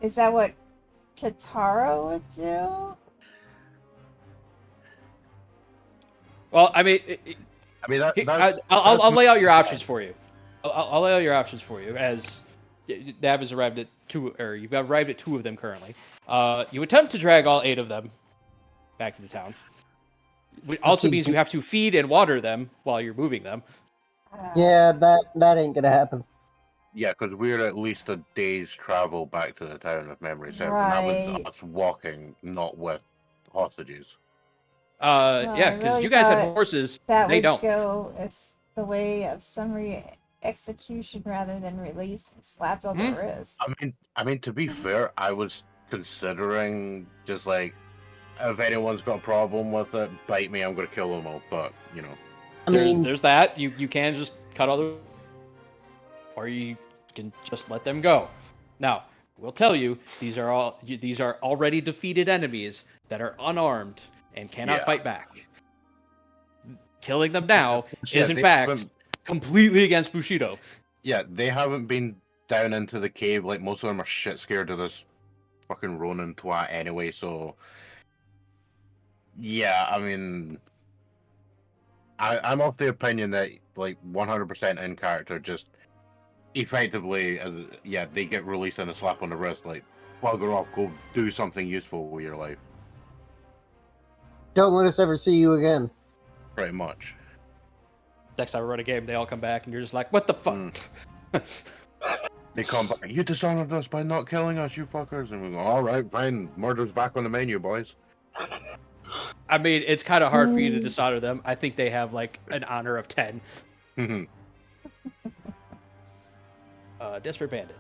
Is that what Kentaro would do? Well, I mean, I'll lay out your options for you. I'll lay out your options for you as Nav has arrived at 2, or you've arrived at 2 of them currently. You attempt to drag all 8 of them back to the town. Which also means you have to feed and water them while you're moving them. Yeah, that ain't gonna happen. Yeah, because we're at least a day's travel back to the town, if memory serves. Right. And that was us walking, not with hostages. Yeah, because you guys have horses. That they would don't. go as the way of summary execution rather than release and slapped on the wrist. I mean, to be fair, I was considering just if anyone's got a problem with it, bite me. I'm gonna kill them all. But you know, I mean, there's that. You can just cut other, or you can just let them go. Now, we'll tell you these are already defeated enemies that are unarmed and cannot Yeah. fight back. Killing them now Yeah, is in they fact haven't- completely against Bushido. Yeah, they haven't been down into the cave. Like most of them are shit scared of this fucking Ronin twat anyway. So yeah, I mean, I'm of the opinion that like 100% in character, just effectively, yeah, they get released and a slap on the wrist. Like, bugger off, go do something useful with your life. don't let us ever see you again. Pretty much. Next time we run a game, they all come back, and you're just like, what the fuck? They come back. You dishonored us by not killing us, you fuckers. And we go, all right, fine. Murder's back on the menu, boys. I mean, it's kind of hard for you to dishonor them. I think they have like an honor of 10. Desperate Bandit.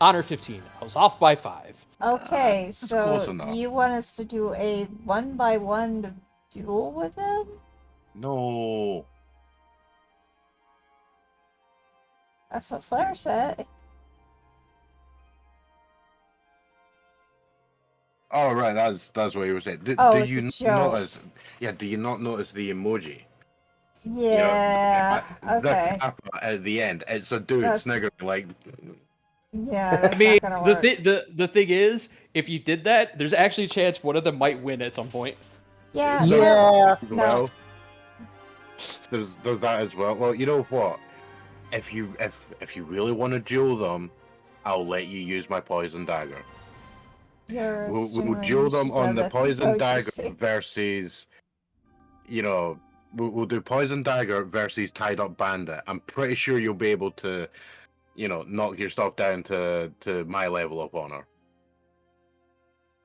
Honor 15. I was off by 5. Okay, close so enough. you want us to do a 1-by-1 duel with them? No. That's what Flair said. Oh, right, that's what he was saying. Do Oh, it's you a not joke. notice? Yeah, do you not notice the emoji? Yeah, okay. The kappa at the end. It's a dude That's- sniggering like. Yeah, that's I mean, not gonna work. the thing is, if you did that, there's actually a chance one of them might win at some point. Yeah, Yeah. no. Well, there's that as well. Well, you know what? If you really want to duel them, I'll let you use my poison dagger. You're We'll duel them on the poison dagger face. versus, you know, we'll do poison dagger versus tied up bandit. I'm pretty sure you'll be able to, you know, knock yourself down to my level of honor.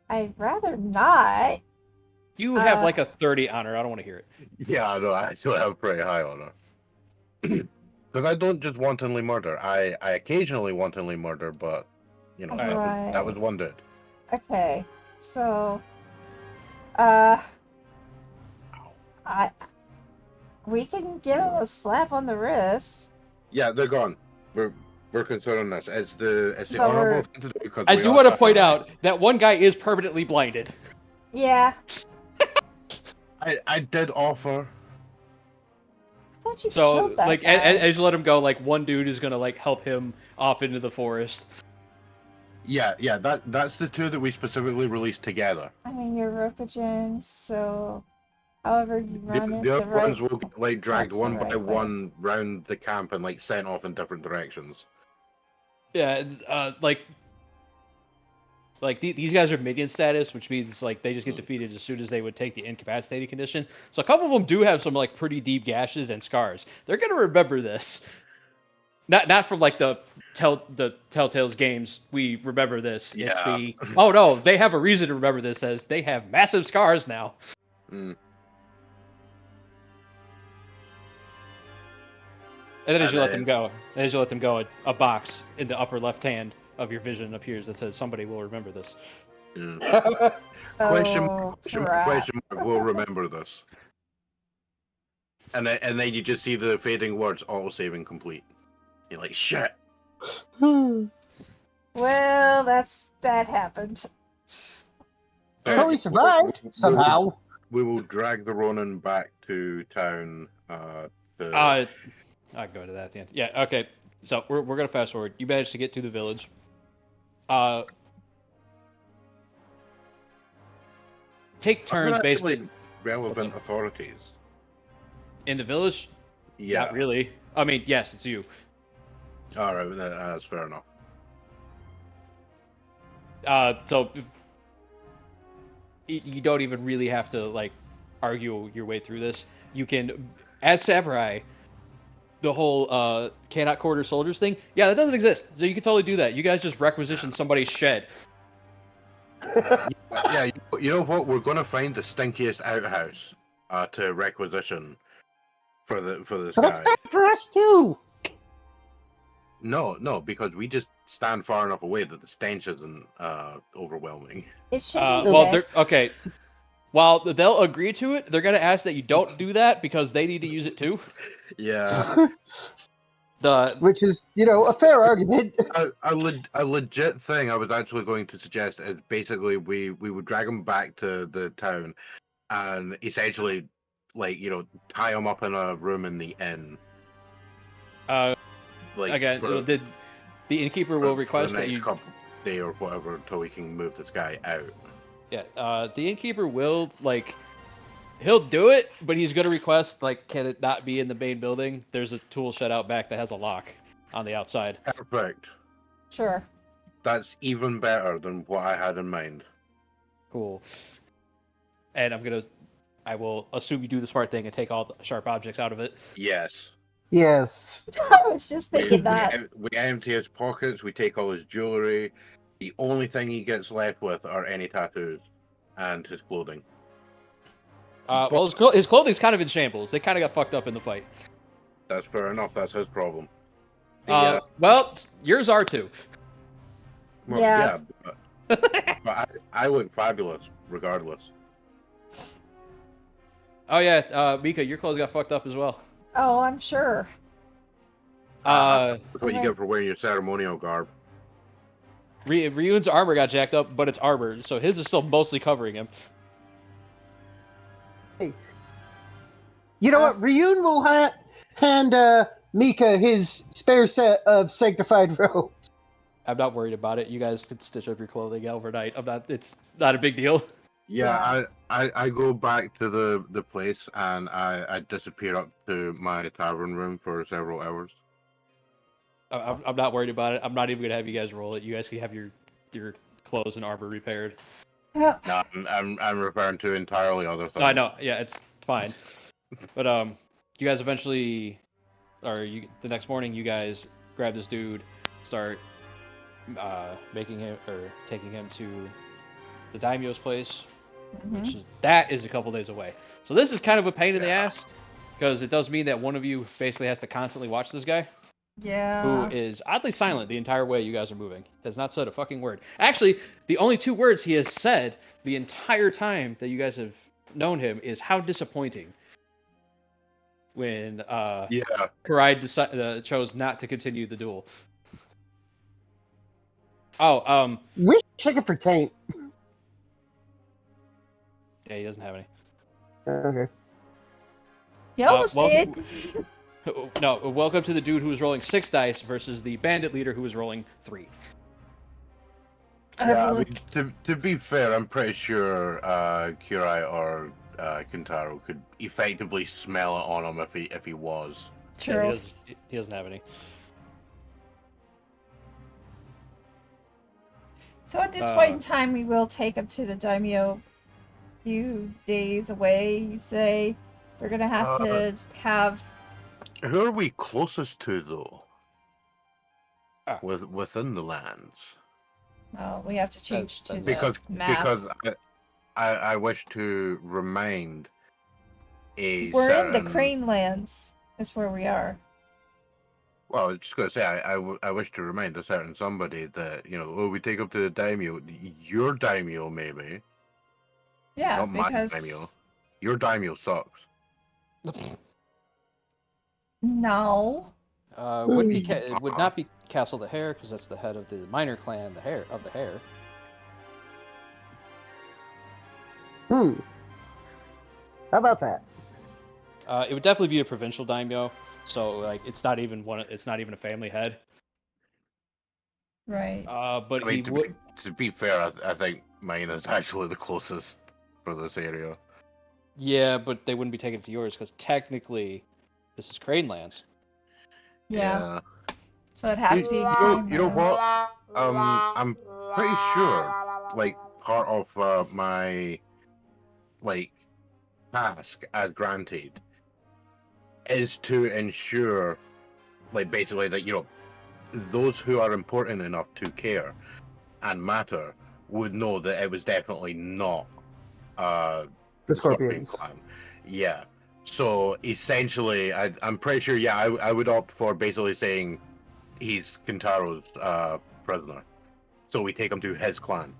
I'd rather not. You have like a 30 honor. I don't want to hear it. Yeah, I know. I still have pretty high honor. Because I don't just wantonly murder. I occasionally wantonly murder, but you know, that was one dude. Okay, so, we can give him a slap on the wrist. Yeah, they're gone. We're considering this. It's the But honorable thing to do because I we do are want to suffering. point out that one guy is permanently blinded. Yeah. I did offer. I thought you So, killed that like, guy. as you let him go, like, one dude is gonna, like, help him off into the forest. Yeah, that's the two that we specifically released together. I mean, you're Rokugen, so however you run it, The other right. ones will get, like dragged that's the one by right way. one round the camp and like sent off in different directions. Yeah, these guys are minion status, which means like they just get defeated as soon as they would take the incapacitated condition. So a couple of them do have some like pretty deep gashes and scars. They're gonna remember this. Not from like the Telltale's games. We remember this. Yeah. It's the oh no, they have a reason to remember this as they have massive scars now. Mm. And then as you let then- them go, a box in the upper left hand of your vision appears that says somebody will remember this. Mm. Oh, question crap. mark, we'll remember this. And then you just see the fading words auto saving complete. You're like shit. Well, that happened. But we survived somehow. We will drag the Ronin back to town. I can go to that at the end. Yeah, okay. So we're gonna fast forward. You managed to get to the village. Take turns Are there basically actually relevant authorities. in the village. Yeah. Not really. I mean, yes, it's you. All right, that's fair enough. So you don't even really have to like argue your way through this. You can, as samurai, the whole cannot quarter soldiers thing. Yeah, that doesn't exist. So you can totally do that. You guys just requisition somebody's shed. Yeah, you know what? We're gonna find the stinkiest outhouse to requisition for this But guy. that's bad for us too. No, because we just stand far enough away that the stench isn't overwhelming. It should be Well, next. okay. While they'll agree to it, they're gonna ask that you don't do that because they need to use it too. Yeah. Which is, a fair argument. A legit thing I was actually going to suggest is basically we would drag him back to the town and essentially, tie him up in a room in the inn. Again, for the innkeeper will the request that next you. couple day or whatever until we can move this guy out. Yeah, the innkeeper will he'll do it, but he's gonna request can it not be in the main building? There's a tool shed out back that has a lock on the outside. Perfect. Sure. That's even better than what I had in mind. Cool. And I will assume you do the smart thing and take all the sharp objects out of it. Yes. Yes. I was just thinking that. We empty his pockets, we take all his jewelry. The only thing he gets left with are any tattoos and his clothing. Well, his clothing's kind of in shambles. They kind of got fucked up in the fight. That's fair enough. That's his problem. Well, yours are too. Well, Yeah. but I look fabulous regardless. Oh yeah, Mika, your clothes got fucked up as well. Oh, I'm sure. That's what you Okay. get for wearing your ceremonial garb. Ryun's armor got jacked up, but it's armored, so his is still mostly covering him. You know what? Ryun will hand Mika his spare set of sanctified robes. I'm not worried about it. You guys can stitch up your clothing overnight. It's not a big deal. Yeah, I go back to the place and I disappear up to my tavern room for several hours. I'm not worried about it. I'm not even gonna have you guys roll it. You guys can have your clothes and armor repaired. Yeah. No, I'm referring to entirely other things. I know. Yeah, it's fine. But you guys eventually, the next morning, you guys grab this dude, start taking him to the daimyo's place, which is a couple days away. So this is kind of a pain in the ass because it does mean that one of you basically has to constantly watch this guy. Yeah. Who is oddly silent the entire way you guys are moving. Has not said a fucking word. Actually, the only 2 words he has said the entire time that you guys have known him is how disappointing. When Karai chose not to continue the duel. Wish chicken for Taint. Yeah, he doesn't have any. Okay. You almost did. No, welcome to the dude who was rolling 6 dice versus the bandit leader who was rolling 3. Yeah, to be fair, I'm pretty sure Kurai or Kintaro could effectively smell it on him if he was. True. Yeah, he doesn't have any. So at this point in time, we will take him to the daimyo. Few days away, you say. We're gonna have to have. Who are we closest to, though? Within the lands. Oh, we have to change to because the map. because I wish to remind We're in the Crane Lands. That's where we are. Well, I was just gonna say I wish to remind a certain somebody that we take up to the daimyo, your daimyo maybe. Yeah, not because my daimyo. Your daimyo sucks. No. It would not be Castle the Hare because that's the head of the minor clan, the Hare. How about that? It would definitely be a provincial daimyo, so it's not even a family head. Right. But I mean, he to be fair, I think mine is actually the closest for this area. Yeah, but they wouldn't be taking it to yours because technically, this is Crane Lands. Yeah. So it'd have to be. You know what? I'm pretty sure, part of my task as granted is to ensure, basically that those who are important enough to care and matter would know that it was definitely not The Scorpions. Clan. Yeah. So essentially, I'm pretty sure. Yeah, I would opt for basically saying he's Kintaro's prisoner, so we take him to his clan.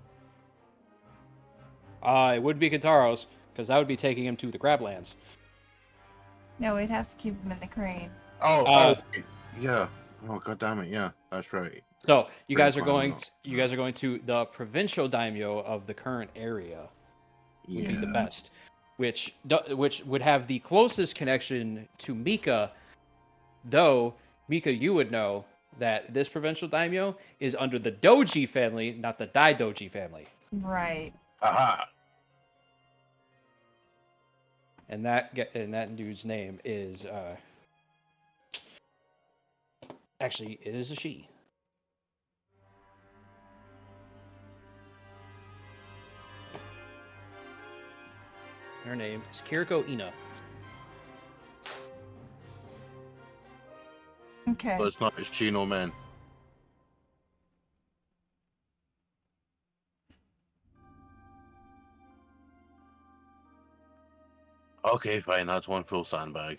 It would be Kintaro's, because that would be taking him to the Crablands. No, we'd have to keep him in the crane. Oh, yeah. Oh, god damn it, yeah, that's right. So you Crane guys are Clan, going. You guys are going to the provincial daimyo of the current area. Would be the Yeah. best, which would have the closest connection to Mika. Though Mika, you would know that this provincial daimyo is under the Doji family, not the Daidoji family. Right. Aha! And that dude's name is actually it is a she. Her name is Kiriko Ina. Okay. So it's not a Chino man. Okay, fine, that's one full sandbag.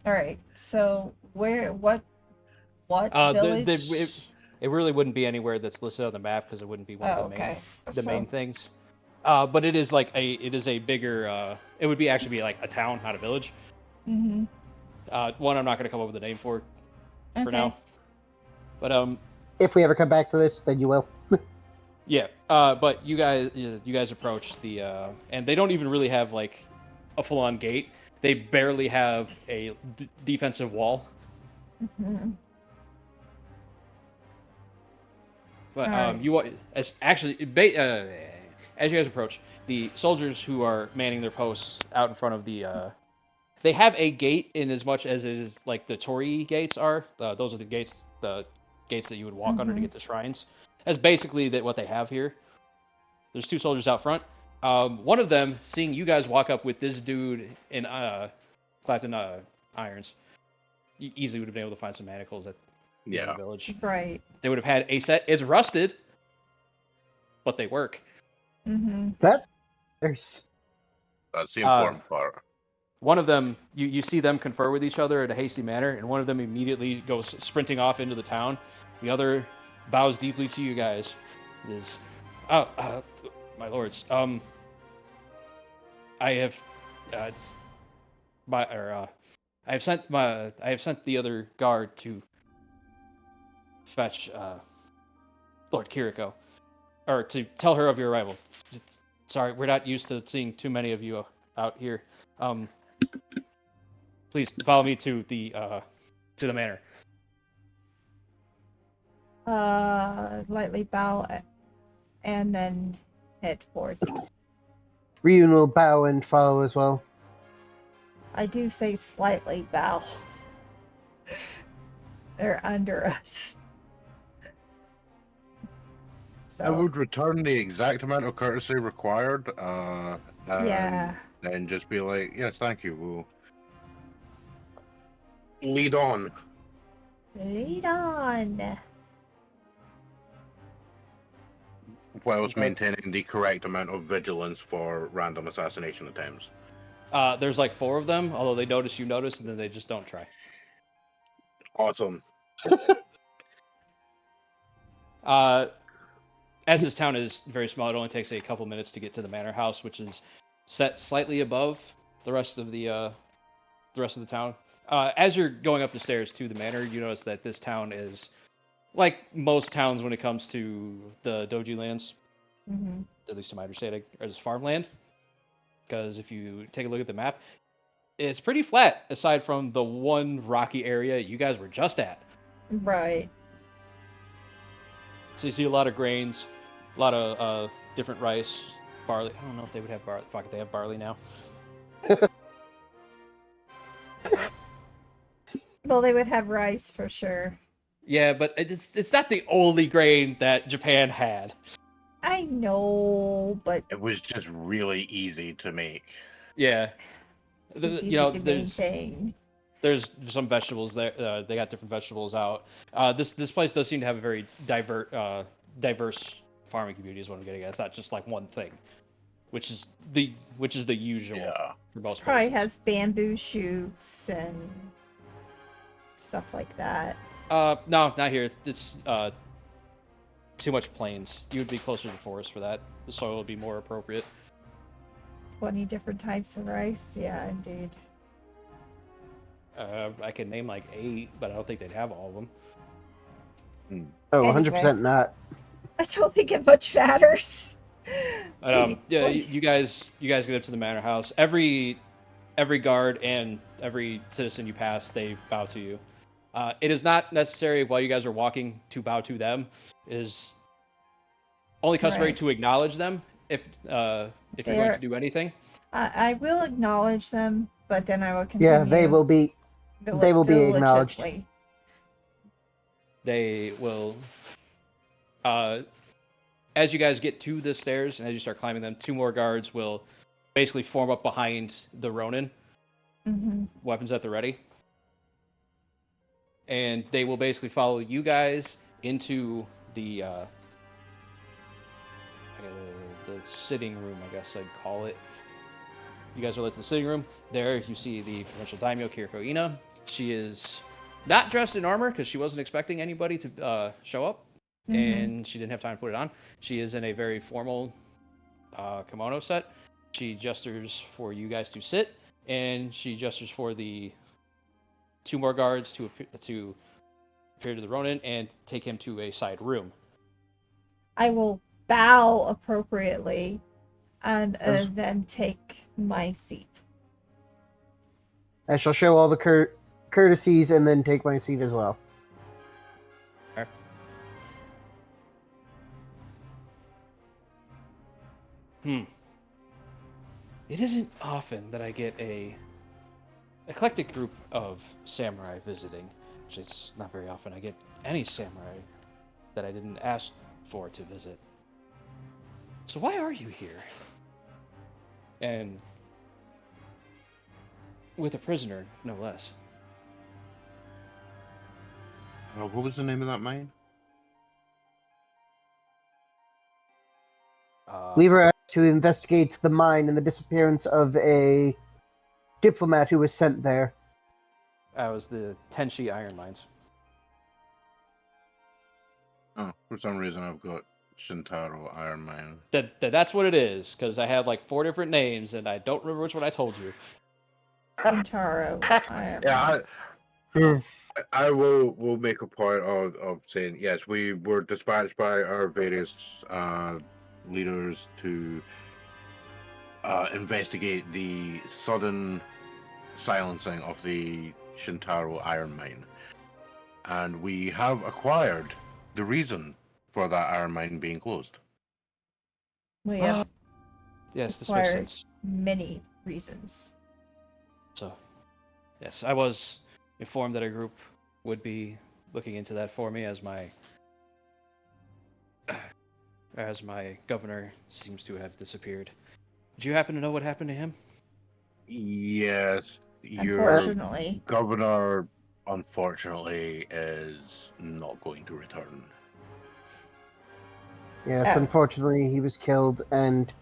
All right. So what village? It really wouldn't be anywhere that's listed on the map because it wouldn't be one Oh, of okay. the main things. But it is like a bigger. It would be actually be like a town, not a village. Mm-hmm. One I'm not going to come up with a name for now. But If we ever come back to this, then you will. yeah. But you guys approach the and they don't even really have like a full-on gate. They barely have a defensive wall. Mm-hmm. But Alright. as you guys approach, the soldiers who are manning their posts out in front of the they have a gate in as much as it is like the torii gates are. Those are the gates that you would walk under to get to shrines. That's basically what they have here. There's two soldiers out front. One of them, seeing you guys walk up with this dude in clapped in irons, you easily would have been able to find some manacles at the other village. Right. They would have had a set. It's rusted, but they work. Mm-hmm. That's That's the important part. One of them, you see them confer with each other in a hasty manner, and one of them immediately goes sprinting off into the town. The other bows deeply to you guys. My lords, I have, I have sent the other guard to fetch Lord Kiriko, or to tell her of your arrival. Sorry, we're not used to seeing too many of you out here. Please follow me to the manor. Lightly bow and then head forth. Ryun will bow and follow as well. I do say slightly bow. They're under us. So, I would return the exact amount of courtesy required. yeah. And just be like, yes, thank you. We'll lead on. Lead on. Whilst maintaining the correct amount of vigilance for random assassination attempts. There's like 4 of them, although they notice you notice, and then they just don't try. Awesome. As this town is very small, it only takes a couple minutes to get to the manor house, which is set slightly above the rest of the town. As you're going up the stairs to the manor, you notice that this town is like most towns when it comes to the Doji lands, Mm-hmm. at least to my understanding, as farmland. Because if you take a look at the map, it's pretty flat, aside from the one rocky area you guys were just at. Right. So you see a lot of grains, a lot of different rice, barley. I don't know if they would have barley. Fuck it, they have barley now. Well, they would have rice for sure. Yeah, but it's not the only grain that Japan had. I know, but It was just really easy to make. Yeah. it's easy to maintain. There's some vegetables there. They got different vegetables out. This place does seem to have a very diverse farming community. Is what I'm getting at. It's not just like one thing, which is the usual Yeah. for most Probably places. has bamboo shoots and stuff like that. No, not here. It's too much plains. You would be closer to the forest for that. The soil would be more appropriate. 20 different types of rice? Yeah, indeed. I can name like 8, but I don't think they'd have all of them. Oh, Anyway. 100% not. I don't think it much matters. Yeah, you guys get up to the manor house. Every guard and every citizen you pass, they bow to you. It is not necessary while you guys are walking to bow to them. It is only customary Right. to acknowledge them if you're going to do anything. I will acknowledge them, but then I will continue. Yeah, they will be acknowledged. diligently. They will. As you guys get to the stairs and as you start climbing them, 2 more guards will basically form up behind the Ronin, weapons at the ready. And they will basically follow you guys into the sitting room, I guess I'd call it. You guys are led to the sitting room. There you see the provincial daimyo, Kiriko Ina. She is not dressed in armor because she wasn't expecting anybody to show up, and she didn't have time to put it on. She is in a very formal kimono set. She gestures for you guys to sit, and she gestures for the 2 more guards to appear to the Ronin and take him to a side room. I will bow appropriately and then take my seat. I shall show all the courtesies and then take my seat as well. Okay. It isn't often that I get a eclectic group of samurai visiting. Actually, it's not very often I get any samurai that I didn't ask for to visit. So why are you here? And with a prisoner, no less. What was the name of that mine? Lever asked to investigate the mine and the disappearance of a diplomat who was sent there. That was the Tenshi iron mines. Oh, for some reason I've got Shintaro Iron Mine. That's what it is, because I have like 4 different names, and I don't remember which one I told you. Shintaro. I will make a point of saying, yes, we were dispatched by our various leaders to investigate the sudden silencing of the Shintaro Iron Mine. And we have acquired the reason for that iron mine being closed. We have Yes, this makes acquired sense. many reasons. So, yes, I was informed that a group would be looking into that for me, as my governor seems to have disappeared. Did you happen to know what happened to him? Yes, your Unfortunately. governor, unfortunately, is not going to return. Yes, unfortunately, he was killed and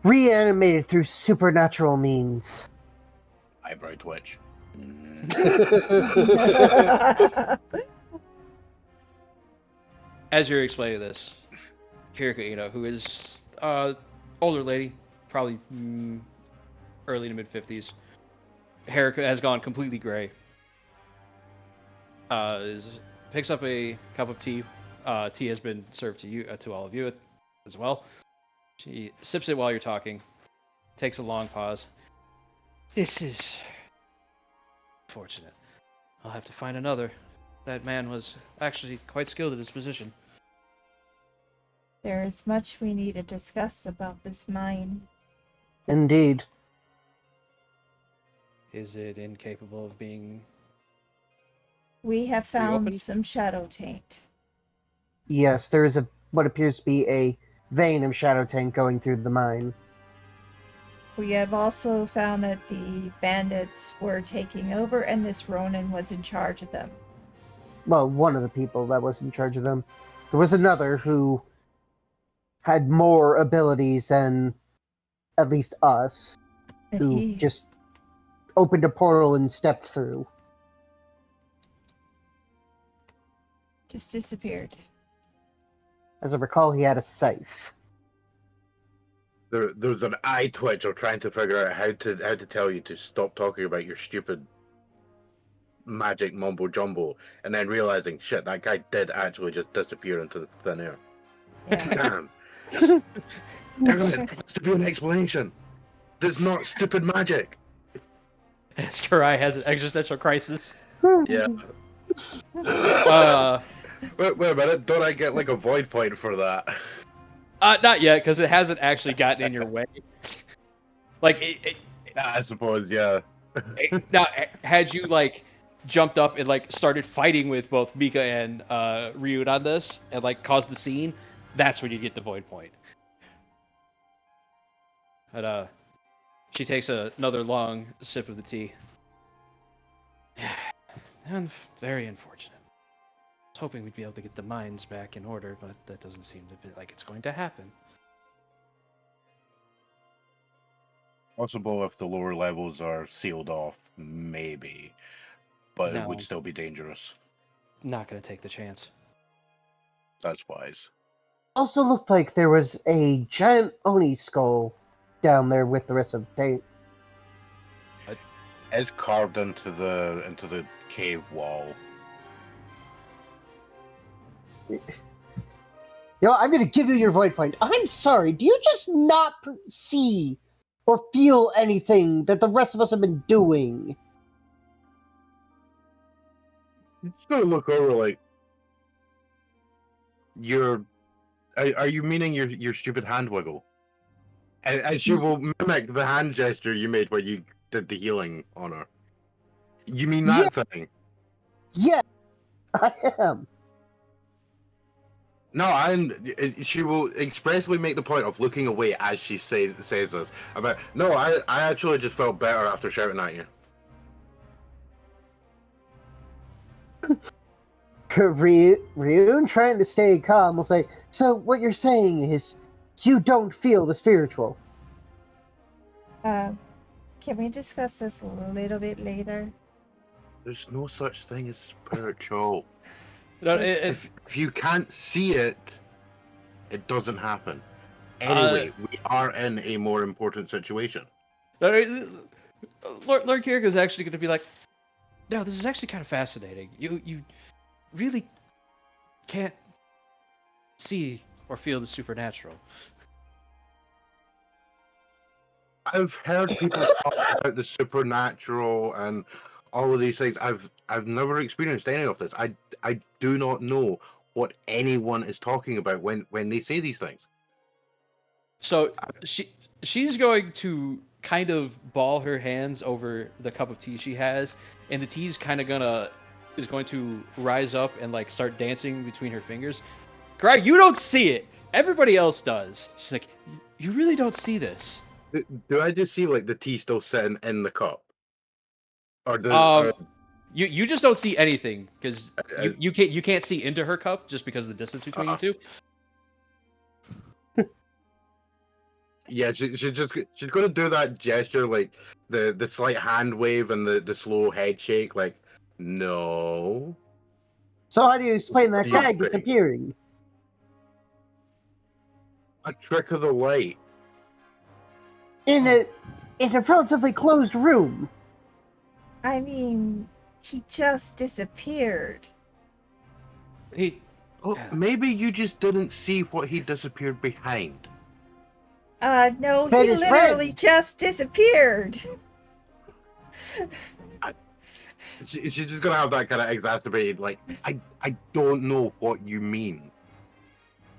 reanimated through supernatural means. Eyebrow twitch. As you're explaining this, Kiriko Ino, who is older lady, probably early to mid 50s, hair has gone completely gray. Picks up a cup of tea. Tea has been served to you, to all of you as well. She sips it while you're talking. Takes a long pause. This is unfortunate. I'll have to find another. That man was actually quite skilled at his position. There is much we need to discuss about this mine. Indeed. Is it incapable of being... We have found Reopened? some shadow taint. Yes, there is what appears to be a vein of shadow tank going through the mine. We have also found that the bandits were taking over and this Ronin was in charge of them. Well, one of the people that was in charge of them. There was another who had more abilities than at least us, And who he, just opened a portal and stepped through. Just disappeared. As I recall, he had a scythe. There's an eye twitch of trying to figure out how to tell you to stop talking about your stupid magic mumbo jumbo, and then realizing, shit, that guy did actually just disappear into thin air. Yeah. Damn. Damn it, there has to be an explanation. That's not stupid magic. As Karai has an existential crisis. Yeah. Uh, Wait a minute, don't I get like a void point for that? Not yet, because it hasn't actually gotten in your way. Like, I suppose, yeah. now, had you like jumped up and like started fighting with both Mika and Ryun on this, and like caused the scene, that's when you get the void point. But she takes another long sip of the tea. And very unfortunate. I was hoping we'd be able to get the mines back in order, but that doesn't seem to be like it's going to happen. Possible if the lower levels are sealed off, maybe. But it No. would still be dangerous. Not going to take the chance. That's wise. Also looked like there was a giant Oni skull down there with the rest of the tank. It's carved into the cave wall. You know, I'm going to give you your void point. I'm sorry, do you just not see or feel anything that the rest of us have been doing? I'm just gonna look over like are you meaning your stupid hand wiggle? And she will mimic the hand gesture you made when you did the healing on her. You mean that thing? Yeah, I am. No, she will expressly make the point of looking away as she says this. About no, I actually just felt better after shouting at you. Ryun, trying to stay calm, will say, so what you're saying is, you don't feel the spiritual. Can we discuss this a little bit later? There's no such thing as spiritual. No, If you can't see it, it doesn't happen. Anyway, we are in a more important situation. Lord Kierkegaard is actually going to be like, no, this is actually kind of fascinating. You really can't see or feel the supernatural. I've heard people talk about the supernatural and all of these things. I've never experienced any of this. I do not know what anyone is talking about when they say these things. So she's going to kind of ball her hands over the cup of tea she has, and the tea's kind of is going to rise up and like start dancing between her fingers. Greg, you don't see it. Everybody else does. She's like, you really don't see this. Do I just see like the tea still sitting in the cup? Or does you just don't see anything because you can't see into her cup just because of the distance between you two. Yeah, she's gonna do that gesture, like the slight hand wave and the slow head shake, like no. So how do you explain that Yeah, guy disappearing? A trick of the light. In a relatively closed room. I mean, he just disappeared. Oh, maybe you just didn't see what he disappeared behind. No, Fed he his literally friend. just disappeared. She's just gonna have that kind of exacerbated, like I don't know what you mean.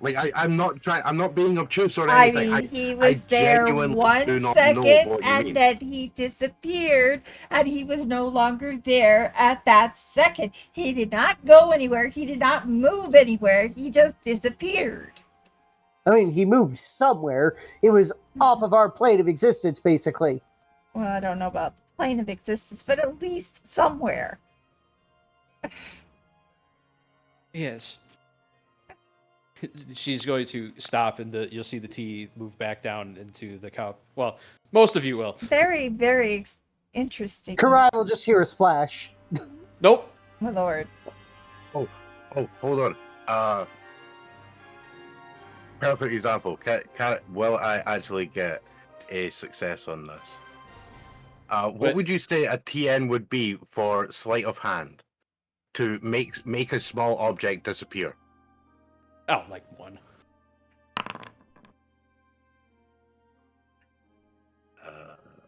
Like I'm not being obtuse or I anything. mean, he was there genuinely do 1 not know second what you and mean. then he disappeared and he was no longer there at that second. He did not go anywhere. He did not move anywhere. He just disappeared. I mean, he moved somewhere. It was off of our plane of existence, basically. Well, I don't know about the plane of existence, but at least somewhere. Yes. She's going to stop, and you'll see the tea move back down into the cup. Well, most of you will. Very, very interesting. Karai will just hear a splash. Nope. My lord. Oh, hold on. Perfect example. Will I actually get a success on this? What But- would you say a TN would be for sleight of hand to make a small object disappear? Oh, like 1.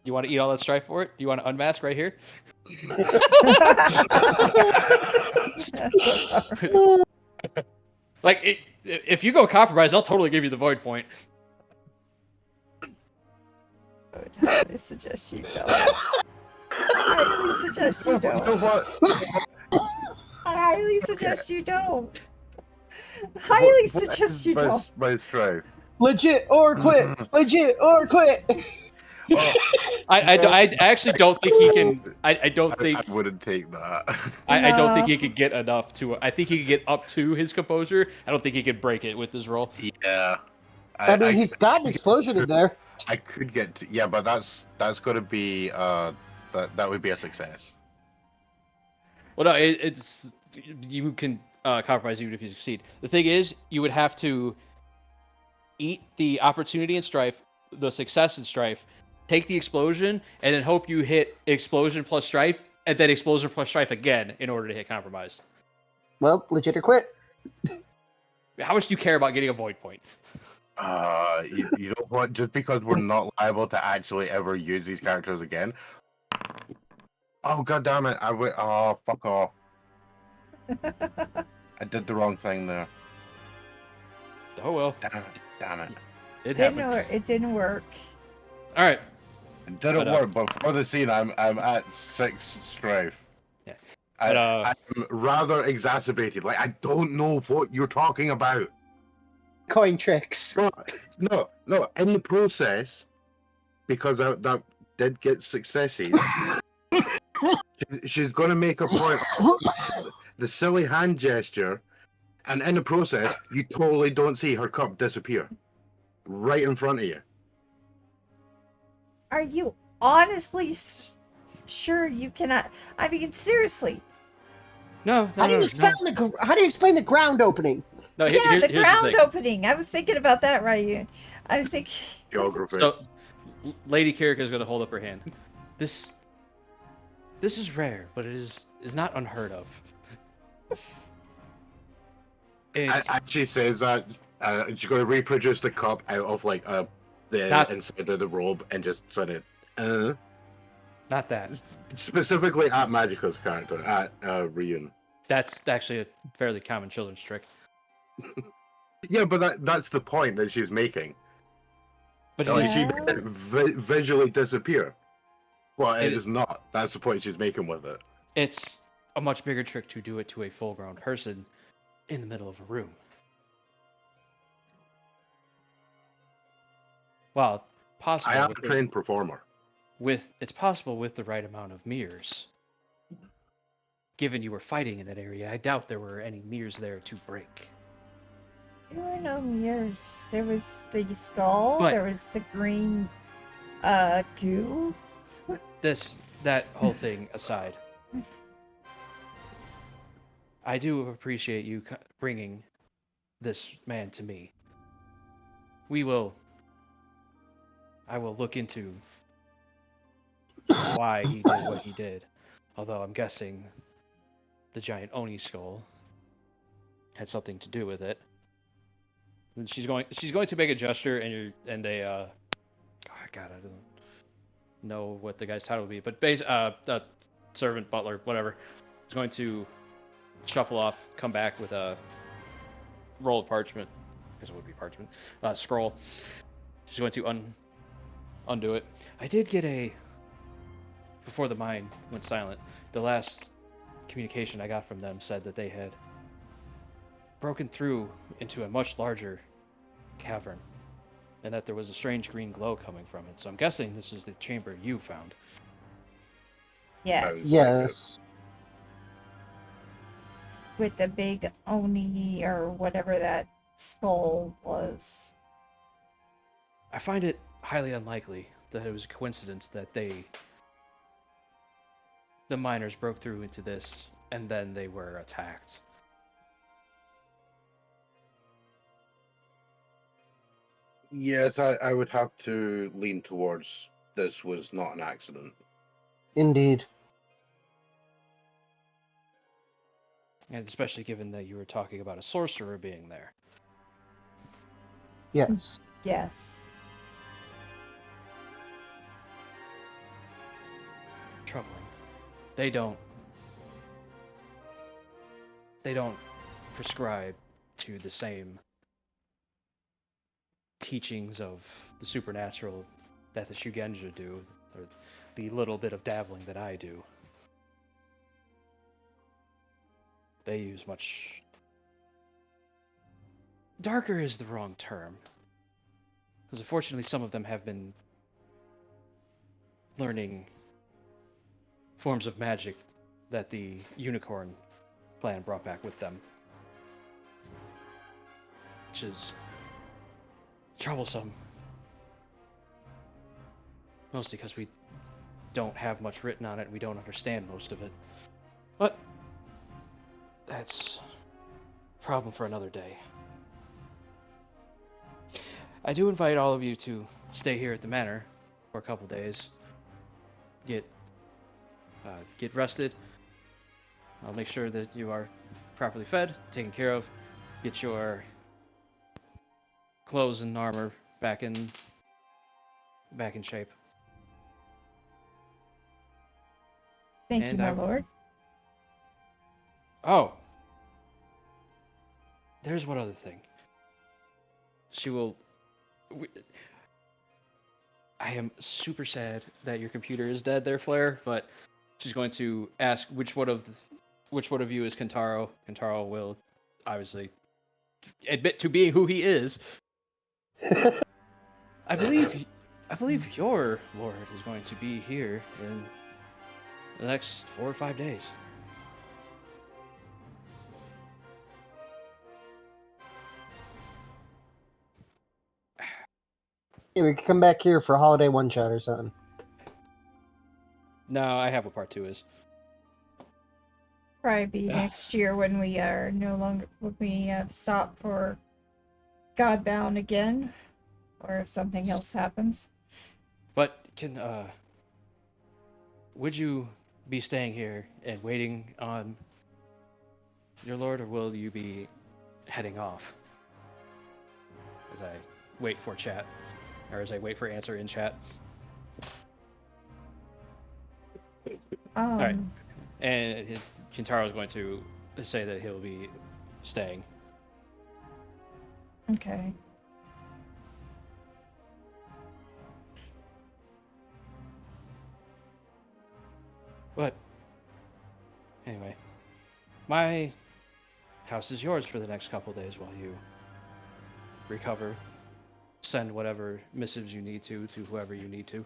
You want to eat all that strife for it? You want to unmask right here? Like, if you go compromise, I'll totally give you the void point. I would highly suggest you don't. I highly suggest you You know don't. what? I highly suggest you don't. Highly What suggest is you don't. my strife? Legit or quit. Legit or quit. Oh, I actually don't think he can. I don't I think. wouldn't take that. I don't think No. he could get enough to. I think he could get up to his composure. I don't think he could break it with his roll. Yeah. I mean, he's got an explosion in there. I could get to, yeah, but that's going to be that would be a success. Well, no, it's you can compromise even if you succeed. The thing is, you would have to eat the opportunity in strife, the success in strife, take the explosion, and then hope you hit explosion plus strife, and then explosion plus strife again in order to hit compromise. Well, legit or quit. How much do you care about getting a void point? You know what? Just because we're not liable to actually ever use these characters again. Oh god damn it! Oh fuck off! I did the wrong thing there. Oh well, Damn it! it happened. It didn't work. All right. It didn't work, but for the scene, I'm at 6 strife. Yeah. I'm rather exacerbated. Like I don't know what you're talking about. Coin tricks. No. In the process, because that did get successes, she's going to make a point. The silly hand gesture, and in the process, you totally don't see her cup disappear right in front of you. Are you honestly sure you cannot? I mean, seriously. No. How do you explain the ground opening? No, Yeah, here's the the ground thing. opening. I was thinking about that, Ryu. I was thinking. Geography. So, Lady Kirika is going to hold up her hand. This is rare, but it is not unheard of. She says that she's going to reproduce the cup out of like the inside of the robe and just sort of Not that. specifically at Magica's character at Ryun. That's actually a fairly common children's trick. Yeah, but that's the point that she's making. But Like, he's- she made it visually disappear. Well, it is not. That's the point she's making with it. it's a much bigger trick to do it to a full-grown person in the middle of a room. Well, possible. I am a trained performer. It's possible with the right amount of mirrors. Given you were fighting in that area, I doubt there were any mirrors there to break. There were no mirrors. There was the skull. But- there was the green goo. That whole thing aside, I do appreciate you bringing this man to me. I will look into why he did what he did. Although I'm guessing the giant Oni skull had something to do with it. And she's going to make a gesture and a God, I don't know what the guy's title would be, but servant, butler, whatever, is going to shuffle off, come back with a roll of parchment. I guess it would be parchment. Scroll. She's going to undo it. I did get before the mine went silent, the last communication I got from them said that they had broken through into a much larger cavern, and that there was a strange green glow coming from it. So I'm guessing this is the chamber you found. Yes. Yes. With the big Oni or whatever that skull was. I find it highly unlikely that it was a coincidence that the miners broke through into this and then they were attacked. Yes, I would have to lean towards this was not an accident. Indeed. And especially given that you were talking about a sorcerer being there. Yes. Yes. Troubling. They don't prescribe to the same teachings of the supernatural that the Shugenja do, or the little bit of dabbling that I do. They use much... darker is the wrong term. Because unfortunately some of them have been learning forms of magic that the Unicorn clan brought back with them. Which is troublesome. Mostly because we don't have much written on it and we don't understand most of it. But that's a problem for another day. I do invite all of you to stay here at the manor for a couple days. Get rested. I'll make sure that you are properly fed, taken care of. Get your clothes and armor back in shape. Thank And you, my lord. Oh. There's one other thing. I am super sad that your computer is dead there, Flair, but she's going to ask which one of you is Kentaro. Kentaro will obviously admit to being who he is. I believe your lord is going to be here in the next 4 or 5 days. Yeah, we can come back here for a holiday one-shot or something. No, I have what part 2 is. Probably be next year when we are no longer when we have stopped for Godbound again, or if something else happens. But would you be staying here and waiting on your lord, or will you be heading off? As I wait for chat, or as I wait for answer in chat. All right, and Kintaro is going to say that he'll be staying. Okay. But anyway, my house is yours for the next couple days while you recover. Send whatever missives you need to whoever you need to.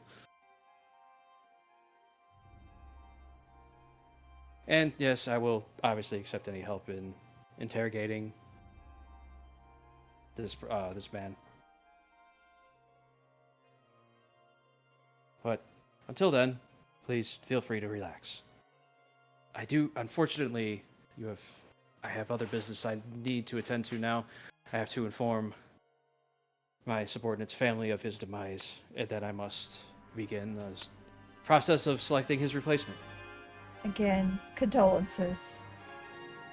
And yes, I will obviously accept any help in interrogating this man. But until then, please feel free to relax. Unfortunately, I have other business I need to attend to now. I have to inform my subordinate's family of his demise, and then I must begin the process of selecting his replacement. Again, condolences.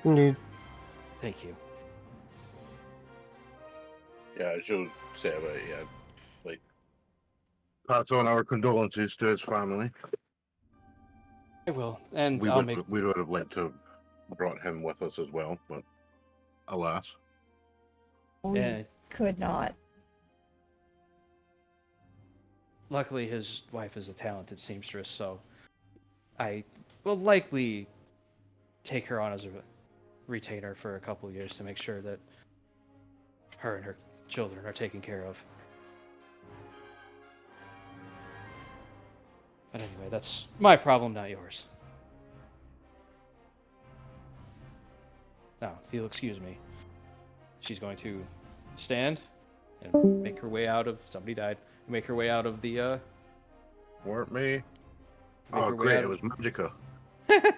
Indeed. Thank you. Yeah, she'll say about it, yeah. Like, pass on our condolences to his family. I will, and We I'll would, make... we would have liked to have brought him with us as well, but alas. We could not. Luckily, his wife is a talented seamstress, so I will likely take her on as a retainer for a couple years to make sure that her and her children are taken care of. But anyway, that's my problem, not yours. Now, if you'll excuse me, she's going to stand and make her way out of... Somebody died. Make her way out of the... Weren't me? Make Oh, her way great, out it of- was Magica. Oh,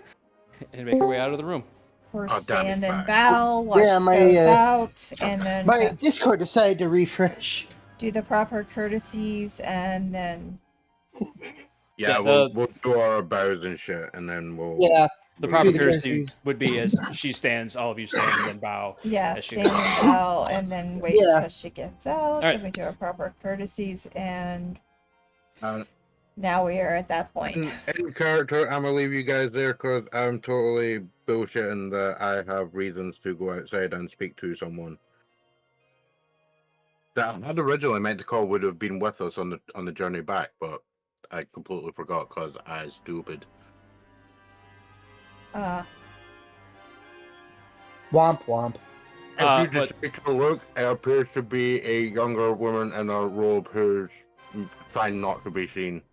and make her way out of the room. Or Oh, damn it, stand and fine. bow, watch Yeah, my, goes out, and then My Discord decided to refresh. do the proper courtesies, and then Yeah, Yeah, we'll do our bows and shit, and then we'll. Yeah. the we'll proper Do the leave. courtesy courtesies. would be as she stands, all of you stand and then bow. yeah, as she stand and goes. bow, and then wait Yeah. till she gets out. Alright. Then we do our proper courtesies, and Uh, now we are at that point. in character, I'm gonna leave you guys there because I'm totally bullshitting that I have reasons to go outside and speak to someone that I had originally meant to call would have been with us on the journey back, but I completely forgot because I stupid. Womp womp. If you But just take a look, it appears to be a younger woman in a robe who's trying not to be seen.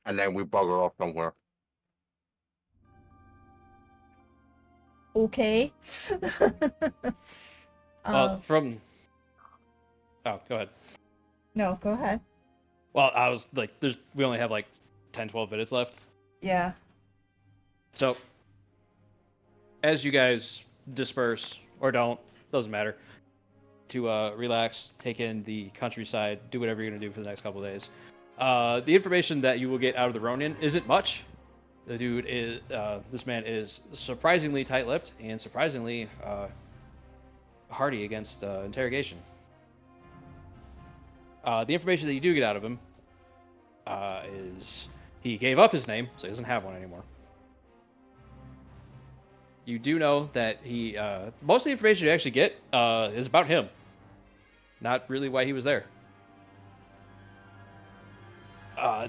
And then we bugger off somewhere. Okay. well, from oh, go ahead. No, go ahead. Well, I was like, we only have like 10, 12 minutes left. Yeah. So, as you guys disperse or don't, doesn't matter, to relax, take in the countryside, do whatever you're gonna do for the next couple of days. The information that you will get out of the Ronin isn't much. The dude is, this man is surprisingly tight-lipped and surprisingly hardy against interrogation. The information that you do get out of him is he gave up his name, so he doesn't have one anymore. You do know that he, most of the information you actually get is about him, not really why he was there.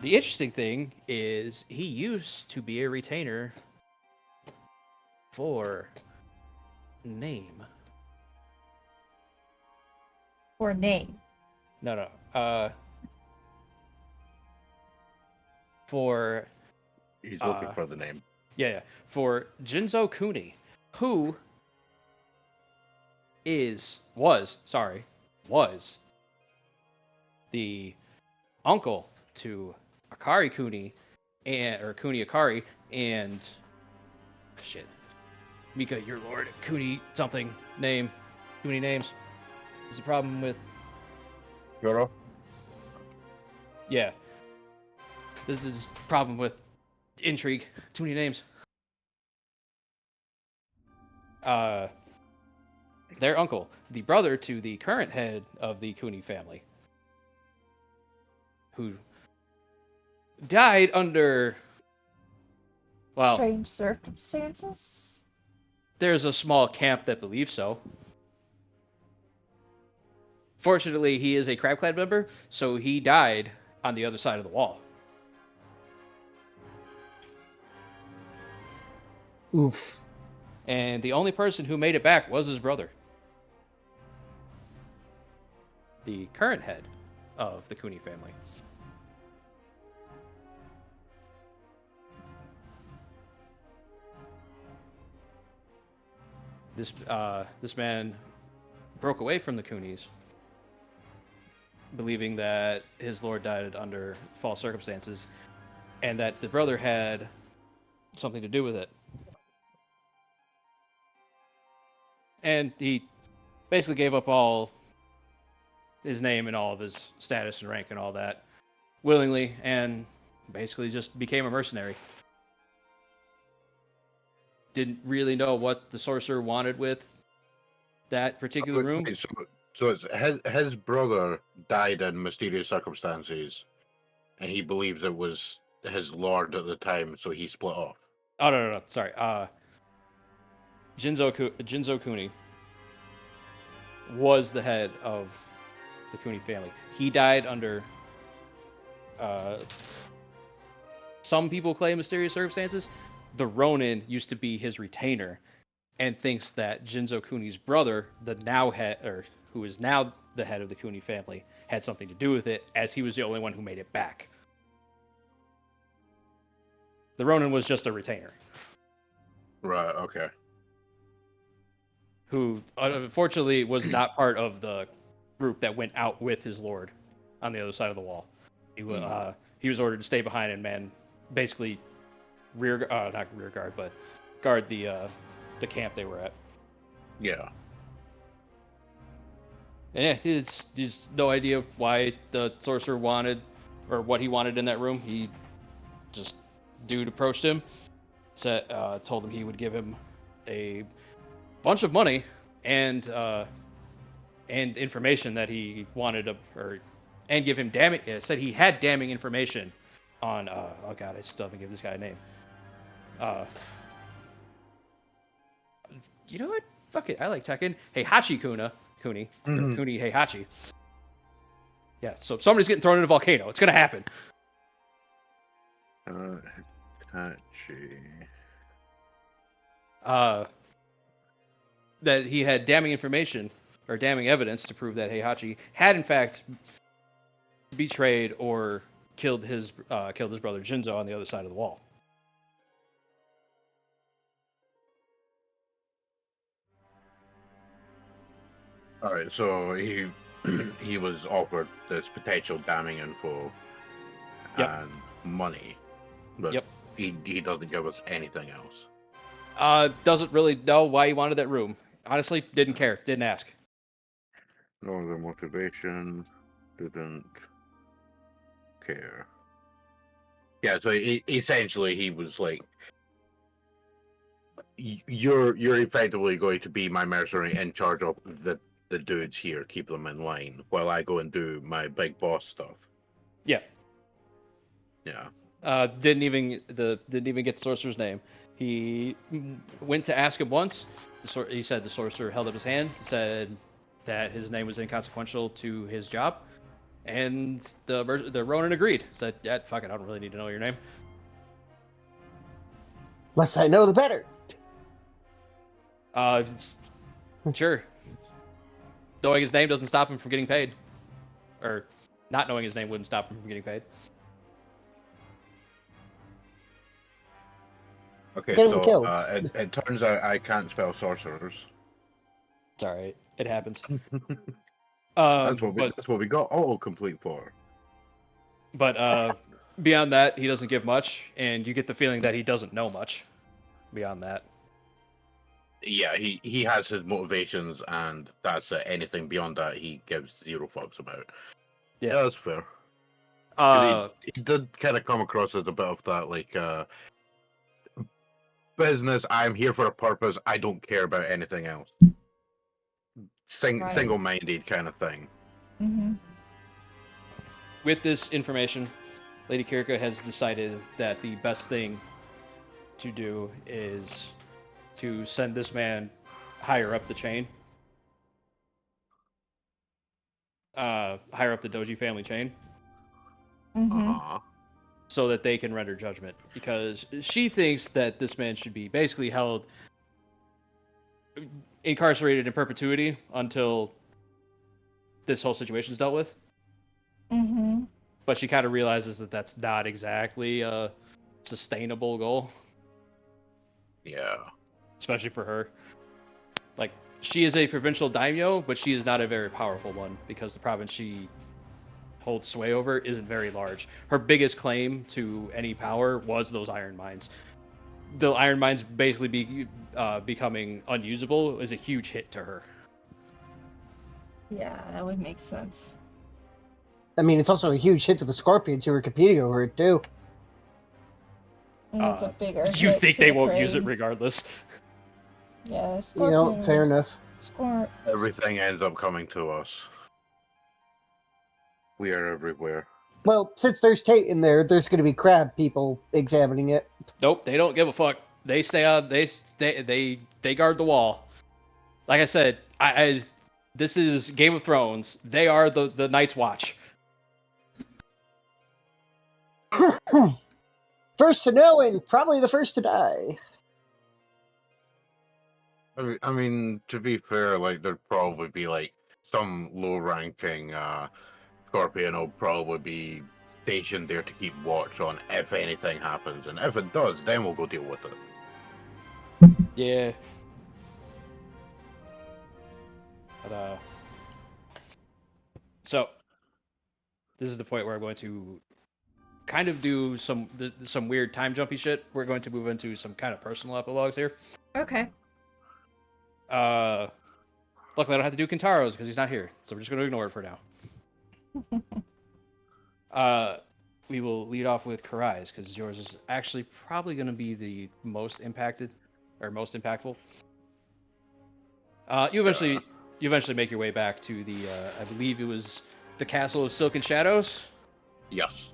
The interesting thing is he used to be a retainer for name. Or name. No. For He's looking for the name. yeah, for Jinzo Kuni, who was the uncle to Akari Kuni or Kuni Akari and shit. Mika, your lord, Kuni something name. Too many names. Is the problem with Yoro? yeah. This is problem with intrigue. Too many names. Their uncle, the brother to the current head of the Kuni family, who died under, well, Strange circumstances. there's a small camp that believes so. Fortunately, he is a Crab Clan member, so he died on the other side of the wall. Oof. And the only person who made it back was his brother, the current head of the Kuni family. This man broke away from the Kunis, believing that his lord died under false circumstances, and that the brother had something to do with it. And he basically gave up all his name and all of his status and rank and all that willingly, and basically just became a mercenary. Didn't really know what the sorcerer wanted with that particular room. So it's his brother died in mysterious circumstances, and he believes it was his lord at the time, so he split off. Oh no, sorry. Jinzo Kuni was the head of the Kuni family. He died under some people claim mysterious circumstances. The Ronin used to be his retainer, and thinks that Jinzo Kuni's brother, the now head, or who is now the head of the Kuni family, had something to do with it, as he was the only one who made it back. The Ronin was just a retainer. Right, okay. Who unfortunately was not part of the group that went out with his lord on the other side of the wall. He was ordered to stay behind and basically not rear guard, but guard the camp they were at. Yeah. And yeah, he's no idea why the sorcerer wanted, or what he wanted in that room. He just, dude approached him, said, told him he would give him a bunch of money and information that he wanted, and give him damning. Said he had damning information on. Oh god, I still haven't given this guy a name. You know what? Fuck it, I like Tekken. Heihachi Kuni Heihachi. Yeah, so somebody's getting thrown in a volcano. It's gonna happen. Hitachi. That he had damning information or damning evidence to prove that Heihachi had in fact betrayed or killed his brother Jinzo on the other side of the wall. All right, so he was offered this potential damning info and money, but he doesn't give us anything else. Doesn't really know why he wanted that room. Honestly, didn't care. Didn't ask. No other motivation. Didn't care. Yeah, so essentially he was like, "You're effectively going to be my mercenary in charge of the dudes here. Keep them in line while I go and do my big boss stuff." Yeah. Yeah. Didn't even get the sorcerer's name. He went to ask him once. He said the sorcerer held up his hand, said that his name was inconsequential to his job, and the Ronin agreed. Said, "Yeah, fuck it, I don't really need to know your name." Less I know, the better. Sure. Knowing his name doesn't stop him from getting paid, or not knowing his name wouldn't stop him from getting paid. Okay, Getting so killed. it turns out I can't spell sorcerers. It's alright. It happens. That's what we got autocomplete for. But beyond that, he doesn't give much, and you get the feeling that he doesn't know much beyond that. Yeah, he has his motivations, and that's it. Anything beyond that, he gives zero fucks about. Yeah, that's fair. He did kind of come across as a bit of that, like, business. I'm here for a purpose. I don't care about anything else. Single-minded kind of thing. Mm-hmm. With this information, Lady Kirika has decided that the best thing to do is to send this man higher up the chain. Higher up the Doji family chain. Mm-hmm. So that they can render judgment. Because she thinks that this man should be basically held incarcerated in perpetuity until this whole situation is dealt with. Mm-hmm. But she kind of realizes that that's not exactly a sustainable goal. Yeah. Especially for her. Like, she is a provincial daimyo, but she is not a very powerful one because the province she holds sway over isn't very large. Her biggest claim to any power was those iron mines. The iron mines basically becoming unusable is a huge hit to her. Yeah, that would make sense. I mean, it's also a huge hit to the Scorpions who are competing over it, too. And it's a bigger You hit think to they the won't use it crane. regardless? Yeah, You know, fair enough. Everything ends up coming to us. We are everywhere. Well, since there's Tate in there, there's going to be crab people examining it. Nope, they don't give a fuck. They stay on. They guard the wall. Like I said, this is Game of Thrones. They are the Night's Watch. First to know and probably the first to die. I mean, to be fair, like, there'd probably be, like, some low-ranking Scorpion will probably be stationed there to keep watch on if anything happens. And if it does, then we'll go deal with it. Yeah. But, so, this is the point where I'm going to kind of do some weird time jumpy shit. We're going to move into some kind of personal epilogues here. Okay. Luckily, I don't have to do Kintaro's because he's not here, so we're just going to ignore it for now. We will lead off with Karai's because yours is actually probably going to be the most impacted or most impactful. You eventually make your way back to the I believe it was the Castle of Silken Shadows. Yes.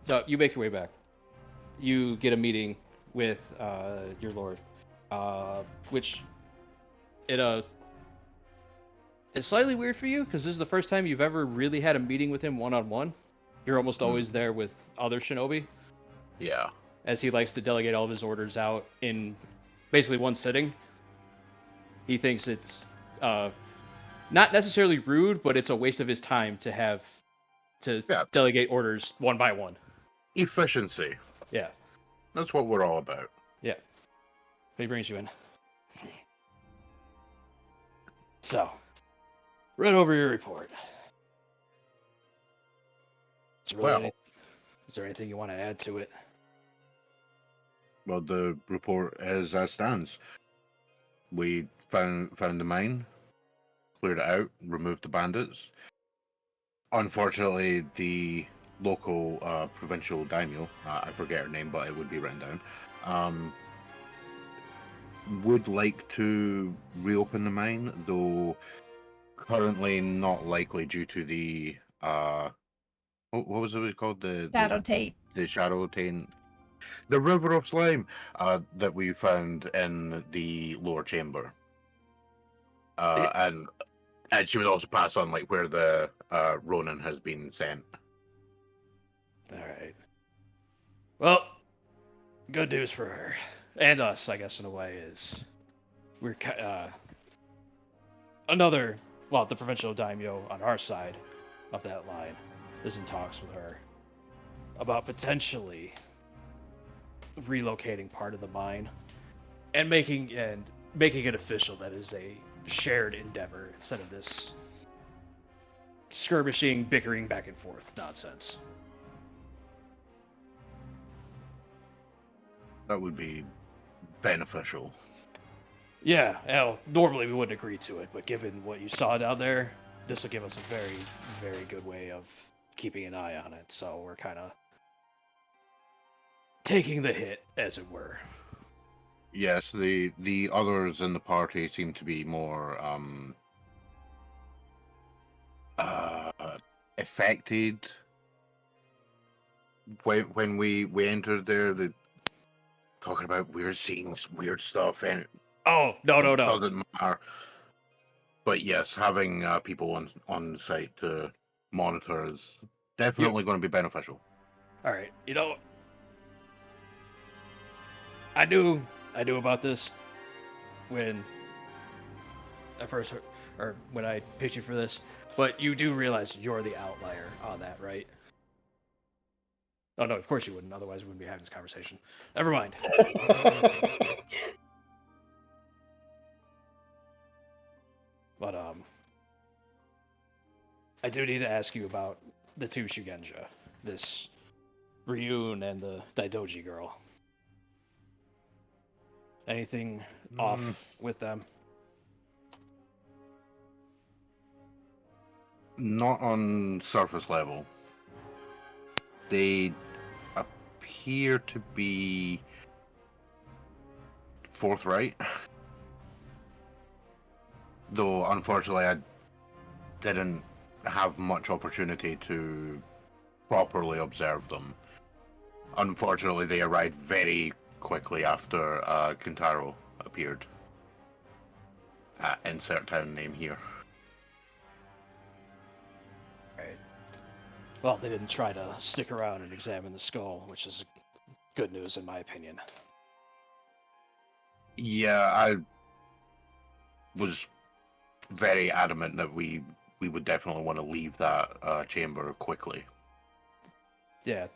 So you make your way back. You get a meeting with your lord, which it's slightly weird for you because this is the first time you've ever really had a meeting with him one-on-one. You're almost always there with other shinobi. Yeah. As he likes to delegate all of his orders out in basically one sitting. He thinks it's not necessarily rude, but it's a waste of his time to have to delegate orders one by one. Efficiency. Yeah. That's what we're all about. Yeah. But he brings you in. So, read over your report. Is there anything you want to add to it? Well, the report as stands. We found the mine, cleared it out, removed the bandits. Unfortunately, the local provincial daimyo, I forget her name, but it would be written down, would like to reopen the mine, though currently not likely due to the what was it called? Shadow Tate. The Shadow Tate. The River of Slime that we found in the lower chamber. And she would also pass on like where the Ronin has been sent. Alright. Well, good news for her. And us, I guess, in a way, is we're the provincial daimyo on our side of that line is in talks with her about potentially relocating part of the mine and making it official that is a shared endeavor instead of this skirmishing, bickering back and forth nonsense. That would be beneficial. Yeah, well, normally we wouldn't agree to it, but given what you saw down there, this will give us a very, very good way of keeping an eye on it. So we're kind of taking the hit, as it were. Yes, the others in the party seem to be more affected. When we entered there, the talking about weird scenes, weird stuff, and no. Doesn't matter. But yes, having people on site to monitor is definitely going to be beneficial. All right, I knew about this when I first heard, or when I pitched you for this, but you do realize you're the outlier on that, right? Oh no, of course you wouldn't. Otherwise, we wouldn't be having this conversation. Never mind. But I do need to ask you about the two Shugenja, this Ryun and the Daidoji girl. Anything off with them? Not on surface level. They appear to be forthright. Though, unfortunately, I didn't have much opportunity to properly observe them. Unfortunately, they arrived very quickly after Kintaro appeared. Insert town name here. Right. Well, they didn't try to stick around and examine the skull, which is good news in my opinion. Yeah, I was very adamant that we would definitely want to leave that chamber quickly. Yeah,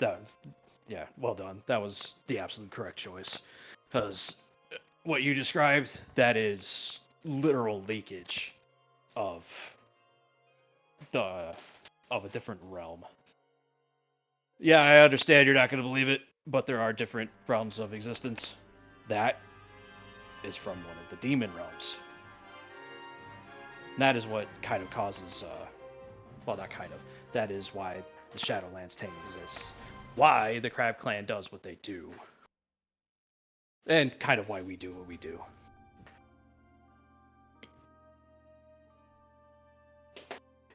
well done. That was the absolute correct choice. Because what you described, that is literal leakage of a different realm. Yeah, I understand you're not going to believe it, but there are different realms of existence. That is from one of the demon realms. That is what kind of causes, well, not kind of. That is why the Shadowlands Taming exists. Why the Crab Clan does what they do. And kind of why we do what we do.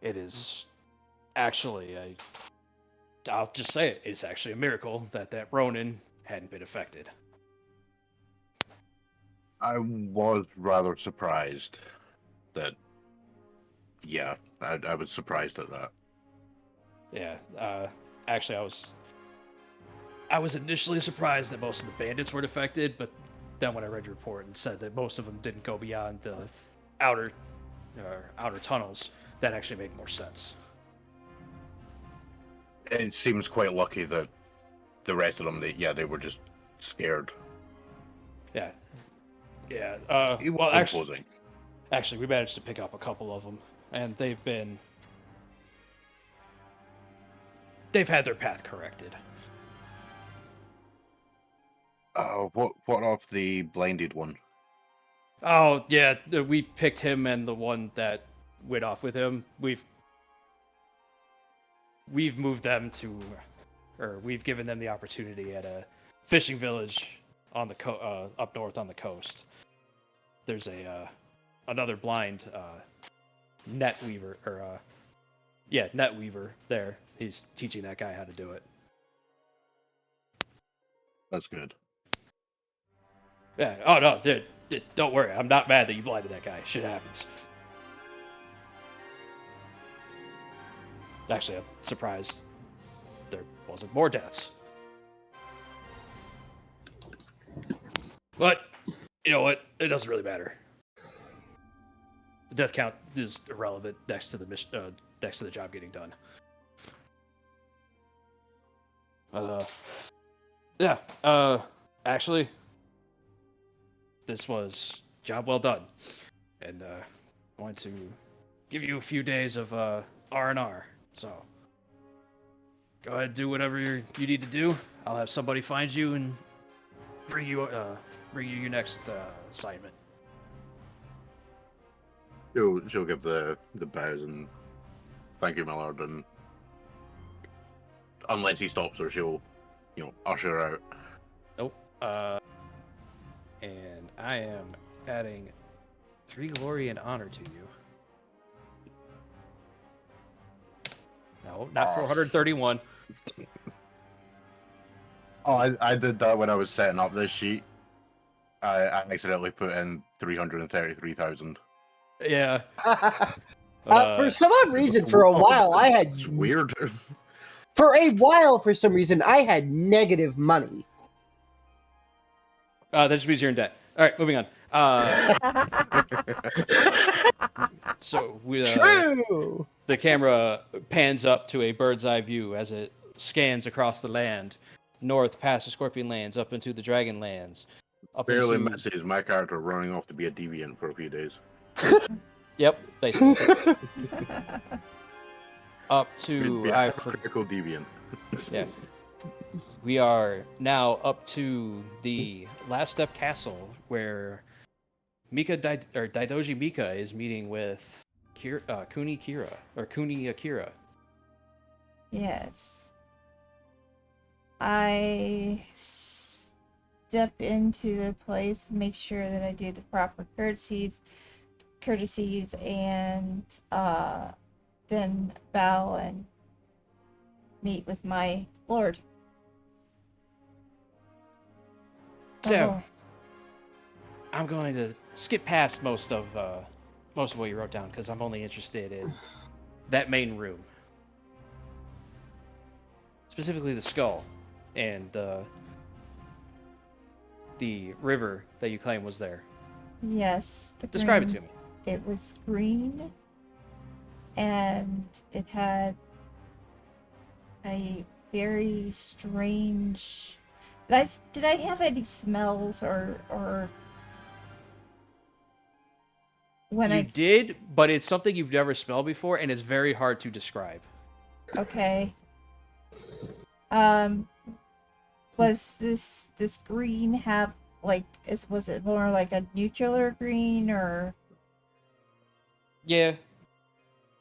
It is actually I'll just say it, it's actually a miracle that that Ronin hadn't been affected. I was rather surprised that. Yeah, I was surprised at that. Yeah, actually, I was initially surprised that most of the bandits weren't affected, but then when I read your report and said that most of them didn't go beyond the outer tunnels, that actually made more sense. It seems quite lucky that the rest of them, they were just scared. Yeah. Yeah. It was Well, imposing. actually, we managed to pick up a couple of them, and they've had their path corrected. What of the blinded one? Oh yeah, we picked him and the one that went off with him. We've moved them to, or we've given them the opportunity at a fishing village on the up north on the coast. There's another blind net weaver there. He's teaching that guy how to do it. That's good. Yeah. Oh no, dude, don't worry. I'm not mad that you blinded that guy. Shit happens. Actually, I'm surprised there wasn't more deaths. But you know what? It doesn't really matter. The death count is irrelevant next to the mission, next to the job getting done. Yeah. Actually, this was job well done, and going to give you a few days of R&R. So go ahead, do whatever you need to do. I'll have somebody find you and bring you your next assignment. She'll give the bows and thank you, my lord, and unless he stops her, she'll usher her out. Nope. And I am adding 3 glory and honor to you. No, not 431. Oh, I did that when I was setting up this sheet. I accidentally put in 333,000. Yeah. For some odd reason, for a while, I had... It's weird. For a while, for some reason, I had negative money. That just means you're in debt. All right, moving on. So we, True! the camera pans up to a bird's eye view as it scans across the land, north past the Scorpion Lands, up into the Dragon Lands. Barely misses my character running off to be a deviant for a few days. Yep, basically. Up to critical deviant. Yeah. We are now up to the Last Step Castle, where Daidoji Mika is meeting with Kuni Akira. Yes. I step into the place, make sure that I do the proper courtesies, and then bow and meet with my lord. So, Hello. I'm going to skip past most of what you wrote down because I'm only interested in that main room, specifically the skull and the river that you claim was there. Yes. Describe it to me. It was green, and it had a very strange... Did I have any smells or when You did, but it's something you've never smelled before, and it's very hard to describe. Okay. Was this green have was it more like a nuclear green or? Yeah,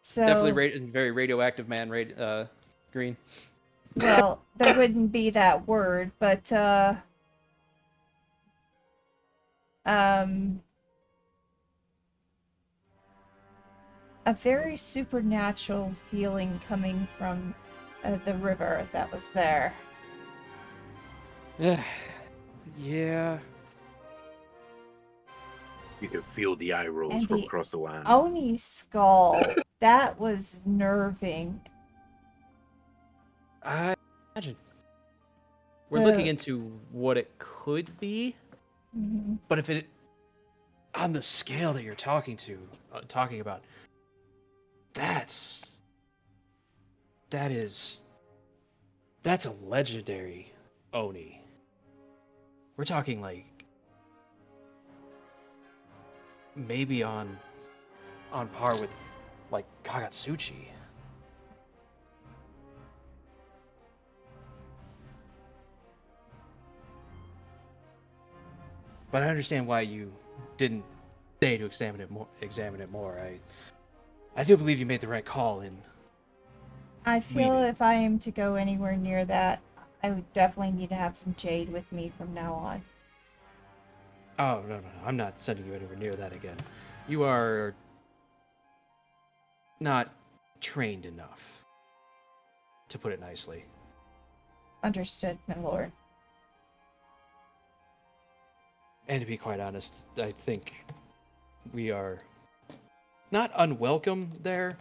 So definitely very radioactive man, green. well, there wouldn't be that word, but um, a very supernatural feeling coming from the river that was there. Yeah. You can feel the eye rolls And from the across the land. Oni skull, that was nerving. I imagine. We're The- looking into what it could be, Mhm. but if it on the scale that you're talking about, that's a legendary Oni. We're talking like maybe on par with like Kagatsuchi. But I understand why you didn't stay to examine it more. I do believe you made the right call in. I feel Leaving. if I am to go anywhere near that, I would definitely need to have some jade with me from now on. Oh, no. I'm not sending you anywhere near that again. You are not trained enough, to put it nicely. Understood, my lord. And to be quite honest, I think we are not unwelcome there,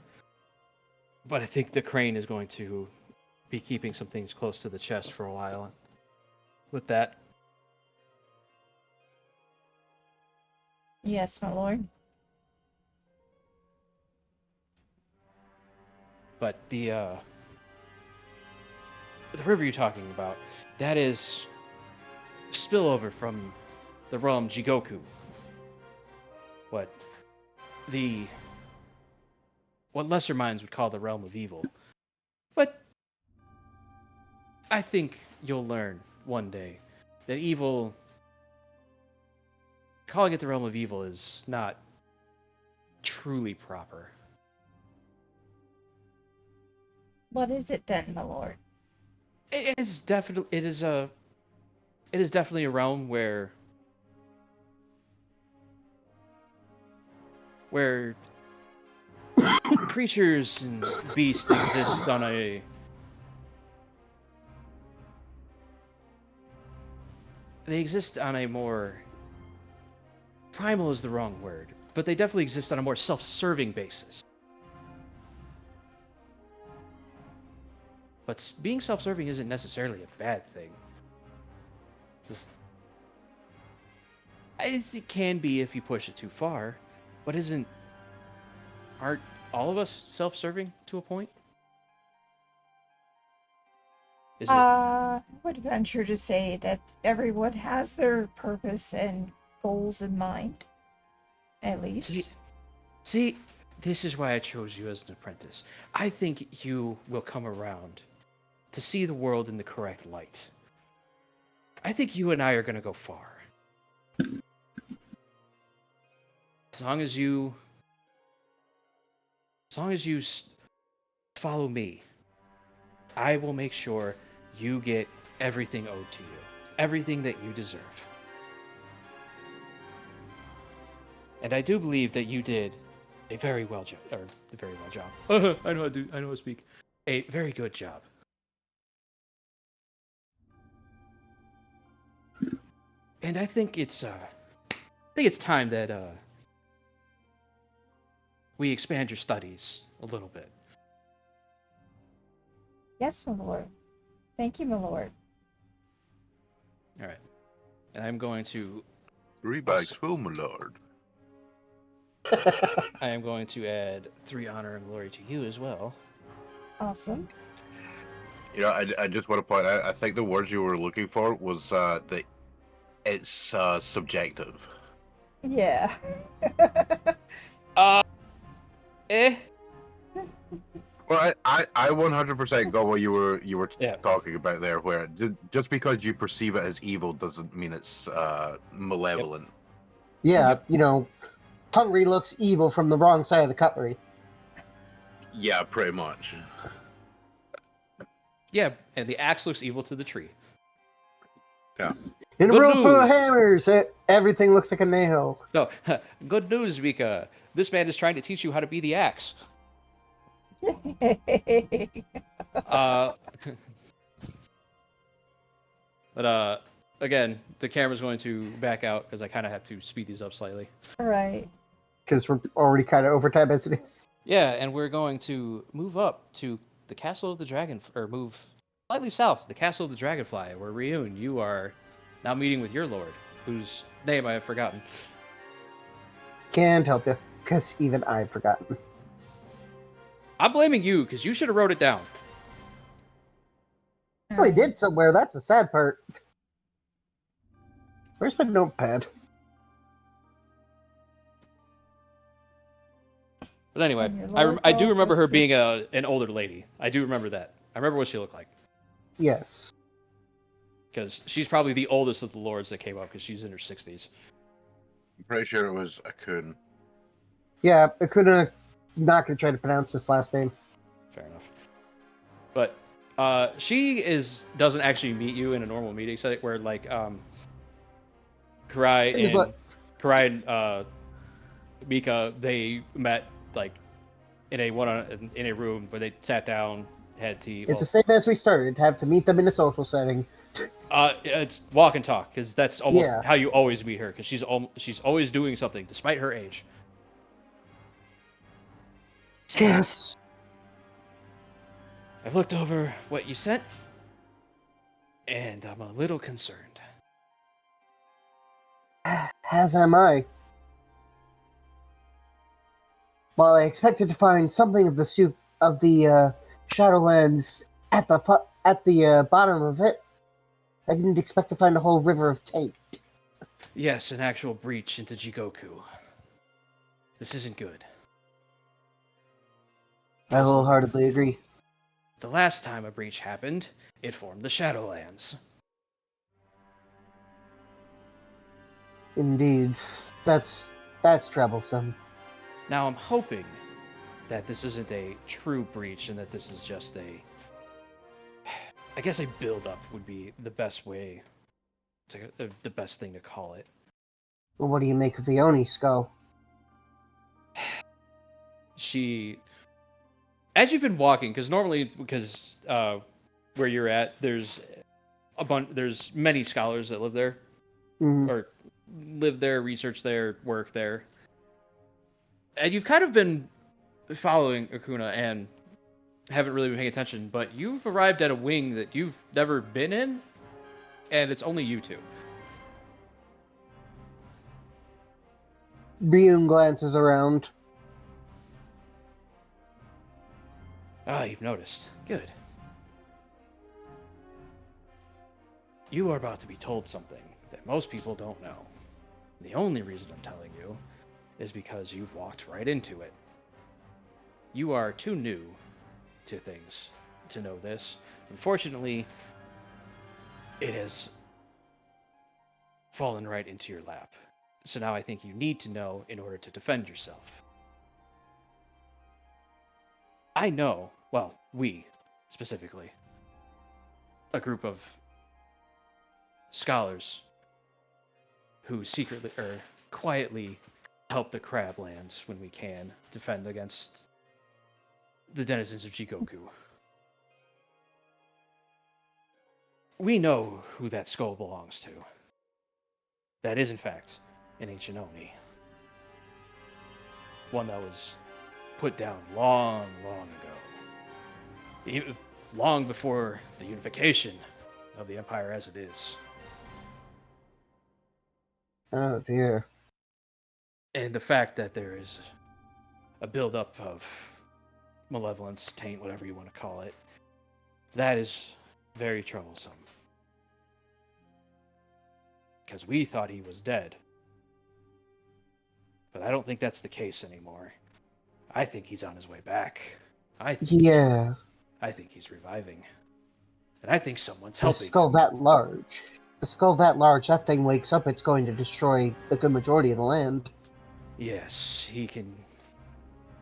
but I think the crane is going to be keeping some things close to the chest for a while. With that, Yes, my lord. but the river you're talking about, that is spillover from the realm Jigoku. What lesser minds would call the realm of evil. But I think you'll learn one day that calling it the realm of evil is not truly proper. What is it then, my lord? It is definitely a realm where creatures and beasts exist on a more primal is the wrong word, but they definitely exist on a more self-serving basis. But being self-serving isn't necessarily a bad thing. It can be if you push it too far, but aren't all of us self-serving to a point? I would venture to say that everyone has their purpose and goals in mind. At least. See, this is why I chose you as an apprentice. I think you will come around to see the world in the correct light. I think you and I are going to go far. As long as you follow me, I will make sure you get everything owed to you. Everything that you deserve. And I do believe that you did a very well job. I know how to speak. A very good job. And I think it's time that we expand your studies a little bit. Yes, my lord. Thank you, my lord. All right. And I'm going to 3 bags full, my lord. I am going to add 3 honor and glory to you as well. Awesome. You know, I just want to point out, I think the words you were looking for was that it's subjective. Yeah. Well, I 100% got what you were Yeah. talking about there, where just because you perceive it as evil doesn't mean it's malevolent. Yeah, you know, Hungry looks evil from the wrong side of the cutlery. Yeah, pretty much. Yeah, and the axe looks evil to the tree. Yeah. In a Good room full of news. hammers, everything looks like a nail. No, good news, Vika. This man is trying to teach you how to be the axe. Uh, but again, the camera's going to back out because I kind of have to speed these up slightly. Right. Because we're already kind of over time as it is. Yeah, and we're going to move up to the Castle of the Dragon, or move slightly south to the Castle of the Dragonfly, where Ryun, you are now meeting with your lord, whose name I have forgotten. Can't help you, because even I've forgotten. I'm blaming you because you should have wrote it down. Oh, he did somewhere. That's the sad part. Where's my notepad? But anyway, And your I do lord remember her was being his- an older lady. I do remember that. I remember what she looked like. Yes. Because she's probably the oldest of the lords that came up because she's in her 60s. I'm pretty sure it was Akun. Yeah, I couldn't. Not gonna try to pronounce this last name. Fair enough. But she doesn't actually meet you in a normal meeting setting where like Karai It is and Mika, they met like in a room where they sat down, had tea. It's the same as we started. Have to meet them in a social setting. It's walk and talk because that's almost Yeah. how you always meet her because she's always doing something despite her age. Yes. I've looked over what you sent, and I'm a little concerned. As am I. While I expected to find something of the soup of the Shadowlands at the bottom of it, I didn't expect to find a whole river of taint. Yes, an actual breach into Jigoku. This isn't good. I wholeheartedly agree. The last time a breach happened, it formed the Shadowlands. Indeed, that's troublesome. Now I'm hoping that this isn't a true breach and that this is just I guess a build-up would be the best way, the best thing to call it. Well, what do you make of the Oni skull? As you've been walking, because normally, where you're at, there's many scholars that live there, Mhm. or live there, research there, work there, and you've kind of been following Akuna and haven't really been paying attention, but you've arrived at a wing that you've never been in, and it's only you two. Ryun glances around. Ah, you've noticed. Good. You are about to be told something that most people don't know. The only reason I'm telling you is because you've walked right into it. You are too new to things to know this. Unfortunately, it has fallen right into your lap. So now I think you need to know in order to defend yourself. I know, well, we, specifically, a group of scholars who secretly, or quietly, help the Crablands when we can defend against the denizens of Jigoku. We know who that skull belongs to. That is, in fact, an ancient Oni. One that was put down long, long ago. Even long before the unification of the Empire as it is. Oh dear. And the fact that there is a buildup of malevolence, taint, whatever you want to call it, that is very troublesome. Because we thought he was dead. But I don't think that's the case anymore. I think he's on his way back. I think he's reviving. And I think someone's A helping. skull that large. A skull that large, that thing wakes up, it's going to destroy the good majority of the land. Yes,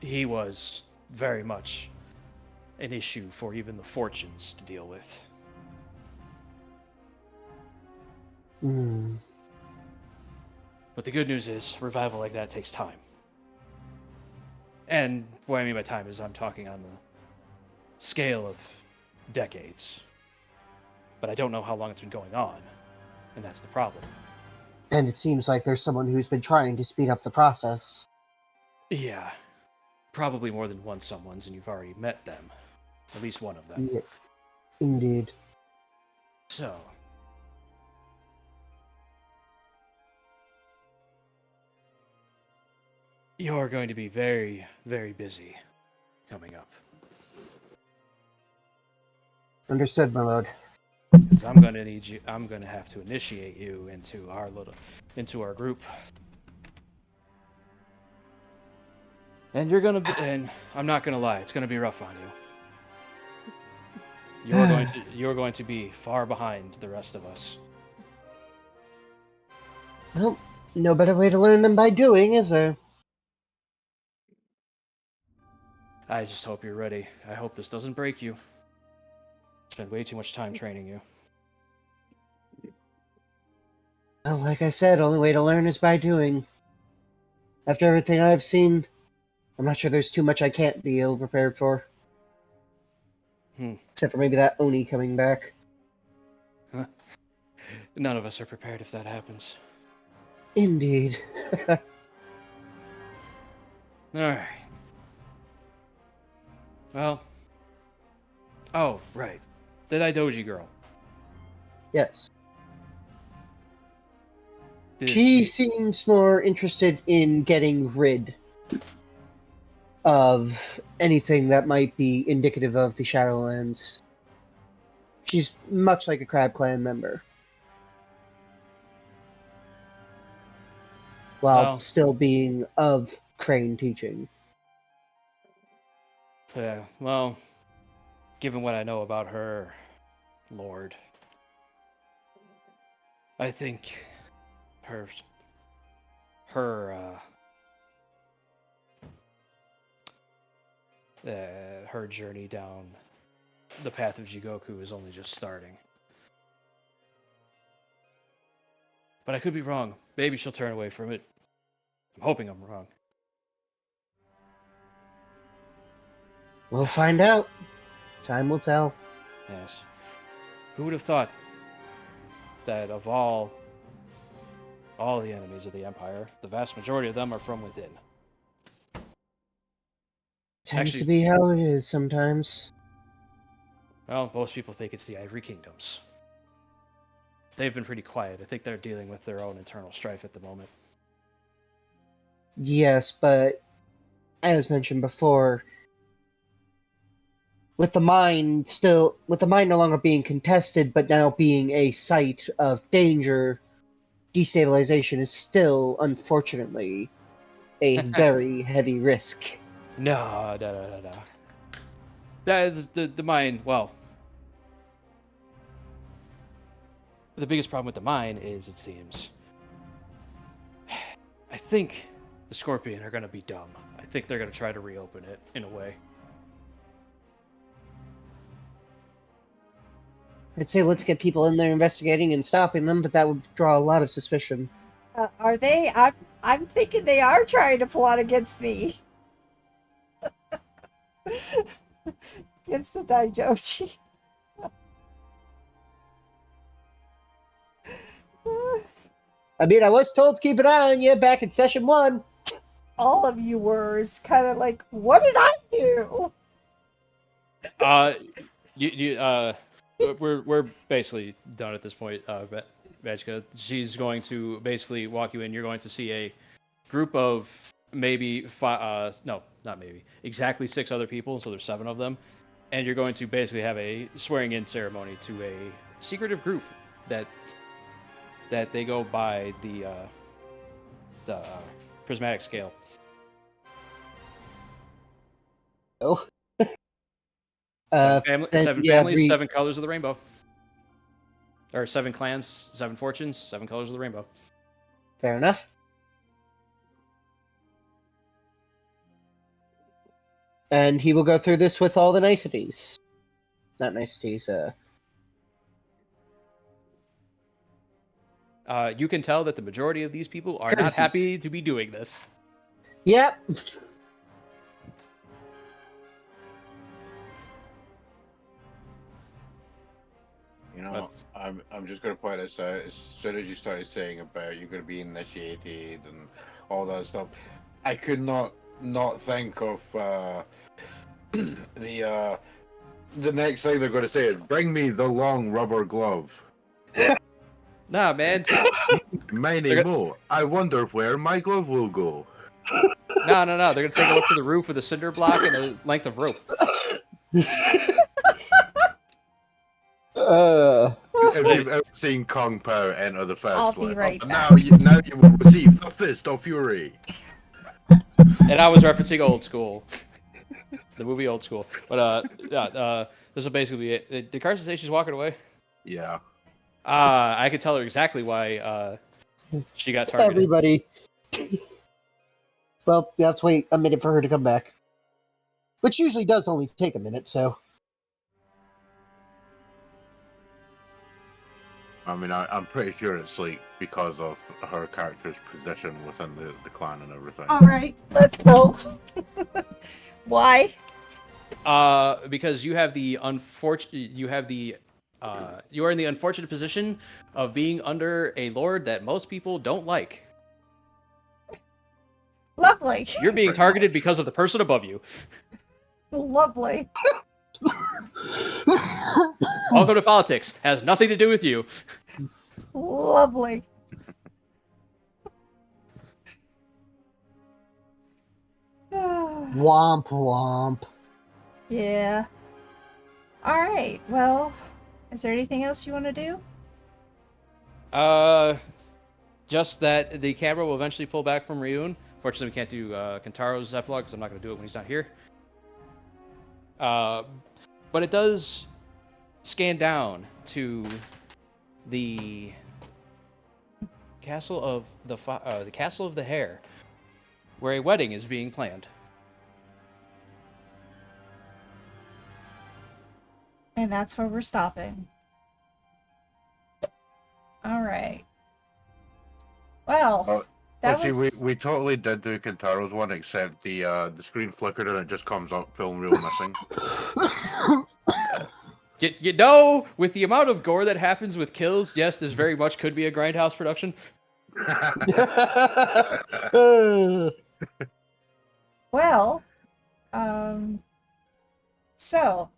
he was very much an issue for even the fortunes to deal with. Hmm. But the good news is, revival like that takes time. And what I mean by time is I'm talking on the scale of decades. But I don't know how long it's been going on, and that's the problem. And it seems like there's someone who's been trying to speed up the process. Yeah, probably more than one someone's, and you've already met them. At least one of them. Yeah, indeed. So, you're going to be very, very busy coming up. Understood, my lord. Because I'm going to need you. I'm going to have to initiate you into our group. And and I'm not going to lie, it's going to be rough on you. You're going to be far behind the rest of us. Well, no better way to learn than by doing, is there? I just hope you're ready. I hope this doesn't break you. Spent way too much time training you. Well, like I said, only way to learn is by doing. After everything I've seen, I'm not sure there's too much I can't be ill prepared for. Except for maybe that Oni coming back. None of us are prepared if that happens. Indeed. Alright. Well. Oh, right. The Daidoji girl. Yes. Did She seems more interested in getting rid of anything that might be indicative of the Shadowlands. She's much like a Crab Clan member. While Well. still being of Crane teaching. Yeah, well, given what I know about her, Lord, I think her journey down the path of Jigoku is only just starting. But I could be wrong. Maybe she'll turn away from it. I'm hoping I'm wrong. We'll find out. Time will tell. Yes. Who would have thought that of all the enemies of the Empire, the vast majority of them are from within? Tends to be how it is sometimes. Well, most people think it's the Ivory Kingdoms. They've been pretty quiet. I think they're dealing with their own internal strife at the moment. Yes, but as mentioned before, with the mine no longer being contested, but now being a site of danger, destabilization is still, unfortunately, a very heavy risk. No. That is the mine. Well, the biggest problem with the mine is, it seems, I think the Scorpion are going to be dumb. I think they're going to try to reopen it in a way. I'd say let's get people in there investigating and stopping them, but that would draw a lot of suspicion. Are they? I'm thinking they are trying to plot against me. Against the Daijoji. I mean, I was told to keep an eye on you back in session 1. All of you were kind of like, what did I do? We're basically done at this point, Magica. She's going to basically walk you in. You're going to see a group of maybe exactly 6 other people, so there's 7 of them. And you're going to basically have a swearing-in ceremony to a secretive group that they go by the prismatic scale. Oh. 7 families, 7 colors of the rainbow. Or 7 clans, 7 fortunes, 7 colors of the rainbow. Fair enough. And he will go through this with all the niceties. Not niceties, You can tell that the majority of these people are not Courtesies. happy to be doing this. Yep. You know, I'm just gonna point this out. As soon as you started saying about you're gonna be initiated and all that stuff, I could not think of the next thing they're gonna say is bring me the long rubber glove. Nah, man. Many more. I wonder where my glove will go. No. They're gonna take it up to the roof with a cinder block and a length of rope. Have you ever seen Kung Pao enter the first I'll be floor? right Now you will receive the fist of fury. And I was referencing Old School, the movie Old School. But this will basically be it. Did Carson say she's walking away? Yeah. I could tell her exactly why she got targeted. Everybody. Well, let's wait a minute for her to come back. Which usually does only take a minute, so. I mean, I'm pretty sure it's like because of her character's position within the clan and everything. All right, let's go. Why? Because you have the you are in the unfortunate position of being under a lord that most people don't like. Lovely. You're being targeted because of the person above you. Lovely. Welcome to politics. Has nothing to do with you. Lovely. Womp womp. Yeah. All right. Well, is there anything else you want to do? Just that the camera will eventually pull back from Ryun. Fortunately, we can't do Kentaro's epilogue because I'm not going to do it when he's not here. But it does scan down to the castle of the castle of the Hare, where a wedding is being planned. And that's where we're stopping. All right. Well, that See, was... we totally did do Kentaro's one, except the screen flickered and it just comes up film reel missing. You know, with the amount of gore that happens with kills, yes, this very much could be a Grindhouse production. Well, so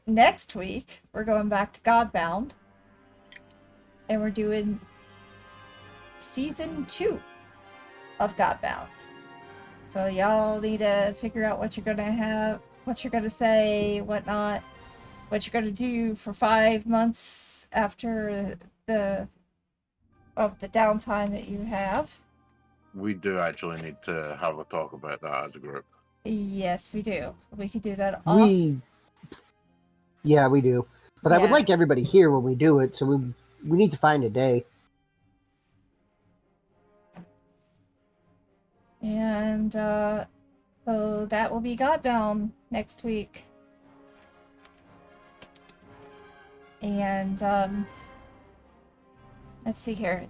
next week we're going back to Godbound, and we're doing season 2 of Godbound. So y'all need to figure out what you're gonna have, what you're gonna say, whatnot, what you're gonna do for 5 months after the downtime that you have. We do actually need to have a talk about that as a group. Yes, we do. We could do that off. Yeah, we do. But I would Yeah. like everybody here when we do it, so we need to find a day. And so that will be Godbound next week. And let's see here.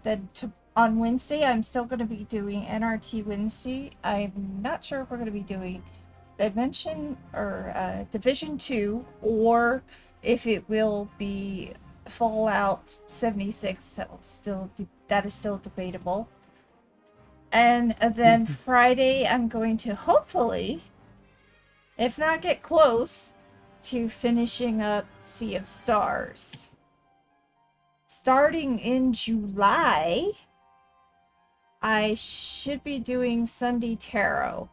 On Wednesday, I'm still going to be doing NRT Wednesday. I'm not sure if we're going to be doing Dimension or Division 2, or if it will be Fallout 76. That is still debatable. And then Friday, I'm going to hopefully, if not get close, to finishing up Sea of Stars. Starting in July, I should be doing Sunday Tarot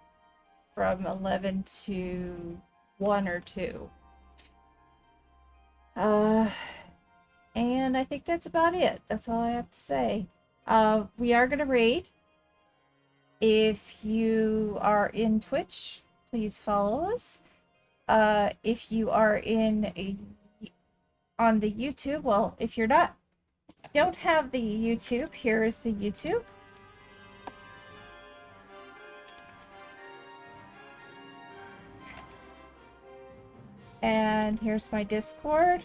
from 11 to 1 or 2. And I think that's about it. That's all I have to say. We are going to raid. If you are in Twitch, please follow us. If you are on the YouTube, well, if you're not, don't have the YouTube, here is the YouTube. And here's my Discord.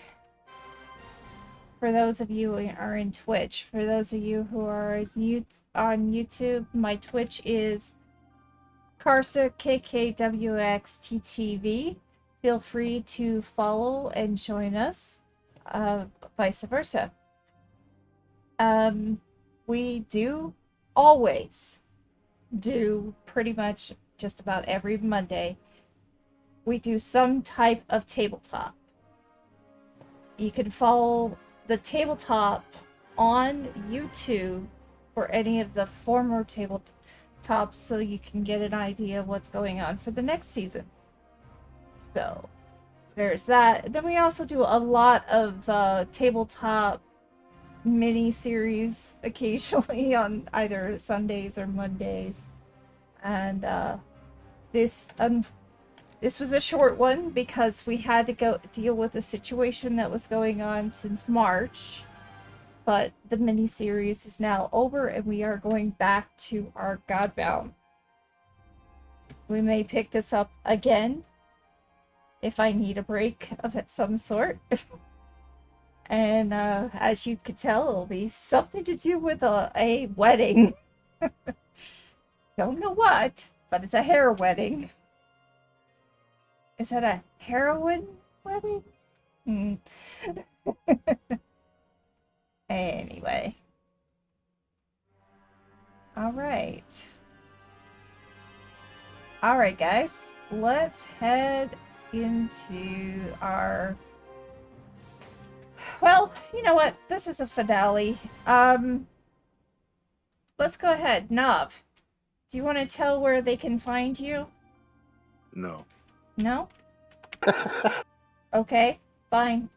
For those of you who are in Twitch, for those of you who are on YouTube, my Twitch is Karsa KKWXTTV. Feel free to follow and join us, vice versa. We do always do pretty much just about every Monday. We do some type of tabletop. You can follow the tabletop on YouTube for any of the former tabletops so you can get an idea of what's going on for the next season. So there's that. Then we also do a lot of tabletop mini series occasionally on either Sundays or Mondays. And this was a short one because we had to go deal with a situation that was going on since March. But the mini-series is now over and we are going back to our Godbound. We may pick this up again if I need a break of some sort. And as you could tell, it'll be something to do with a wedding. Don't know what, but it's a hair wedding. Is that a heroin wedding? Anyway. Alright. Alright, guys. Let's head into our... Well, you know what? This is a finale. Let's go ahead. Nav, do you want to tell where they can find you? No. No? Okay, fine.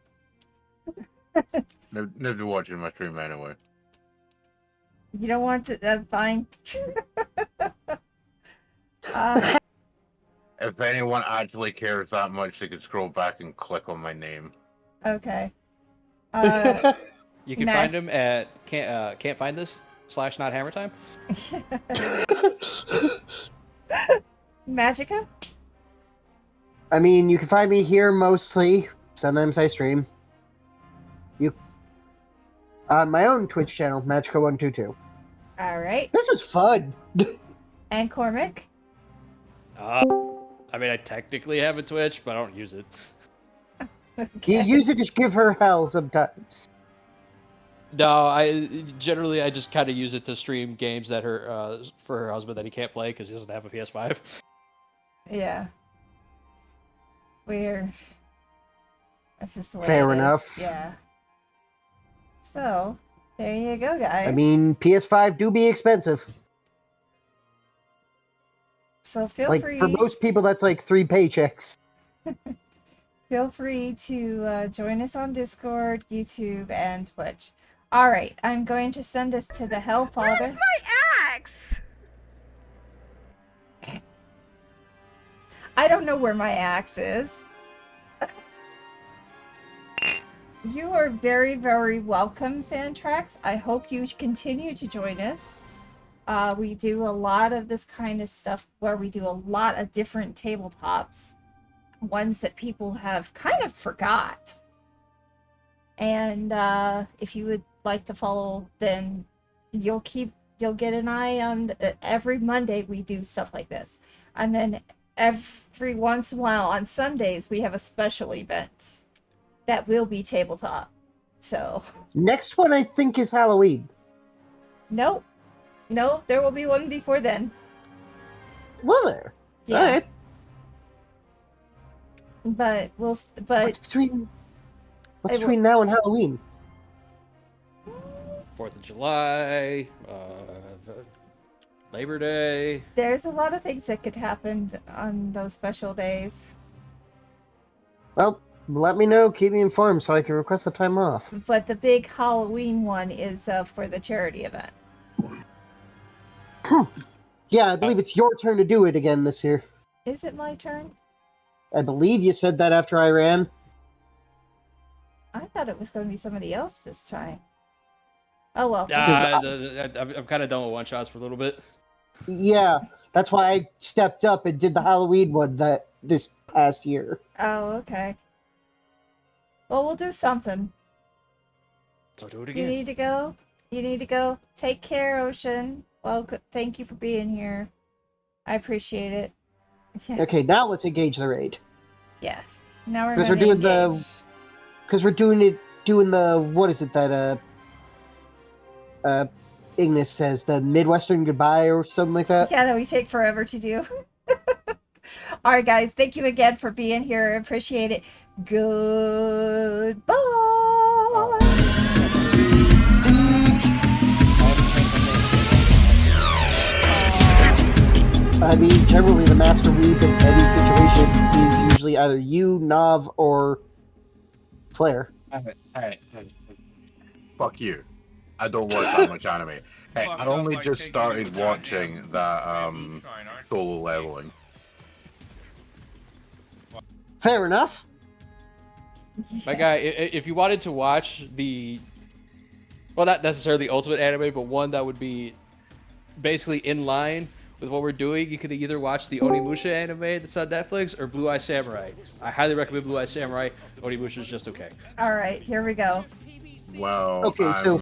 Never watching my stream anyway. You don't want to, fine. If anyone actually cares that much, they could scroll back and click on my name. Okay. You can Nah. find him at can't find this / not hammer time. Magica? I mean, you can find me here mostly. Sometimes I stream. On my own Twitch channel, Magica122. Alright. This was fun. And Cormac? I mean, I technically have a Twitch, but I don't use it. You Okay. use it to give her hell sometimes. No, I just kind of use it to stream games that for her husband that he can't play because he doesn't have a PS5. Yeah. Weird. That's just the way Fair it is. enough. Yeah. So, there you go, guys. I mean, PS5 do be expensive. So feel Like, free. for most people, that's like 3 paychecks. Feel free to join us on Discord, YouTube, and Twitch. Alright, I'm going to send us to the Hellfather. Where's my axe? I don't know where my axe is. You are very, very welcome, Fantrax. I hope you continue to join us. We do a lot of this kind of stuff where we do a lot of different tabletops. Ones that people have kind of forgot. And if you would like to follow, then you'll get an eye on every Monday we do stuff like this. And then every once in a while on Sundays we have a special event that will be tabletop. So Next one, I think, is Halloween. nope. No, there will be one before then. Will there? Yeah. Alright. But What's it between now and Halloween? 4th of July, Labor Day. there's a lot of things that could happen on those special days. Well, let me know. Keep me informed so I can request the time off. But the big Halloween one is for the charity event. Yeah, I believe it's your turn to do it again this year. Is it my turn? I believe you said that after I ran. I thought it was going to be somebody else this time. Oh well. I'm kind of done with one shots for a little bit. Yeah, that's why I stepped up and did the Halloween one this past year. Oh, okay. Well, we'll do something. So do it You again. need to go. You need to go. Take care, Ocean. Well, thank you for being here. I appreciate it. Okay, now let's engage the raid. Yes. Now we're Because going we're to doing engage. Because we're doing the, what is it that, Ignis says, the Midwestern goodbye or something like that? Yeah, that we take forever to do. Alright, guys. Thank you again for being here. Appreciate it. Goodbye. I mean, generally the Master Weeb in any situation is usually either you, Nav, or Flare. Hey, fuck you. I don't watch that much anime. Hey, I only just started watching that solo leveling. Fair enough. My guy, if you wanted to watch the, well, not necessarily ultimate anime, but one that would be basically in line with what we're doing, you could either watch the Onimusha anime that's on Netflix or Blue Eye Samurai. I highly recommend Blue Eye Samurai. Onimusha is just okay. Alright, here we go. Well, Okay, so